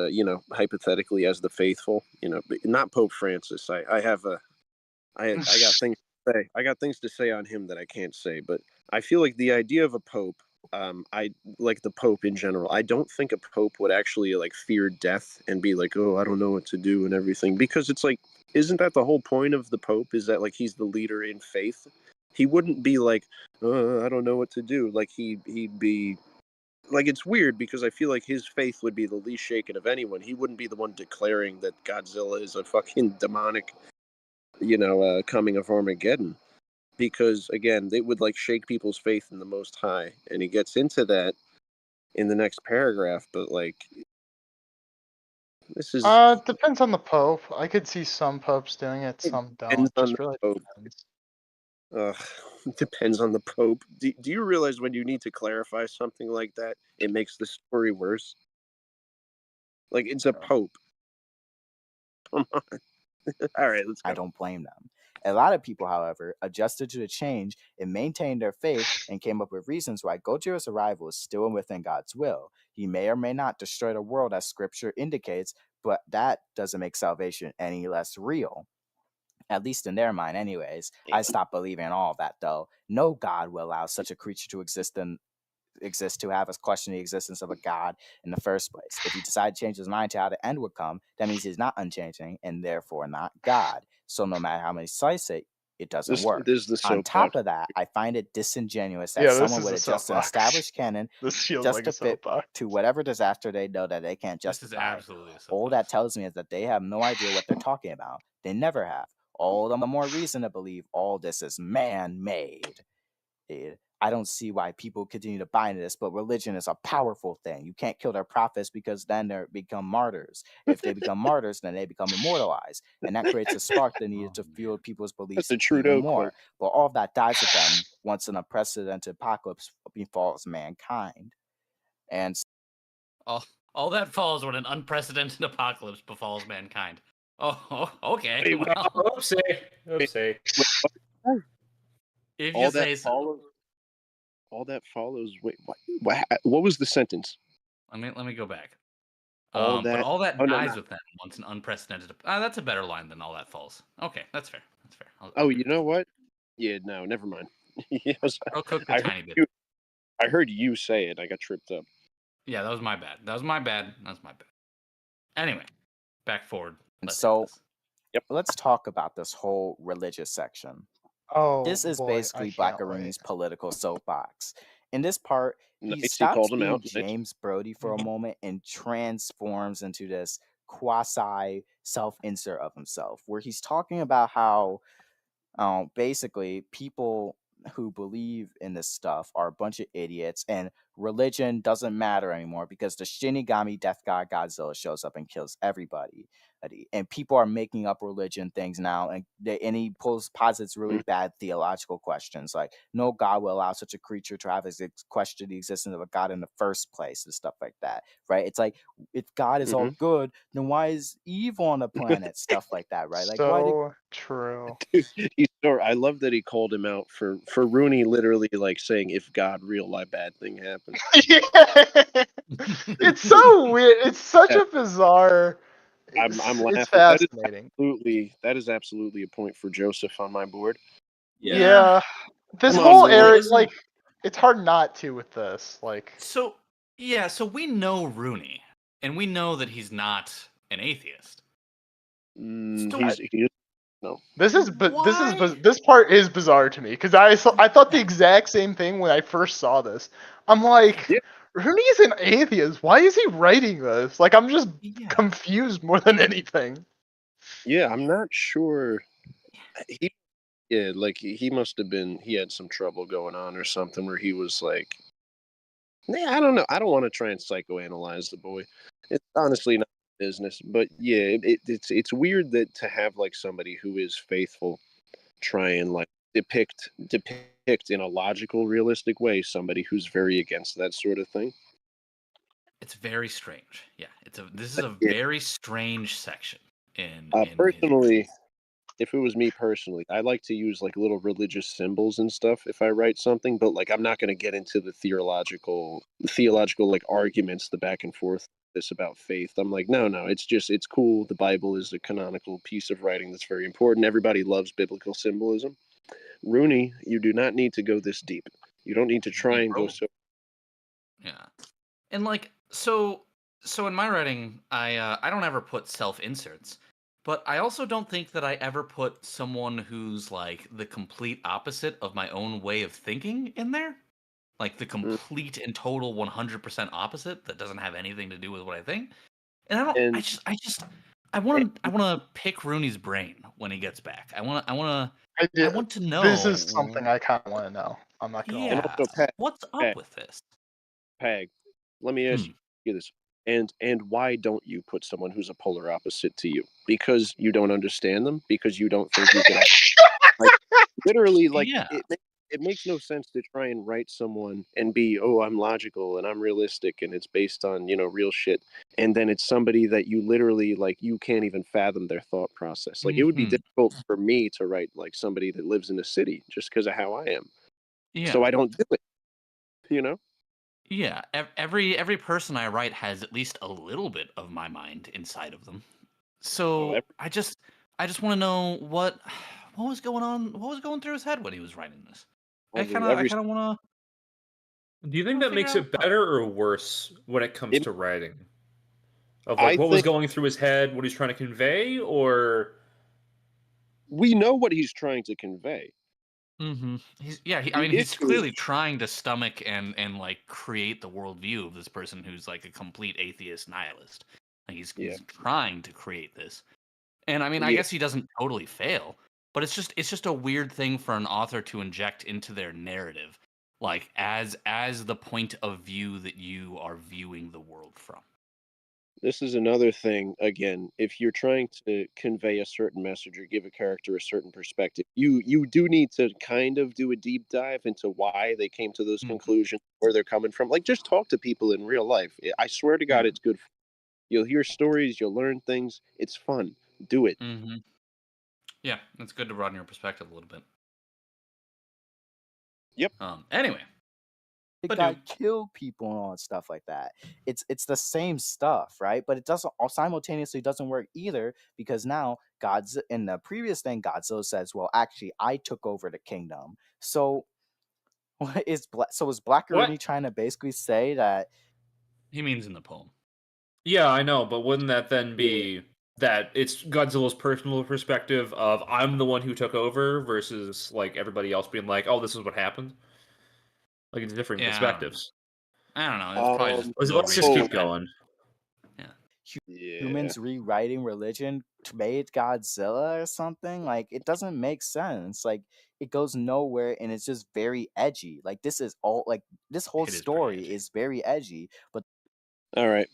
hypothetically as the faithful, not Pope Francis. I got things to say. I got things to say on him that I can't say. But I feel like the idea of a Pope, I like the Pope in general. I don't think a Pope would actually like fear death and be like, oh, I don't know what to do and everything. Because it's like, isn't that the whole point of the Pope? Is that like he's the leader in faith? He wouldn't be like, I don't know what to do. Like he'd be like, it's weird because I feel like his faith would be the least shaken of anyone. He wouldn't be the one declaring that Godzilla is a fucking demonic, coming of Armageddon. Because again, it would like shake people's faith in the Most High, and he gets into that in the next paragraph. But like, this is Depends on the Pope. I could see some popes doing it, some don't. Just really depends. Depends on the Pope. Do you realize when you need to clarify something like that, it makes the story worse? Like, it's a Pope. Come on. All right, let's go. I don't blame them. A lot of people, however, adjusted to the change and maintained their faith and came up with reasons why Gojiro's arrival is still within God's will. He may or may not destroy the world as scripture indicates, but that doesn't make salvation any less real. At least in their mind, anyways. I stopped believing in all of that, though. No God will allow such a creature to exist to have us question the existence of a God in the first place. If he decided to change his mind to how the end would come, that means he's not unchanging and therefore not God. So no matter how many slice it doesn't work. This is the On top of that, I find it disingenuous that someone would adjust an established canon just like to fit to whatever disaster they know that they can't justify. This is absolutely a All that tells me is that they have no idea what they're talking about. They never have. All the more reason to believe all this is man-made. I don't see why people continue to buy into this, but religion is a powerful thing. You can't kill their prophets because then they become martyrs. If they become martyrs, then they become immortalized. And that creates a spark that needed to fuel people's beliefs even more. But all of that dies with them once an unprecedented apocalypse befalls mankind. And all that falls when an unprecedented apocalypse befalls mankind. Oh, okay. Wait, well, oopsie. If all you that say so. All that follows. Wait, what was the sentence? Let me go back. All that, but all that dies with them once an unprecedented. That's a better line than all that falls. Okay, that's fair. That's fair. You know what? Yeah, no, never mind. Yes, I'll cook a tiny bit. I heard you say it. I got tripped up. Yeah, that was my bad. Anyway, back forward. Let's talk about this whole religious section. This is basically Blackarooni's political soapbox. In this part, he stops being James Brody for a moment and transforms into this quasi self-insert of himself, where he's talking about how basically people who believe in this stuff are a bunch of idiots and religion doesn't matter anymore because the Shinigami death god Godzilla shows up and kills everybody. And people are making up religion things now, and he posits really bad theological questions like, no God will allow such a creature to have question the existence of a God in the first place and stuff like that, right? It's like, if God is all good, then why is evil on the planet? Stuff like that, right? Like, true. I love that he called him out for Rooney literally like saying, if God real, a bad thing happened. It's so weird. It's such a bizarre. I'm laughing. It's fascinating. That is absolutely a point for Joseph on my board. Yeah. This whole area, like, it's hard not to with this. Like, So yeah, so we know Rooney, and we know that he's not an atheist. So No. This part is bizarre to me because I thought the exact same thing when I first saw this. I'm like, Yeah. Rooney is an atheist. Why is he writing this? Like, I'm just confused more than anything. Yeah, I'm not sure. He must have been. He had some trouble going on or something where he was like, nah, I don't know. I don't want to try and psychoanalyze the boy. It's honestly not business, but yeah, it's weird that to have like somebody who is faithful try and like depict in a logical, realistic way somebody who's very against that sort of thing. It's very strange. Yeah, this is a Yeah. very strange section in personally. If it was me personally, I like to use like little religious symbols and stuff if I write something, but like I'm not going to get into the theological like arguments, the back and forth this about faith. I'm like, no, it's cool. The Bible is a canonical piece of writing that's very important. Everybody loves biblical symbolism. Rooney, you do not need to go this deep. You don't need to try and go so. Yeah, and like so in my writing, I don't ever put self inserts. But I also don't think that I ever put someone who's like the complete opposite of my own way of thinking in there. Like the complete and total 100% opposite that doesn't have anything to do with what I think. And I want to pick Rooney's brain when he gets back. I want to know. This is something I kind of want to know. I'm not gonna. Yeah. Also, what's up with this? Pag, let me ask you this. And why don't you put someone who's a polar opposite to you? Because you don't understand them? Because you don't think you can like literally like it makes no sense to try and write someone and be, oh, I'm logical and I'm realistic and it's based on, real shit. And then it's somebody that you literally like you can't even fathom their thought process. Like it would be difficult for me to write like somebody that lives in a city just because of how I am. Yeah. So I don't do it, Yeah, every person I write has at least a little bit of my mind inside of them. So I just want to know what was going on, what was going through his head when he was writing this. I kind of want to. Do you think that makes it better or worse when it comes to writing? Of I like what was going through his head, what he's trying to convey, or we know what he's trying to convey. He's clearly trying to stomach and like create the worldview of this person who's like a complete atheist nihilist. Like he's trying to create this, and I guess he doesn't totally fail, but it's just a weird thing for an author to inject into their narrative, like as the point of view that you are viewing the world from. This is another thing, again, if you're trying to convey a certain message or give a character a certain perspective, you do need to kind of do a deep dive into why they came to those conclusions, where they're coming from. Like, just talk to people in real life. I swear to God, it's good. You'll hear stories, you'll learn things. It's fun. Do it. Yeah, it's good to broaden your perspective a little bit. Yep. Anyway. It got kill people and all that stuff like that. It's the same stuff, right? But it doesn't simultaneously doesn't work either, because now God's in the previous thing, Godzilla says, "Well, actually, I took over the kingdom." So, is Blackarooni trying to basically say that he means in the poem? Yeah, I know, but wouldn't that then be that it's Godzilla's personal perspective of I'm the one who took over versus like everybody else being like, oh, this is what happened? Like it's different perspectives. I don't know. It's probably let's just keep going. Humans rewriting religion made Godzilla or something? Like, it doesn't make sense. Like, it goes nowhere, and it's just very edgy. Like, this is all like this whole story is very edgy. But all right,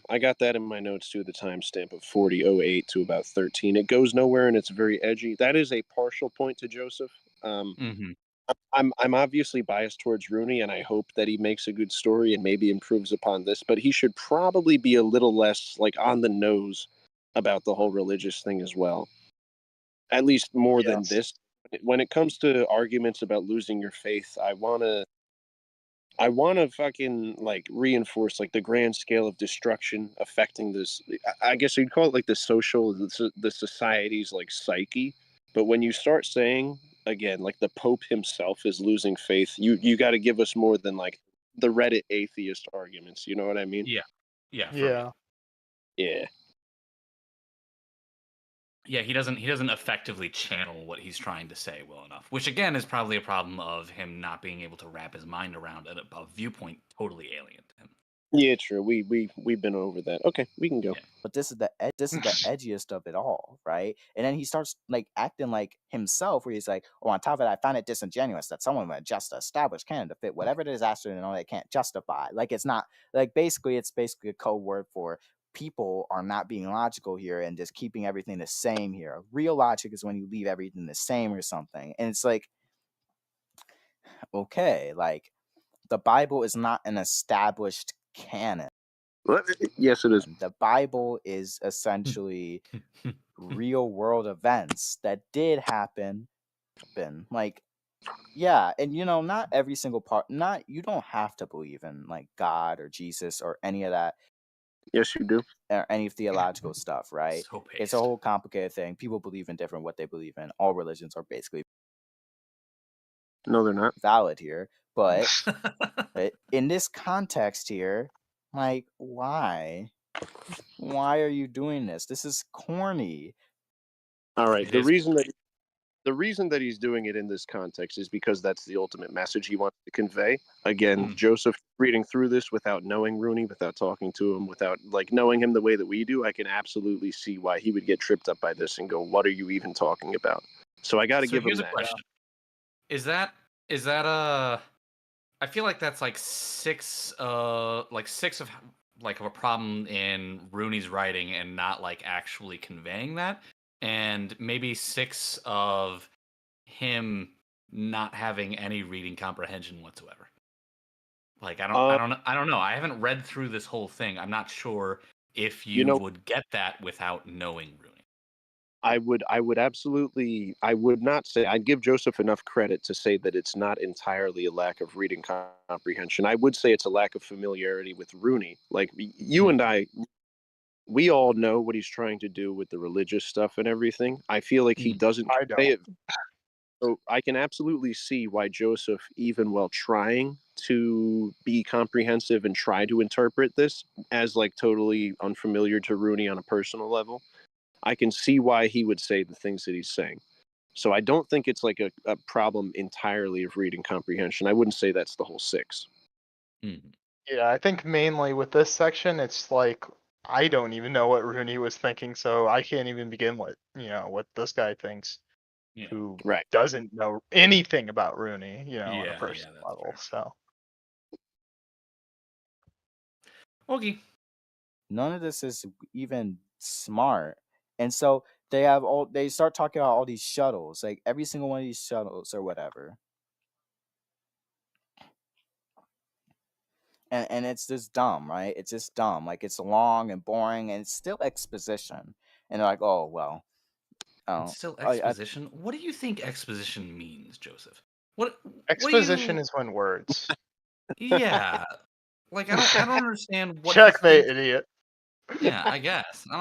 I got that in my notes too. The timestamp of 40:08 to about 13. It goes nowhere, and it's very edgy. That is a partial point to Joseph. I'm obviously biased towards Rooney, and I hope that he makes a good story and maybe improves upon this, but he should probably be a little less like on the nose about the whole religious thing as well. At least more than this. When it comes to arguments about losing your faith, I wanna fucking like reinforce like the grand scale of destruction affecting this. I guess you'd call it like the social, the society's like psyche. But when you start saying, again, like the Pope himself is losing faith, you got to give us more than like the Reddit atheist arguments. You know what I mean? Yeah. Yeah. For Yeah. real. Yeah. Yeah, he doesn't effectively channel what he's trying to say well enough, which again is probably a problem of him not being able to wrap his mind around a viewpoint totally alien to him. Yeah, true. We've been over that. Okay, we can go. Yeah. But this is the edgiest of it all, right? And then he starts like acting like himself, where he's like, "Oh, on top of that, I find it disingenuous that someone would just establish canon to fit whatever disaster and all they can't justify." Like it's not like it's basically a code word for people are not being logical here and just keeping everything the same here. Real logic is when you leave everything the same or something, and it's like, okay, like the Bible is not an established canon. Well, yes, it is. The Bible is essentially real world events that did happen. Like, yeah, and not every single part. You don't have to believe in like God or Jesus or any of that. Yes, you do. Or any theological stuff, right? So It's a whole complicated thing. People believe in what they believe in. All religions are basically No, they're not valid here, but in this context here, like, why? Why are you doing this? This is corny. All right. The reason that he's doing it in this context is because that's the ultimate message he wants to convey. Again, Joseph reading through this without knowing Rooney, without talking to him, without like knowing him the way that we do, I can absolutely see why he would get tripped up by this and go, "What are you even talking about?" So I got to give him that. Question. Is that I feel like that's like six of a problem in Rooney's writing and not like actually conveying that, and maybe 6 of him not having any reading comprehension whatsoever. Like I don't know. I haven't read through this whole thing. I'm not sure if you would get that without knowing Rooney. I would absolutely, I would not say, I'd give Joseph enough credit to say that it's not entirely a lack of reading comprehension. I would say it's a lack of familiarity with Rooney. Like you and I, we all know what he's trying to do with the religious stuff and everything. I feel like he doesn't say it. So I can absolutely see why Joseph, even while trying to be comprehensive and try to interpret this as like totally unfamiliar to Rooney on a personal level, I can see why he would say the things that he's saying. So I don't think it's like a problem entirely of reading comprehension. I wouldn't say that's the whole 6. Yeah, I think mainly with this section, it's like I don't even know what Rooney was thinking, so I can't even begin with what this guy thinks, who doesn't know anything about Rooney, on a personal level. So, okay, none of this is even smart, and so they start talking about all these shuttles, like every single one of these shuttles or whatever. And it's just dumb, right? It's just dumb. Like it's long and boring, and it's still exposition. And they're like, "Oh well." It's still exposition. What do you think exposition means, Joseph? What exposition is when words. Yeah, like I don't understand what. Checkmate, idiot. Yeah, I guess I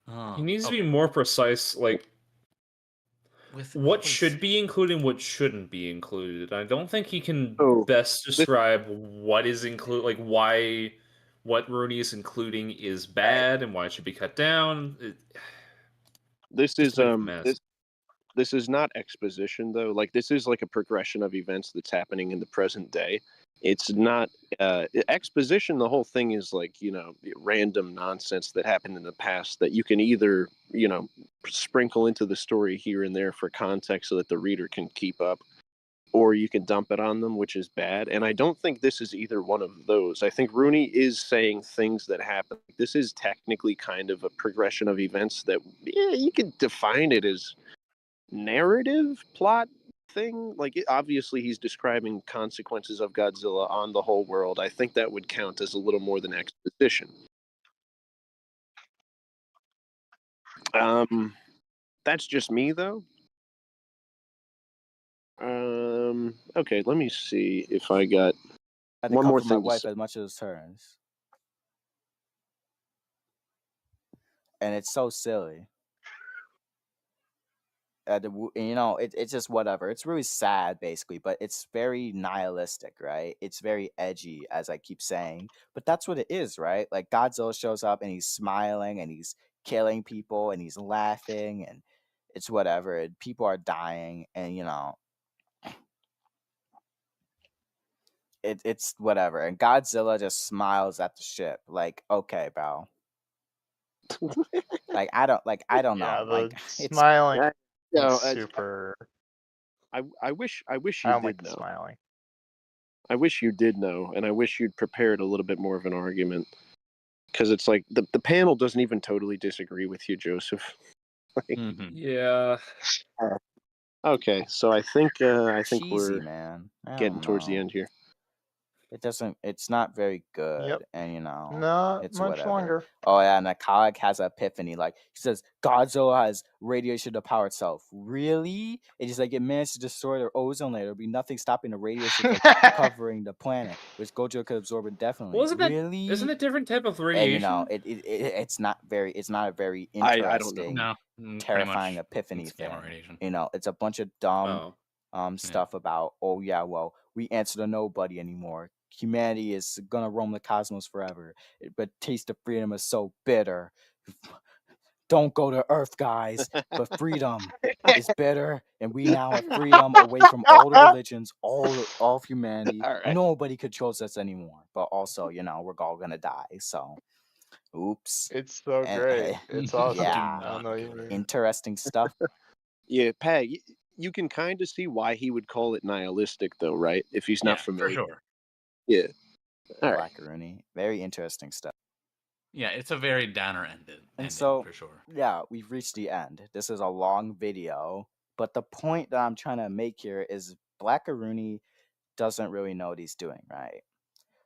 don't know. He needs to be more precise, like with what should be included and what shouldn't be included. I don't think he can best describe what is included, like why what Rooney is including is bad and why it should be cut down. This is this is not exposition though. Like this is like a progression of events that's happening in the present day. It's not exposition. The whole thing is like, random nonsense that happened in the past that you can either, sprinkle into the story here and there for context so that the reader can keep up, or you can dump it on them, which is bad. And I don't think this is either one of those. I think Rooney is saying things that happen. This is technically kind of a progression of events that, you could define it as narrative plot thing. Like obviously he's describing consequences of Godzilla on the whole world. I think that would count as a little more than exposition. That's just me though. Okay, let me see if I got one more thing. My wife as much as hers, and it's so silly. It's just whatever. It's really sad, basically, but it's very nihilistic, right? It's very edgy, as I keep saying. But that's what it is, right? Like Godzilla shows up and he's smiling and he's killing people and he's laughing and it's whatever. And people are dying and it's whatever. And Godzilla just smiles at the ship, like, okay, bro. Like I don't Yeah, know. the Like it's smiling No, is super. I wish I you don't did like the know. smiling. I wish you did know, and I wish you'd prepared a little bit more of an argument. Because it's like the panel doesn't even totally disagree with you, Joseph. Yeah. Okay, so I think cheesy, we're man. I getting don't towards the know. end here. It's not very good, Yep. and Not it's much whatever. longer. Oh yeah, and the Colic has an epiphany. Like he says, Godzilla has radiation to power itself. Really? It's just like it managed to destroy their ozone layer. There'll be nothing stopping the radiation from covering the planet, which Godzilla could absorb indefinitely. Well, isn't really? it a different type of And radiation? it's not a very I don't know. interesting, No, terrifying epiphany it's thing. gamma radiation. It's a bunch of dumb Oh. stuff about, oh yeah, well, we answer to nobody anymore. Humanity is gonna roam the cosmos forever, but taste of freedom is so bitter. Don't go to Earth, guys. But freedom is bitter, and we now have freedom away from all the religions, all of humanity. All right. Nobody controls us anymore. But also, we're all gonna die. So, oops. It's so great. It's awesome. Yeah, I don't know you. interesting stuff. Yeah, Pat, you can kind of see why he would call it nihilistic, though, right? If he's not familiar. For sure. Yeah. All right. Blackarooni, very interesting stuff. Yeah, it's a very downer ending So, for sure. yeah, we've reached the end. This is a long video, but the point that I'm trying to make here is Blackarooni doesn't really know what he's doing, right?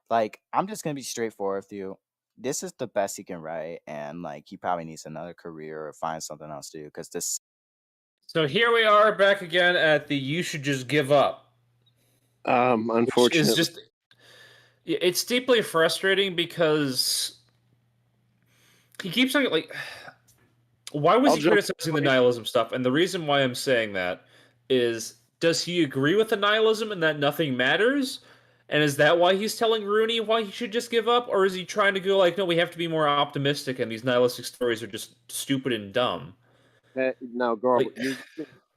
Like, I'm just gonna be straightforward with you. This is the best he can write, and like he probably needs another career or find something else to do because this. So here we are back again at the "you should just give up." Unfortunately, It's just it's deeply frustrating because he keeps saying like, why was he criticizing the nihilism stuff? And the reason why I'm saying that is, does he agree with the nihilism and that nothing matters? And is that why he's telling Rooney why he should just give up? Or is he trying to go like, no, we have to be more optimistic and these nihilistic stories are just stupid and dumb? Now, Garble,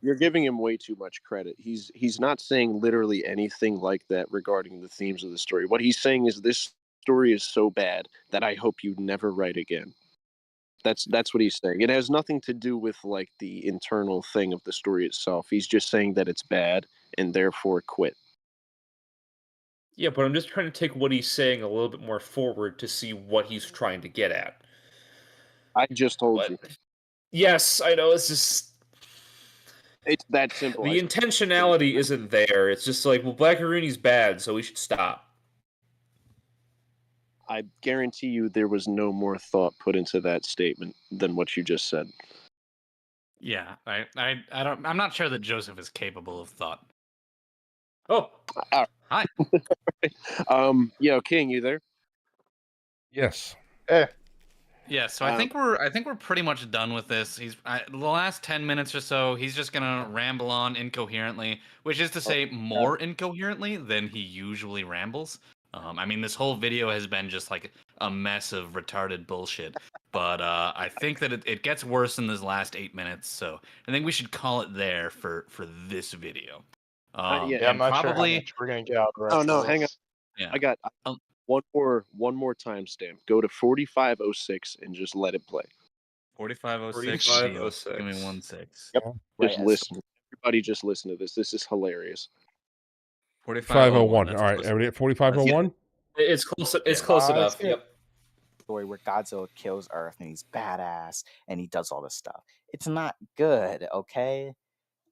you're giving him way too much credit. He's not saying literally anything like that regarding the themes of the story. What he's saying is this story is so bad that I hope you never write again. That's what he's saying. It has nothing to do with like the internal thing of the story itself. He's just saying that it's bad and therefore quit. Yeah, but I'm just trying to take what he's saying a little bit more forward to see what he's trying to get at. I just told you. Yes, I know. It's that simple. The intentionality isn't there. It's just like, well, Blackarooni's bad, so we should stop. I guarantee you there was no more thought put into that statement than what you just said. Yeah, I'm not sure that Joseph is capable of thought. Oh, hi. Yo, King, you there? Yes. Yeah, so I think we're pretty much done with this. The last 10 minutes or so, he's just gonna ramble on incoherently, which is to say more incoherently than he usually rambles. I mean, this whole video has been just like a mess of retarded bullshit. But I think that it gets worse in this last 8 minutes, so I think we should call it there for this video. I'm not sure how much we're gonna get out of the rest Oh no, of hang on. Yeah. I got one more timestamp. Go to 45:06 and just let it play. 45:06. 45:06. Give me 1 sec. Yep. Just listen. Everybody, just listen to this. This is hilarious. 45:01. All right, everybody at 45:01. It's close. It's close enough. Yep. Story where Godzilla kills Earth and he's badass and he does all this stuff. It's not good, okay?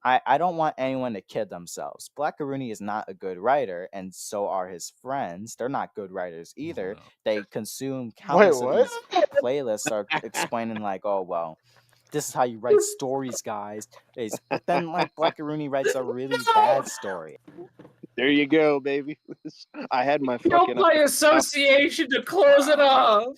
I don't want anyone to kid themselves. Blackarooni is not a good writer, and so are his friends. They're not good writers either. They consume countless of these playlists are explaining like, oh well, this is how you write stories, guys. But then like Blackarooni writes a really bad story. There you go, baby. I had my fucking... by association to close it off.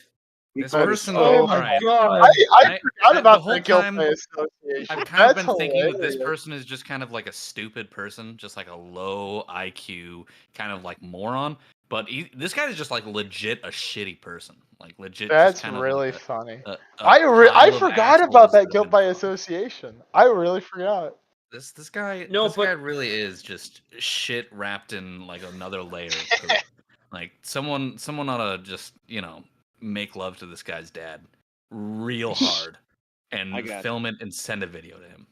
This called person. us- Oh my alright. god! I forgot the about whole that guilt time, by association. I've kind of That's been thinking that this hilarious. person is just kind of like a stupid person, just like a low IQ kind of like moron. But this guy is just like legit a shitty person, like legit. That's just kind really of like funny. a I pile of forgot about assholes that have guilt been by thrown. association. I really forgot. This guy No, this guy but- really is just shit wrapped in like another layer of poop. Like someone ought to just make love to this guy's dad real hard and I got film it and send a video to him.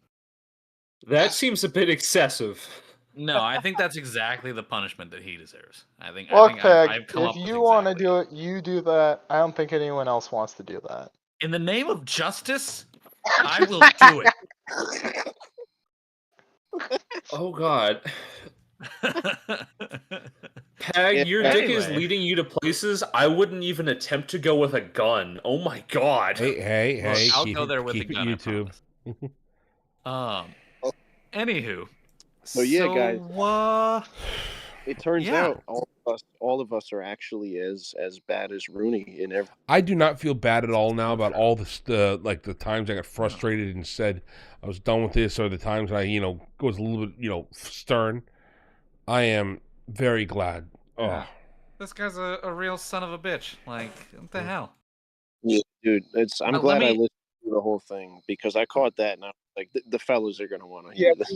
That seems a bit excessive. No, I think that's exactly the punishment that he deserves. I Look, think Peg, I've come if up with you want to exactly. do it, you do that. I don't think anyone else wants to do that. In the name of justice, I will do it. Oh god. Peg, your dick is Anyway. leading you to places I wouldn't even attempt to go with a gun. Oh my god. Hey, Look, I'll keep go it- there with a keep it gun. YouTube. I promise. Anywho. So yeah, guys. It turns Yeah. out all of us are actually as bad as Rooney in every. I do not feel bad at all now about all the times I got frustrated and said I was done with this, or the times I was a little bit stern. I am very glad. Yeah. Oh, This guy's a real son of a bitch. Like, what the hell? Yeah, dude, I'm let glad I me- listened to the whole thing because I caught that and I was like, the fellas are gonna want to Yeah, hear this.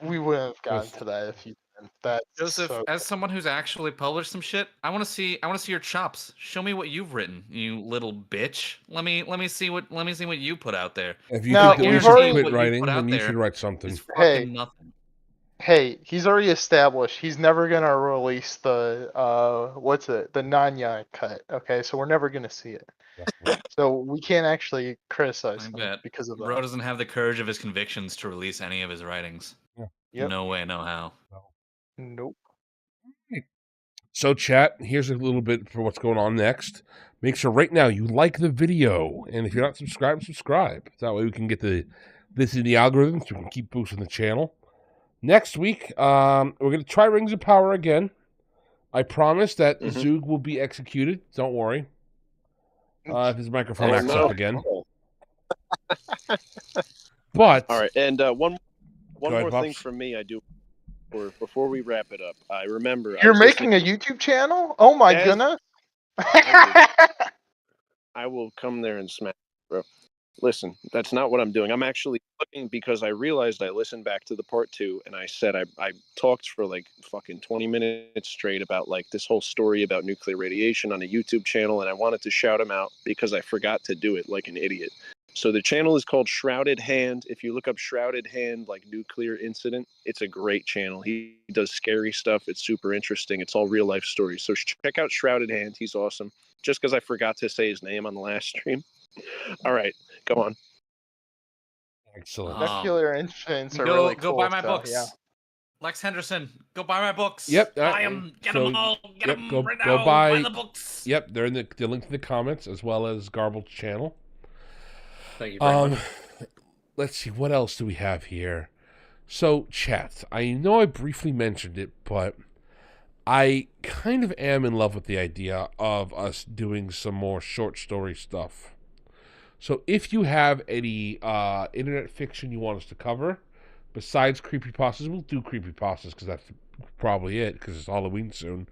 we wouldn't have gotten to that if you didn't. That's Joseph, so as someone who's actually published some shit, I want to see your chops. Show me what you've written, you little bitch. Let me see what you put out there. if you Now, think that we we've should already- quit what you writing, put out then you there should write something. It's fucking Hey. nothing. Hey, he's already established he's never gonna release the the Nanaya cut. Okay, so we're never gonna see it. So we can't actually criticize I him bet. because of Bro that. doesn't have the courage of his convictions to release any of his writings. Yep. No way, no how. Nope. So, chat, here's a little bit for what's going on next. Make sure right now you like the video, and if you're not subscribed, subscribe. That way we can get this in the algorithms, so we can keep boosting the channel. Next week, we're going to try Rings of Power again. I promise that Zoog will be executed. Don't worry. If his microphone acts up again. But All right, and one Go ahead, more thing Pops. from me, I do. Before we wrap it up, I remember You're making a YouTube channel? Oh my Yes. goodness. I will come there and smack, bro. Listen, that's not what I'm doing. I'm actually looking because I realized I listened back to the part 2 and I said I talked for like fucking 20 minutes straight about like this whole story about nuclear radiation on a YouTube channel, and I wanted to shout him out because I forgot to do it like an idiot. So the channel is called Shrouded Hand. If you look up Shrouded Hand, like nuclear incident, it's a great channel. He does scary stuff. It's super interesting. It's all real life stories. So check out Shrouded Hand. He's awesome. Just because I forgot to say his name on the last stream. All right, go on. excellent. Nuclear incidents are Go really cool. buy my so, books. Yeah. Lex Henderson, go buy my books. Yep, Buy them. Get so- them all. Get yep, them go- right go now. buy- the books. Yep, they're in the link in the comments, as well as Garble's channel. Thank you very much. Let's see, what else do we have here? So, chat, I know I briefly mentioned it, but I kind of am in love with the idea of us doing some more short story stuff. So if you have any internet fiction you want us to cover, besides creepypastas, we'll do creepypastas because that's probably it, because it's Halloween soon.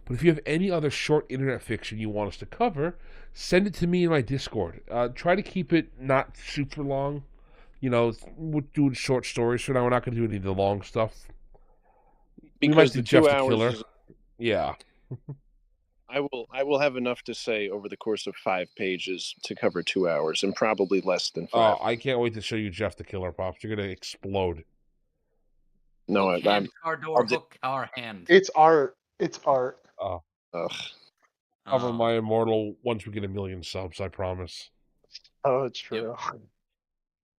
But if you have any other short internet fiction you want us to cover, send it to me in my Discord. Try to keep it not super long. We're doing short stories for now. We're not going to do any of the long stuff. Because we might the do Jeff 2 the hours Killer. is- Yeah. I will have enough to say over the course of 5 pages to cover 2 hours, and probably less than 5. Oh, I can't wait to show you Jeff the Killer, Pops. You're going to explode. No, Hook I'm. hand, car door, I'll do- hook our hand. It's art. It's art. Ugh. Cover Oh. my immortal once we get 1 million subs, I promise. Oh, it's true.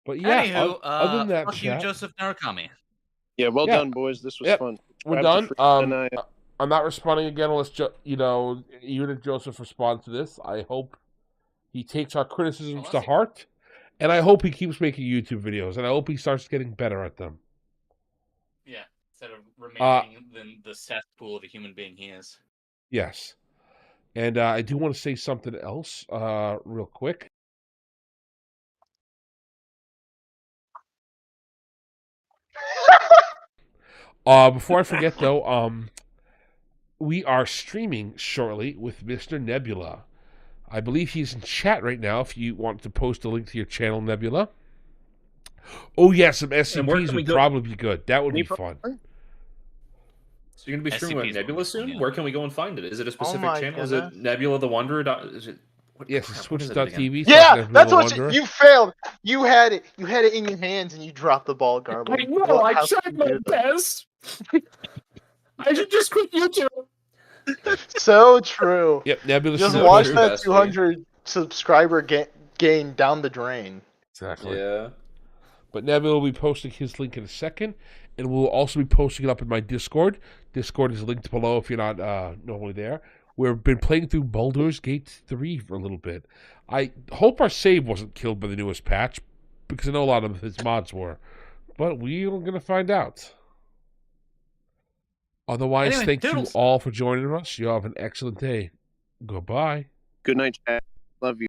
But yeah, Anywho, other than that, fuck you, chat, Joseph Narukami. Yeah, well Yeah. done, boys. This was Yep. fun. we're Subscribe to done. FreakyNanaya. I'm not responding again unless, even if Joseph responds to this. I hope he takes our criticisms Unless to he- heart, and I hope he keeps making YouTube videos, and I hope he starts getting better at them. Yeah, instead of remaining the cesspool of a human being he is. Yes. And I do want to say something else real quick. Before I forget, though, we are streaming shortly with Mr. Nebula. I believe he's in chat right now if you want to post a link to your channel, Nebula. Oh, yeah, some SCPs would probably be good. That would be fun. So you're going to be streaming with Nebula soon? Yeah. Where can we go and find it? Is it a specific channel? goodness. Is it Nebula the Wanderer? Is it... Yes, Switch.tv. Yeah, that's what you failed. You had it in your hands and you dropped the ball, Garble. I know, I tried my best. I should just quit YouTube. So true. Yep, Nebula. Just watch that 200 subscriber gain down the drain. Exactly. Yeah. But Nebula will be posting his link in a second, and we'll also be posting it up in my Discord. Discord is linked below if you're not normally there. We've been playing through Baldur's Gate 3 for a little bit. I hope our save wasn't killed by the newest patch, because I know a lot of his mods were. But we're going to find out. Otherwise, Anyway, thank doodles. you all for joining us. You have an excellent day. Goodbye. Good night, chat. Love you.